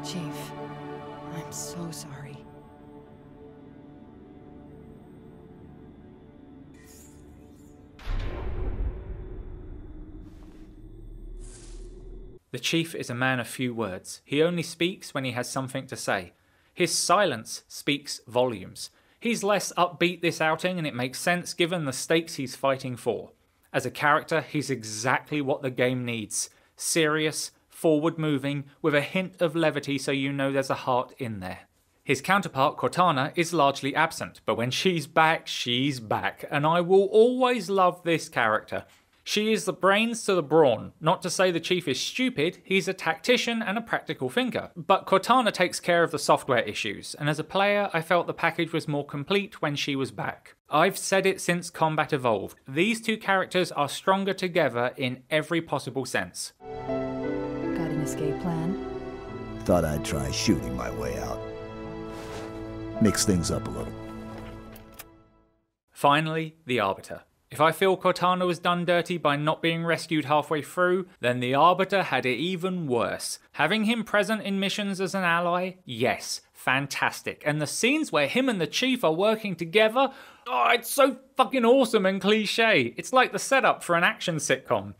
Chief, I'm so sorry. The Chief is a man of few words. He only speaks when he has something to say. His silence speaks volumes. He's less upbeat this outing, and it makes sense given the stakes he's fighting for. As a character, he's exactly what the game needs. Serious, forward-moving, with a hint of levity so you know there's a heart in there. His counterpart, Cortana, is largely absent, but when she's back, and I will always love this character. She is the brains to the brawn. Not to say the Chief is stupid, he's a tactician and a practical thinker. But Cortana takes care of the software issues, and as a player I felt the package was more complete when she was back. I've said it since Combat Evolved, these two characters are stronger together in every possible sense. Got an escape plan? Thought I'd try shooting my way out. Mix things up a little. Finally, the Arbiter. If I feel Cortana was done dirty by not being rescued halfway through, then the Arbiter had it even worse. Having him present in missions as an ally, yes, fantastic. And the scenes where him and the Chief are working together, oh, it's so fucking awesome and cliche. It's like the setup for an action sitcom.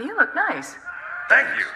You look nice. Thank you.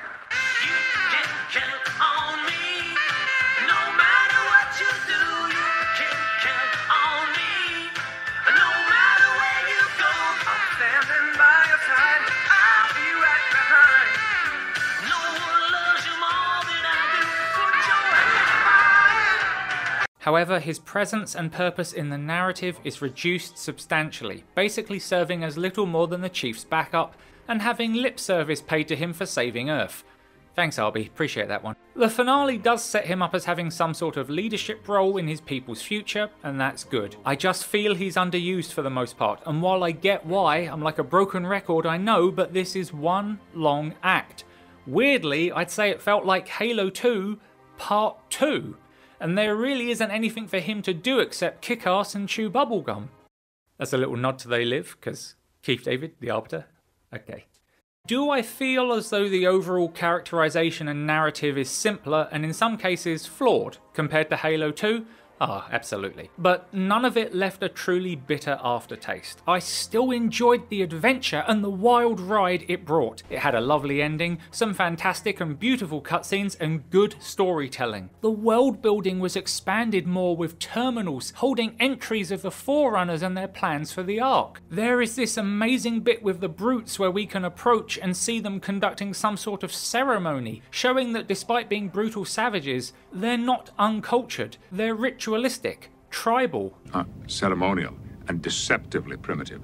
However, his presence and purpose in the narrative is reduced substantially, basically serving as little more than the Chief's backup, and having lip service paid to him for saving Earth. Thanks Arby, appreciate that one. The finale does set him up as having some sort of leadership role in his people's future, and that's good. I just feel he's underused for the most part, and while I get why, I'm like a broken record, I know, but this is one long act. Weirdly, I'd say it felt like Halo 2 Part 2. And there really isn't anything for him to do except kick ass and chew bubblegum. That's a little nod to They Live, because Keith David, the Arbiter. Okay. Do I feel as though the overall characterization and narrative is simpler and in some cases flawed compared to Halo 2? Ah, absolutely. But none of it left a truly bitter aftertaste. I still enjoyed the adventure and the wild ride it brought. It had a lovely ending, some fantastic and beautiful cutscenes, and good storytelling. The world building was expanded more with terminals holding entries of the Forerunners and their plans for the Ark. There is this amazing bit with the brutes where we can approach and see them conducting some sort of ceremony, showing that despite being brutal savages, they're not uncultured, they're ritualistic, tribal. Ceremonial and deceptively primitive.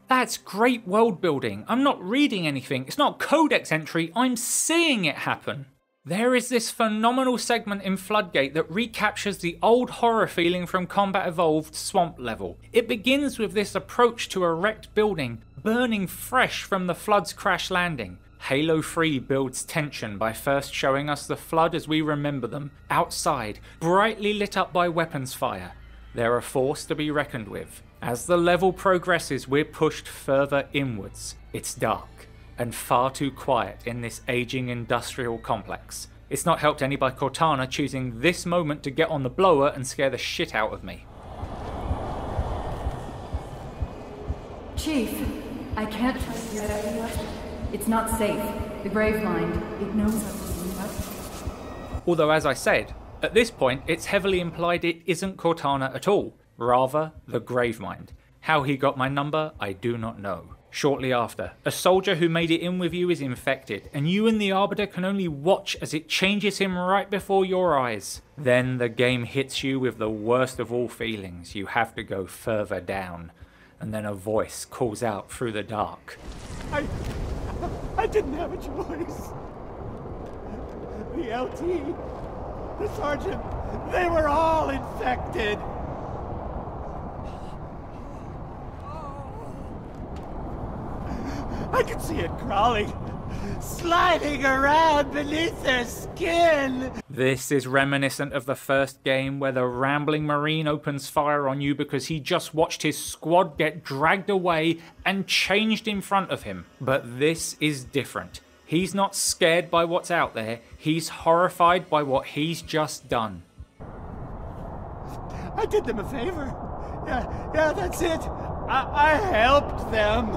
That's great world building. I'm not reading anything, it's not codex entry, I'm seeing it happen. There is this phenomenal segment in Floodgate that recaptures the old horror feeling from Combat Evolved Swamp level. It begins with this approach to a wrecked building, burning fresh from the Flood's crash landing. Halo 3 builds tension by first showing us the Flood as we remember them, outside, brightly lit up by weapons fire. They're a force to be reckoned with. As the level progresses, we're pushed further inwards. It's dark, and far too quiet in this aging industrial complex. It's not helped any by Cortana choosing this moment to get on the blower and scare the shit out of me. Chief, I can't trust you yet. It's not safe. The Gravemind, it knows us. Although as I said, at this point it's heavily implied it isn't Cortana at all, rather the Gravemind. How he got my number, I do not know. Shortly after, a soldier who made it in with you is infected, and you and the Arbiter can only watch as it changes him right before your eyes. Then the game hits you with the worst of all feelings, you have to go further down. And then a voice calls out through the dark. I didn't have a choice. The LT Sergeant, they were all infected. I could see it crawling, sliding around beneath their skin. This is reminiscent of the first game where the rambling Marine opens fire on you because he just watched his squad get dragged away and changed in front of him. But this is different. He's not scared by what's out there, he's horrified by what he's just done. I did them a favor. Yeah, that's it. I helped them.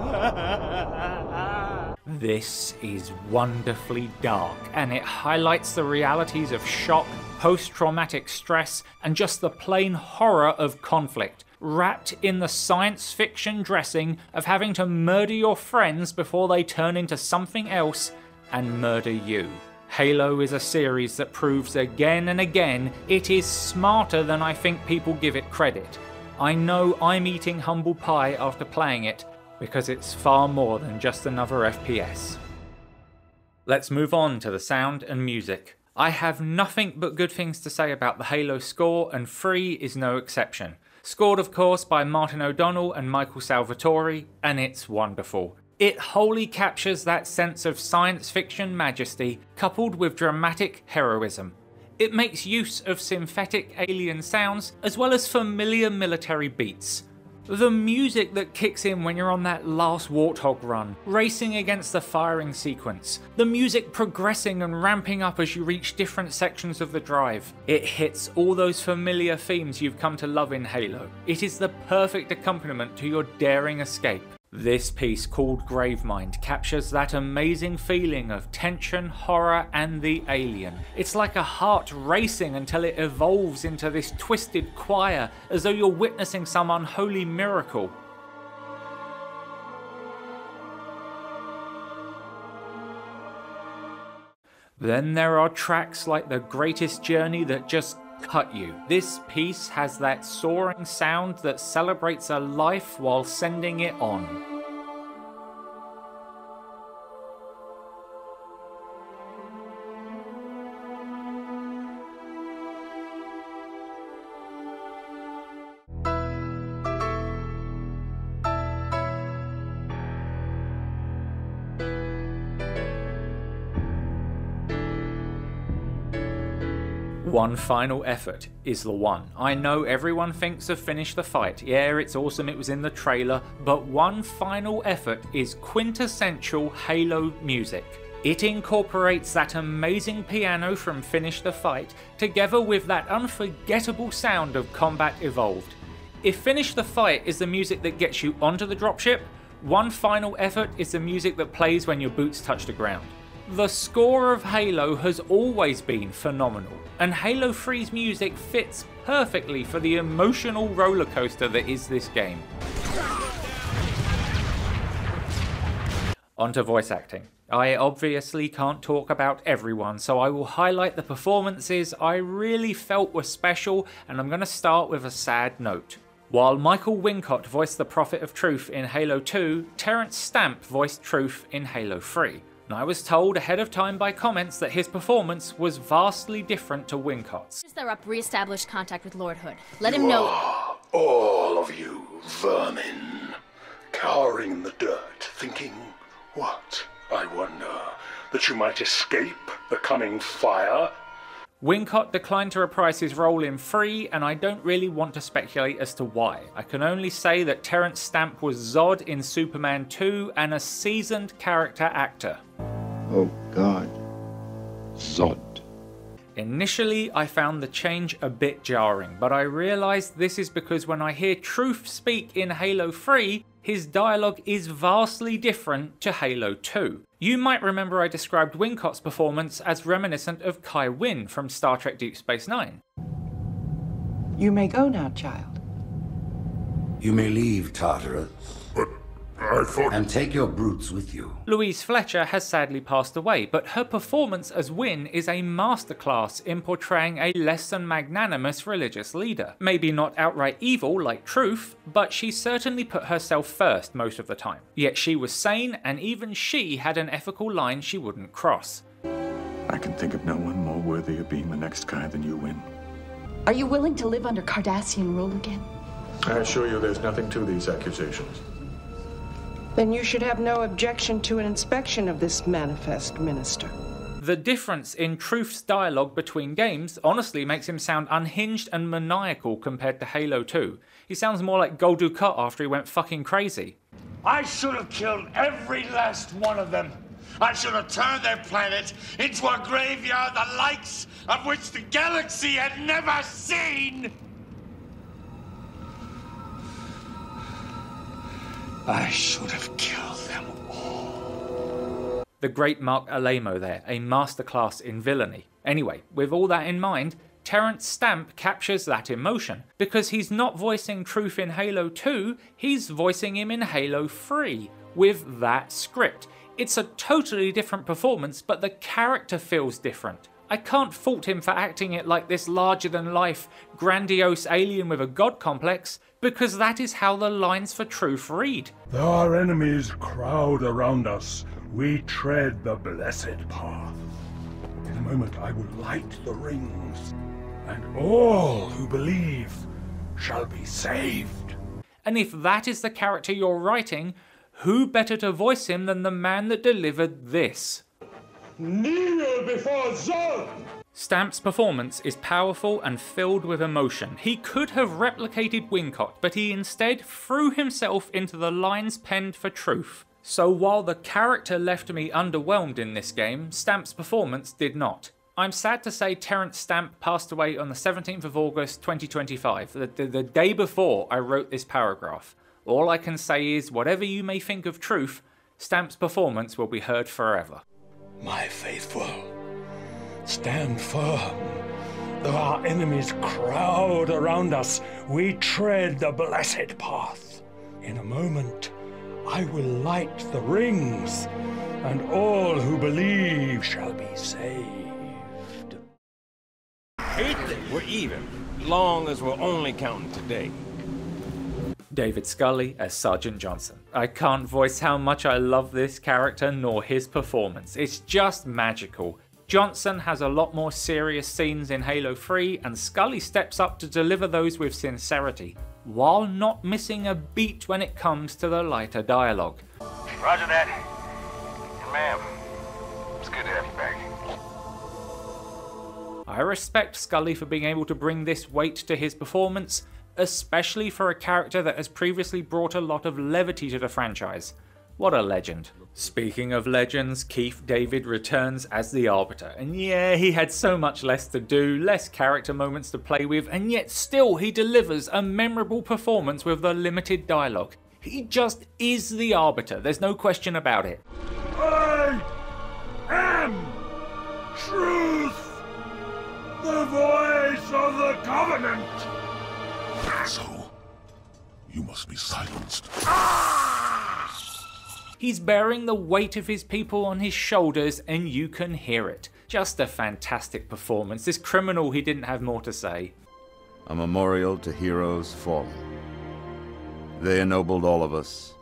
This is wonderfully dark, and it highlights the realities of shock, post-traumatic stress, and just the plain horror of conflict, wrapped in the science fiction dressing of having to murder your friends before they turn into something else and murder you. Halo is a series that proves again and again it is smarter than I think people give it credit. I know I'm eating humble pie after playing it, because it's far more than just another FPS. Let's move on to the sound and music. I have nothing but good things to say about the Halo score, and Free is no exception. Scored of course by Martin O'Donnell and Michael Salvatore, and it's wonderful. It wholly captures that sense of science fiction majesty coupled with dramatic heroism. It makes use of synthetic alien sounds as well as familiar military beats. The music that kicks in when you're on that last Warthog run, racing against the firing sequence, the music progressing and ramping up as you reach different sections of the drive. It hits all those familiar themes you've come to love in Halo. It is the perfect accompaniment to your daring escape. This piece, called Gravemind, captures that amazing feeling of tension, horror, and the alien. It's like a heart racing until it evolves into this twisted choir, as though you're witnessing some unholy miracle. Then there are tracks like The Greatest Journey that just cut you. This piece has that soaring sound that celebrates a life while sending it on. One final effort is the one. I know everyone thinks of Finish the Fight. Yeah, it's awesome, it was in the trailer, but one final effort is quintessential Halo music. It incorporates that amazing piano from Finish the Fight together with that unforgettable sound of Combat Evolved. If Finish the Fight is the music that gets you onto the dropship, One Final Effort is the music that plays when your boots touch the ground. The score of Halo has always been phenomenal, and Halo 3's music fits perfectly for the emotional rollercoaster that is this game. On to voice acting. I obviously can't talk about everyone, so I will highlight the performances I really felt were special, and I'm going to start with a sad note. While Michael Wincott voiced the Prophet of Truth in Halo 2, Terrence Stamp voiced Truth in Halo 3. And I was told ahead of time by comments that his performance was vastly different to Wincott's. They're up, re-established contact with Lord Hood. Let him know. All of you vermin, cowering in the dirt, thinking, what, I wonder, that you might escape the coming fire? Wincott declined to reprise his role in 3, and I don't really want to speculate as to why. I can only say that Terrence Stamp was Zod in Superman 2 and a seasoned character actor. Oh God. Zod. Initially, I found the change a bit jarring, but I realised this is because when I hear Truth speak in Halo 3, his dialogue is vastly different to Halo 2. You might remember I described Wincott's performance as reminiscent of Kai Wynn from Star Trek Deep Space Nine. You may go now, child. You may leave, Tartarus. But I thought... And take your brutes with you. Louise Fletcher has sadly passed away, but her performance as Wynn is a masterclass in portraying a less than magnanimous religious leader. Maybe not outright evil like Truth, but she certainly put herself first most of the time. Yet she was sane, and even she had an ethical line she wouldn't cross. I can think of no one more worthy of being the next guy than you, Win. Are you willing to live under Cardassian rule again? I assure you there's nothing to these accusations. Then you should have no objection to an inspection of this manifest, Minister. The difference in Truth's dialogue between games honestly makes him sound unhinged and maniacal compared to Halo 2. He sounds more like Gul Dukat after he went fucking crazy. I should have killed every last one of them. I should have turned their planet into a graveyard the likes of which the galaxy had never seen! I should have killed them all. The great Mark Alamo there, a masterclass in villainy. Anyway, with all that in mind, Terrence Stamp captures that emotion, because he's not voicing Truth in Halo 2, he's voicing him in Halo 3, with that script. It's a totally different performance, but the character feels different. I can't fault him for acting it like this larger-than-life, grandiose alien with a god complex, because that is how the lines for Truth read. Though our enemies crowd around us, we tread the blessed path. In a moment I will light the rings, and all who believe shall be saved. And if that is the character you're writing, who better to voice him than the man that delivered this? Kneel before Zod! Stamp's performance is powerful and filled with emotion. He could have replicated Wincott, but he instead threw himself into the lines penned for Truth. So while the character left me underwhelmed in this game, Stamp's performance did not. I'm sad to say Terrence Stamp passed away on the 17th of August 2025, the day before I wrote this paragraph. All I can say is, whatever you may think of Truth, Stamp's performance will be heard forever. My faithful, stand firm. Though our enemies crowd around us, we tread the blessed path. In a moment, I will light the rings, and all who believe shall be saved. We're even, long as we're only counting today. David Scully as Sergeant Johnson. I can't voice how much I love this character nor his performance. It's just magical. Johnson has a lot more serious scenes in Halo 3, and Scully steps up to deliver those with sincerity, while not missing a beat when it comes to the lighter dialogue. Roger that. And ma'am, it's good to have you back. I respect Scully for being able to bring this weight to his performance, especially for a character that has previously brought a lot of levity to the franchise. What a legend. Speaking of legends, Keith David returns as the Arbiter, and yeah, he had so much less to do, less character moments to play with, and yet still he delivers a memorable performance with the limited dialogue. He just is the Arbiter, there's no question about it. I am Truth, the voice of the Covenant. So, you must be silenced. He's bearing the weight of his people on his shoulders, and you can hear it. Just a fantastic performance. This criminal, he didn't have more to say. A memorial to heroes fallen. They ennobled all of us,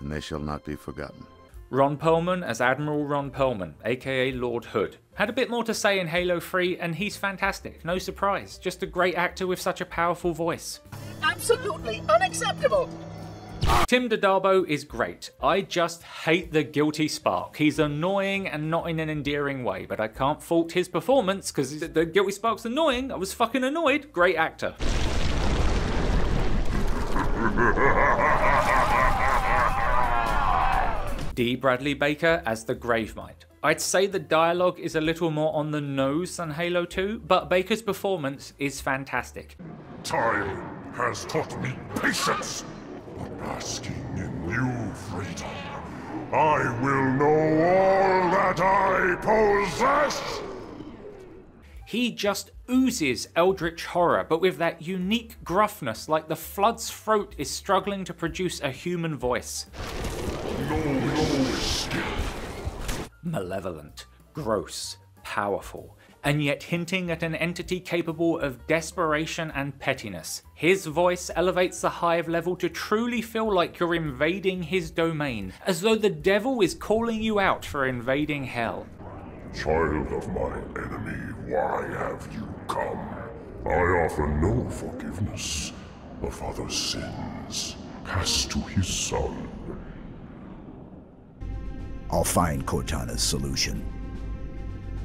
and they shall not be forgotten. Ron Perlman as Admiral Ron Perlman, aka Lord Hood. Had a bit more to say in Halo 3, and he's fantastic, no surprise. Just a great actor with such a powerful voice. Absolutely unacceptable! Tim DeDarbo is great. I just hate the guilty spark. He's annoying and not in an endearing way, but I can't fault his performance because the guilty spark's annoying. I was fucking annoyed. Great actor. D. Bradley Baker as the Gravemind. I'd say the dialogue is a little more on the nose than Halo 2, but Baker's performance is fantastic. Time has taught me patience, but basking in new freedom, I will know all that I possess! He just oozes eldritch horror, but with that unique gruffness, like the Flood's throat is struggling to produce a human voice. Malevolent, gross, powerful, and yet hinting at an entity capable of desperation and pettiness. His voice elevates the hive level to truly feel like you're invading his domain, as though the devil is calling you out for invading hell. Child of my enemy, why have you come? I offer no forgiveness. The father's sins cast to his son. I'll find Cortana's solution,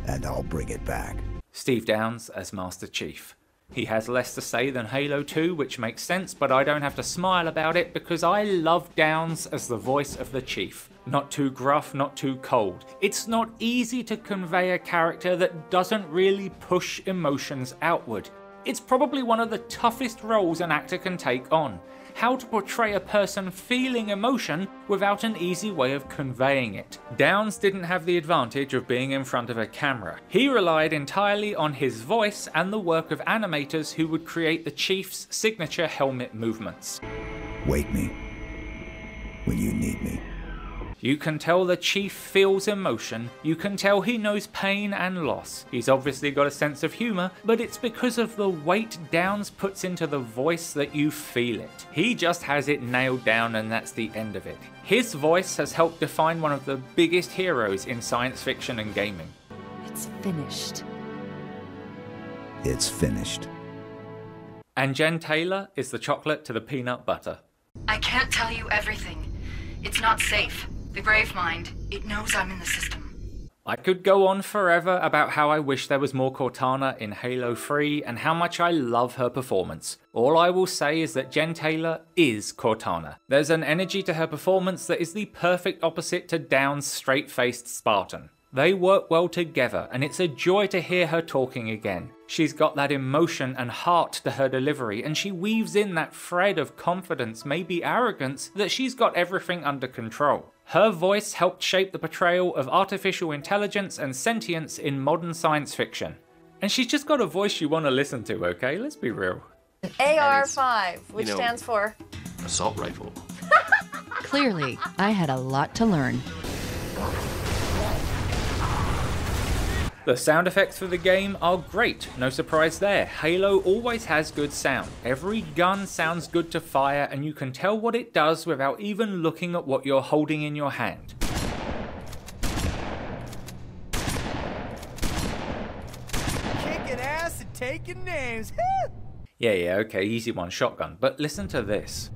and I'll bring it back. Steve Downes as Master Chief. He has less to say than Halo 2, which makes sense, but I don't have to smile about it because I love Downes as the voice of the Chief. Not too gruff, not too cold. It's not easy to convey a character that doesn't really push emotions outward. It's probably one of the toughest roles an actor can take on. How to portray a person feeling emotion without an easy way of conveying it. Downes didn't have the advantage of being in front of a camera. He relied entirely on his voice and the work of animators who would create the Chief's signature helmet movements. Wake me when you need me. You can tell the Chief feels emotion, you can tell he knows pain and loss. He's obviously got a sense of humour, but it's because of the weight Downes puts into the voice that you feel it. He just has it nailed down and that's the end of it. His voice has helped define one of the biggest heroes in science fiction and gaming. It's finished. It's finished. And Jen Taylor is the chocolate to the peanut butter. I can't tell you everything. It's not safe. The Gravemind, it knows I'm in the system. I could go on forever about how I wish there was more Cortana in Halo 3 and how much I love her performance. All I will say is that Jen Taylor is Cortana. There's an energy to her performance that is the perfect opposite to Downes' straight-faced Spartan. They work well together and it's a joy to hear her talking again. She's got that emotion and heart to her delivery and she weaves in that thread of confidence, maybe arrogance, that she's got everything under control. Her voice helped shape the portrayal of artificial intelligence and sentience in modern science fiction. And she's just got a voice you want to listen to, okay? Let's be real. AR-5, which stands for? Assault rifle. Clearly, I had a lot to learn. The sound effects for the game are great, no surprise there. Halo always has good sound. Every gun sounds good to fire and you can tell what it does without even looking at what you're holding in your hand. Kicking ass and taking names. Yeah, okay, easy one, shotgun. But listen to this.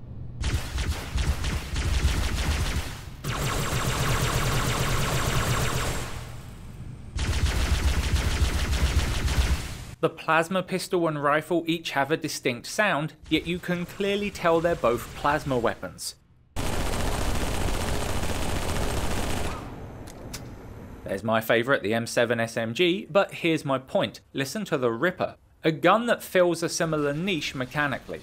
The plasma pistol and rifle each have a distinct sound, yet you can clearly tell they're both plasma weapons. There's my favourite, the M7 SMG, but here's my point. Listen to the Ripper, a gun that fills a similar niche mechanically.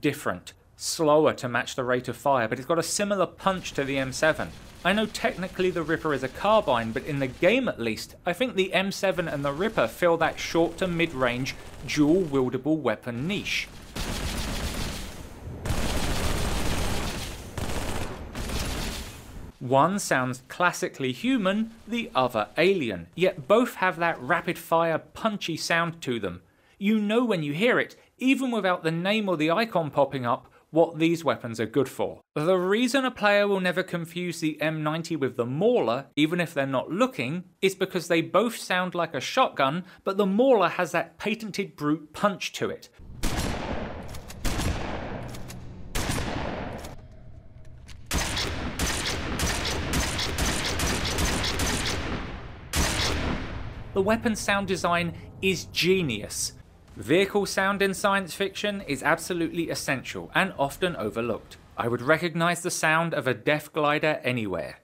Different, slower to match the rate of fire, but it's got a similar punch to the M7. I know technically the Ripper is a carbine, but in the game at least, I think the M7 and the Ripper fill that short to mid-range, dual wieldable weapon niche. One sounds classically human, the other alien, yet both have that rapid-fire, punchy sound to them. You know when you hear it, even without the name or the icon popping up, what these weapons are good for. The reason a player will never confuse the M90 with the Mauler, even if they're not looking, is because they both sound like a shotgun, but the Mauler has that patented brute punch to it. The weapon sound design is genius. Vehicle sound in science fiction is absolutely essential and often overlooked. I would recognise the sound of a death glider anywhere.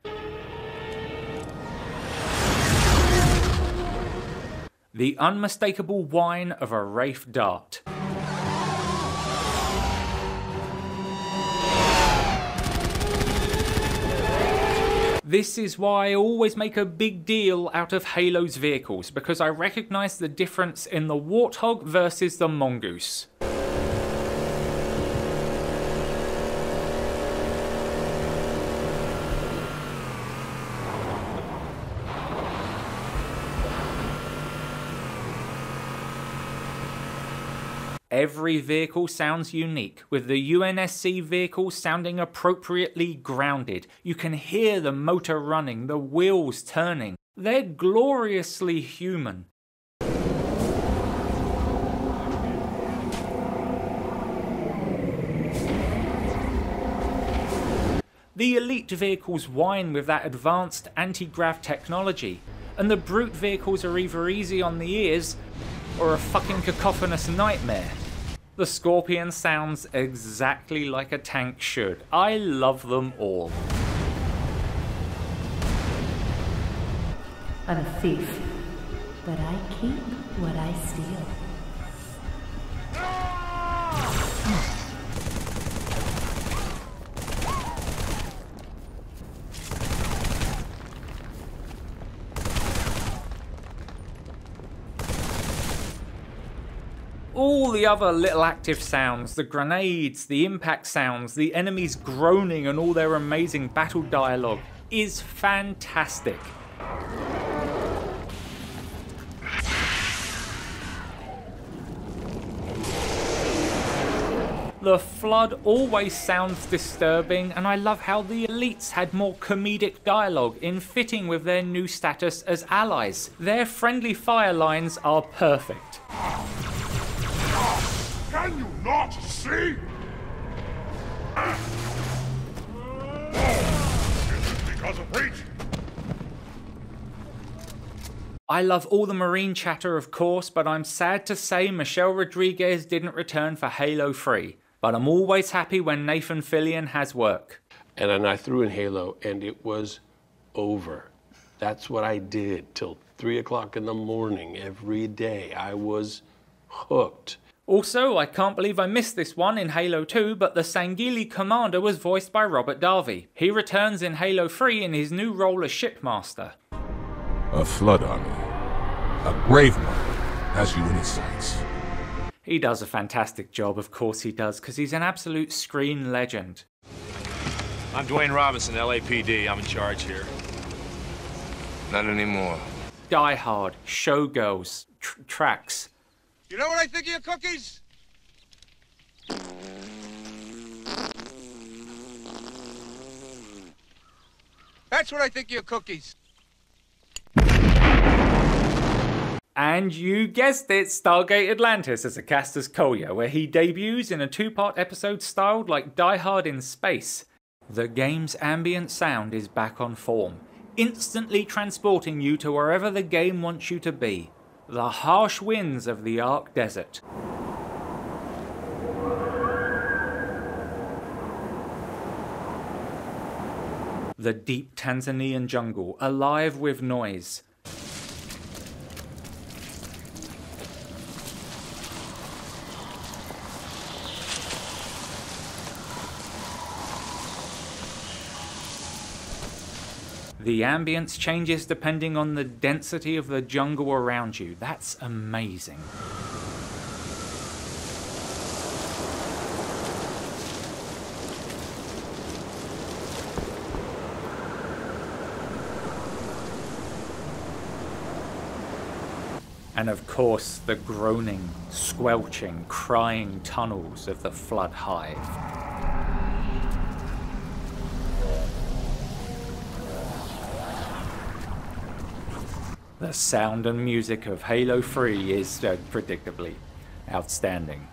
The unmistakable whine of a Wraith dart. This is why I always make a big deal out of Halo's vehicles, because I recognise the difference in the Warthog versus the Mongoose. Every vehicle sounds unique, with the UNSC vehicles sounding appropriately grounded. You can hear the motor running, the wheels turning. They're gloriously human. The elite vehicles whine with that advanced anti-grav technology, and the brute vehicles are either easy on the ears or a fucking cacophonous nightmare. The Scorpion sounds exactly like a tank should. I love them all. I'm a thief, but I keep what I steal. All the other little active sounds, the grenades, the impact sounds, the enemies groaning and all their amazing battle dialogue is fantastic. The Flood always sounds disturbing, and I love how the elites had more comedic dialogue in fitting with their new status as allies. Their friendly fire lines are perfect. Can you not see? Is it because of reach? I love all the Marine chatter, of course, but I'm sad to say Michelle Rodriguez didn't return for Halo 3. But I'm always happy when Nathan Fillion has work. And then I threw in Halo, and it was over. That's what I did till 3 o'clock in the morning every day. I was hooked. Also, I can't believe I missed this one in Halo 2, but the Sangheili commander was voiced by Robert Davi. He returns in Halo 3 in his new role as shipmaster. A Flood army, a grave mine, has you in its sights. He does a fantastic job, of course he does, because he's an absolute screen legend. I'm Dwayne Robinson, LAPD. I'm in charge here. Not anymore. Die Hard, Showgirls, Tracks. You know what I think of your cookies? That's what I think of your cookies. And you guessed it, Stargate Atlantis as Acastus Collier, where he debuts in a two-part episode styled like Die Hard in space. The game's ambient sound is back on form, instantly transporting you to wherever the game wants you to be. The harsh winds of the Ark Desert. The deep Tanzanian jungle, alive with noise. The ambience changes depending on the density of the jungle around you. That's amazing. And of course, the groaning, squelching, crying tunnels of the Flood Hive. The sound and music of Halo 3 is, predictably, outstanding.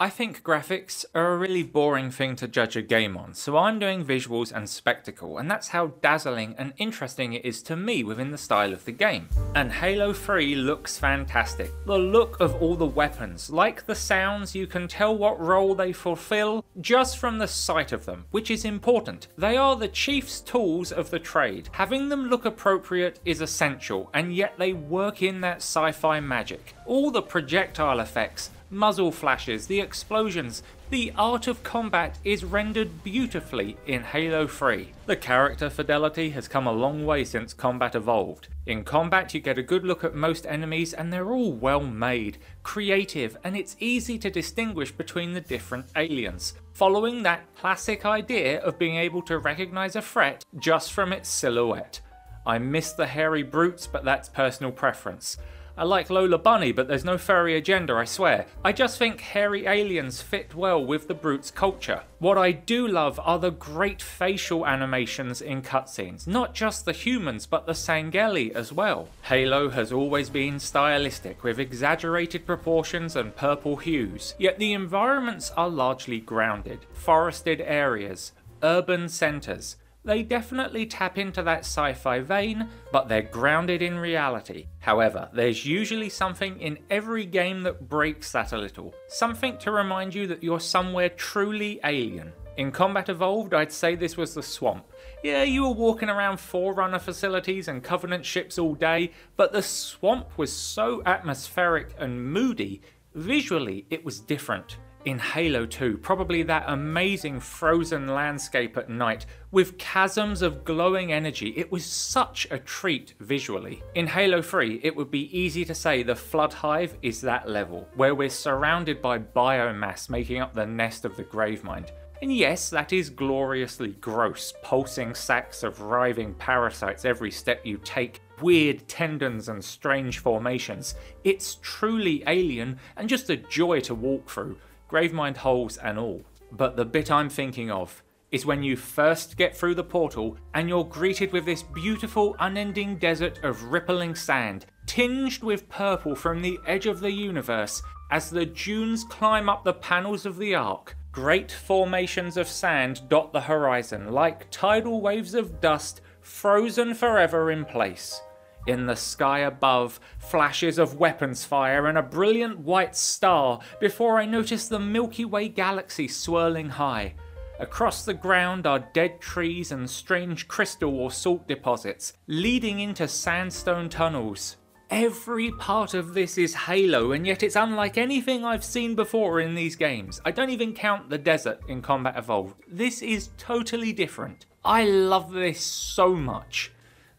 I think graphics are a really boring thing to judge a game on, so I'm doing visuals and spectacle, and that's how dazzling and interesting it is to me within the style of the game. And Halo 3 looks fantastic. The look of all the weapons, like the sounds, you can tell what role they fulfill just from the sight of them, which is important. They are the chief's tools of the trade. Having them look appropriate is essential, and yet they work in that sci-fi magic. All the projectile effects, muzzle flashes, the explosions, the art of combat is rendered beautifully in Halo 3. The character fidelity has come a long way since combat evolved. In combat you get a good look at most enemies and they're all well made, creative, and it's easy to distinguish between the different aliens, following that classic idea of being able to recognize a threat just from its silhouette. I miss the hairy brutes, but that's personal preference. I like Lola Bunny, but there's no furry agenda, I swear. I just think hairy aliens fit well with the Brute's culture. What I do love are the great facial animations in cutscenes, not just the humans but the Sangheili as well. Halo has always been stylistic with exaggerated proportions and purple hues, yet the environments are largely grounded. Forested areas, urban centres. They definitely tap into that sci-fi vein, but they're grounded in reality. However, there's usually something in every game that breaks that a little. Something to remind you that you're somewhere truly alien. In Combat Evolved, I'd say this was the swamp. Yeah, you were walking around Forerunner facilities and Covenant ships all day, but the swamp was so atmospheric and moody, visually it was different. In Halo 2, probably that amazing frozen landscape at night with chasms of glowing energy, it was such a treat visually. In Halo 3, it would be easy to say the Flood Hive is that level, where we're surrounded by biomass making up the nest of the Gravemind. And yes, that is gloriously gross, pulsing sacks of writhing parasites every step you take, weird tendons and strange formations. It's truly alien and just a joy to walk through. Gravemind holes and all. But the bit I'm thinking of is when you first get through the portal and you're greeted with this beautiful unending desert of rippling sand, tinged with purple from the edge of the universe as the dunes climb up the panels of the Ark. Great formations of sand dot the horizon like tidal waves of dust frozen forever in place. In the sky above, flashes of weapons fire and a brilliant white star before I notice the Milky Way galaxy swirling high. Across the ground are dead trees and strange crystal or salt deposits, leading into sandstone tunnels. Every part of this is Halo, and yet it's unlike anything I've seen before in these games. I don't even count the desert in Combat Evolved. This is totally different. I love this so much.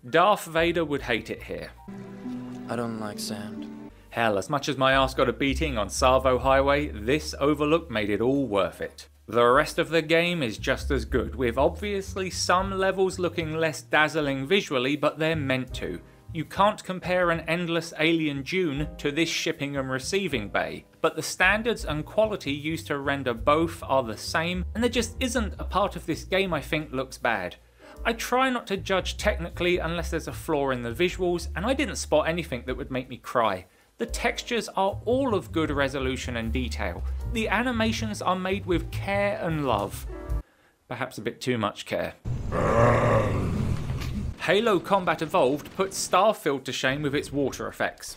Darth Vader would hate it here. I don't like sand. Hell, as much as my ass got a beating on Savo Highway, this overlook made it all worth it. The rest of the game is just as good, with obviously some levels looking less dazzling visually, but they're meant to. You can't compare an endless alien dune to this shipping and receiving bay, but the standards and quality used to render both are the same, and there just isn't a part of this game I think looks bad. I try not to judge technically unless there's a flaw in the visuals, and I didn't spot anything that would make me cry. The textures are all of good resolution and detail. The animations are made with care and love. Perhaps a bit too much care. Halo Combat Evolved puts Starfield to shame with its water effects.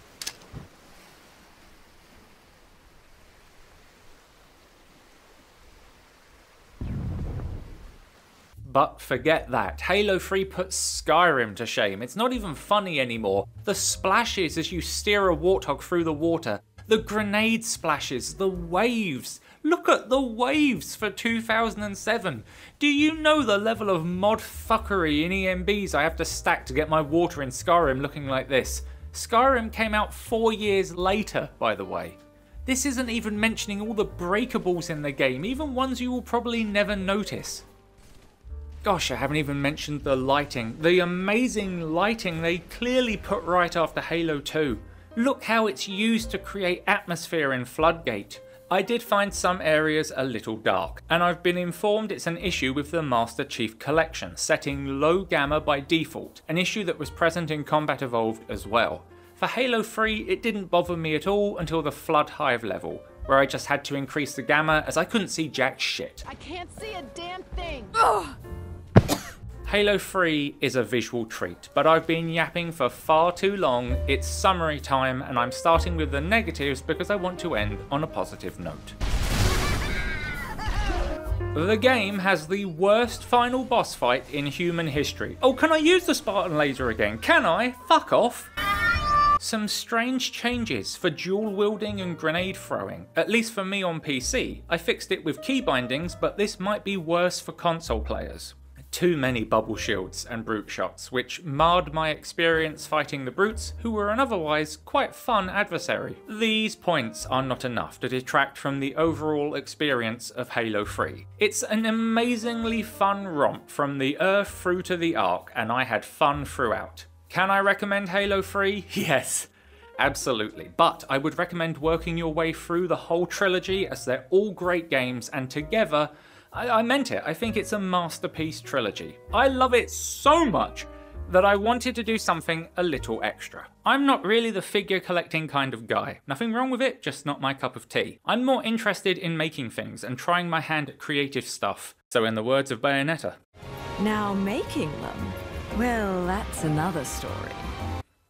But forget that, Halo 3 puts Skyrim to shame. It's not even funny anymore. The splashes as you steer a warthog through the water, the grenade splashes, the waves. Look at the waves for 2007. Do you know the level of mod fuckery in EMBs I have to stack to get my water in Skyrim looking like this? Skyrim came out 4 years later, by the way. This isn't even mentioning all the breakables in the game, even ones you will probably never notice. Gosh, I haven't even mentioned the lighting. The amazing lighting they clearly put right after Halo 2. Look how it's used to create atmosphere in Floodgate. I did find some areas a little dark, and I've been informed it's an issue with the Master Chief Collection, setting low gamma by default, an issue that was present in Combat Evolved as well. For Halo 3, it didn't bother me at all until the Flood Hive level, where I just had to increase the gamma as I couldn't see jack shit. I can't see a damn thing! Ugh. Halo 3 is a visual treat, but I've been yapping for far too long. It's summary time, and I'm starting with the negatives because I want to end on a positive note. The game has the worst final boss fight in human history. Oh, can I use the Spartan laser again? Can I? Fuck off. Some strange changes for dual wielding and grenade throwing, at least for me on PC. I fixed it with key bindings, but this might be worse for console players. Too many bubble shields and brute shots, which marred my experience fighting the brutes, who were an otherwise quite fun adversary. These points are not enough to detract from the overall experience of Halo 3. It's an amazingly fun romp from the Earth through to the Ark, and I had fun throughout. Can I recommend Halo 3? Yes. Absolutely, but I would recommend working your way through the whole trilogy as they're all great games, and together, I meant it, I think it's a masterpiece trilogy. I love it so much that I wanted to do something a little extra. I'm not really the figure collecting kind of guy. Nothing wrong with it, just not my cup of tea. I'm more interested in making things and trying my hand at creative stuff. So in the words of Bayonetta. Now making them, well, that's another story.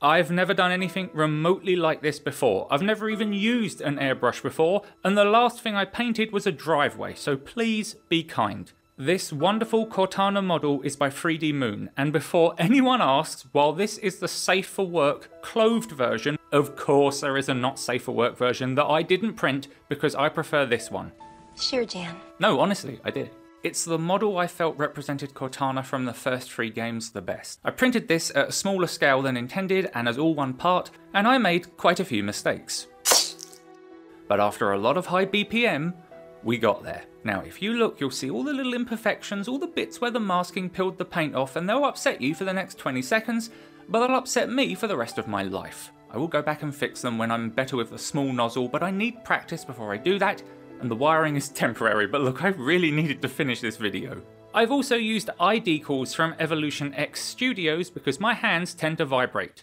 I've never done anything remotely like this before. I've never even used an airbrush before, and the last thing I painted was a driveway, so please be kind. This wonderful Cortana model is by 3D Moon, and before anyone asks, while this is the safe for work clothed version, of course there is a not safe for work version that I didn't print because I prefer this one. Sure, Jan. No, honestly, I did. It's the model I felt represented Cortana from the first 3 games the best. I printed this at a smaller scale than intended and as all one part, and I made quite a few mistakes. But after a lot of high BPM, we got there. Now if you look, you'll see all the little imperfections, all the bits where the masking peeled the paint off, and they'll upset you for the next 20 seconds, but they'll upset me for the rest of my life. I will go back and fix them when I'm better with the small nozzle, but I need practice before I do that, and the wiring is temporary, but look, I really needed to finish this video. I've also used eye decals from Evolution X Studios because my hands tend to vibrate.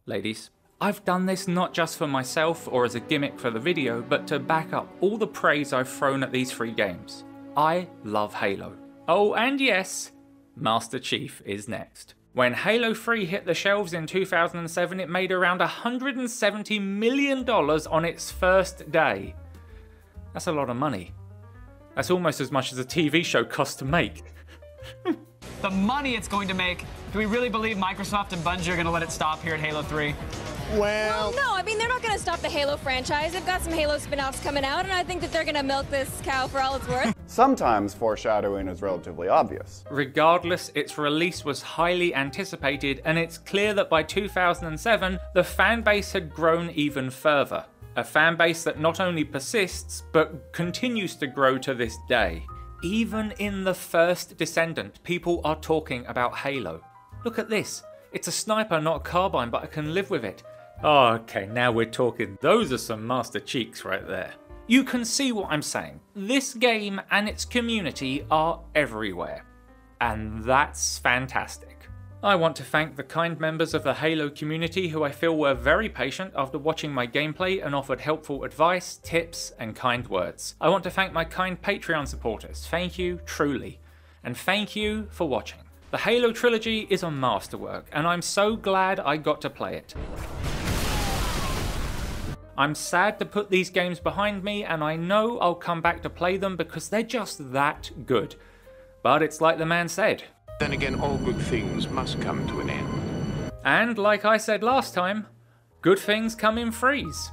Ladies, I've done this not just for myself or as a gimmick for the video, but to back up all the praise I've thrown at these 3 games. I love Halo. Oh, and yes, Master Chief is next. When Halo 3 hit the shelves in 2007, it made around $170 million on its first day. That's a lot of money. That's almost as much as a TV show costs to make. The money it's going to make, do we really believe Microsoft and Bungie are going to let it stop here at Halo 3? Well, no, I mean, they're not going to stop the Halo franchise. They've got some Halo spin-offs coming out, and I think that they're going to milk this cow for all it's worth. Sometimes foreshadowing is relatively obvious. Regardless, its release was highly anticipated, and it's clear that by 2007, the fanbase had grown even further. A fanbase that not only persists, but continues to grow to this day. Even in the first Descendant, people are talking about Halo. Look at this. It's a sniper, not a carbine, but I can live with it. Oh, okay, now we're talking. Those are some master cheeks right there. You can see what I'm saying. This game and its community are everywhere. And that's fantastic. I want to thank the kind members of the Halo community who I feel were very patient after watching my gameplay and offered helpful advice, tips, and kind words. I want to thank my kind Patreon supporters. Thank you, truly. And thank you for watching. The Halo trilogy is a masterwork, and I'm so glad I got to play it. I'm sad to put these games behind me, and I know I'll come back to play them because they're just that good. But it's like the man said. Then again, all good things must come to an end. And like I said last time, good things come in threes.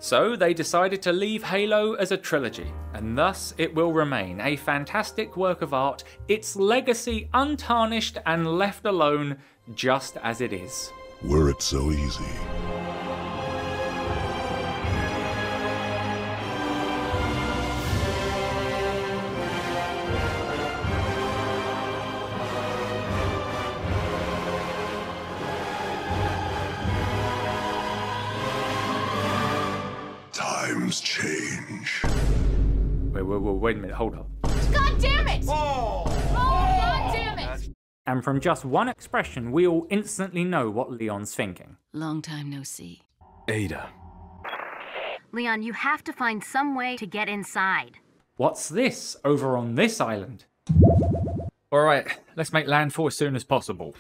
So they decided to leave Halo as a trilogy, and thus it will remain a fantastic work of art, its legacy untarnished and left alone just as it is. Were it so easy. Times change. Wait a minute, hold up. God damn it! Oh, God damn it! And from just one expression, we all instantly know what Leon's thinking. Long time no see. Ada. Leon, you have to find some way to get inside. What's this over on this island? Alright, let's make landfall as soon as possible.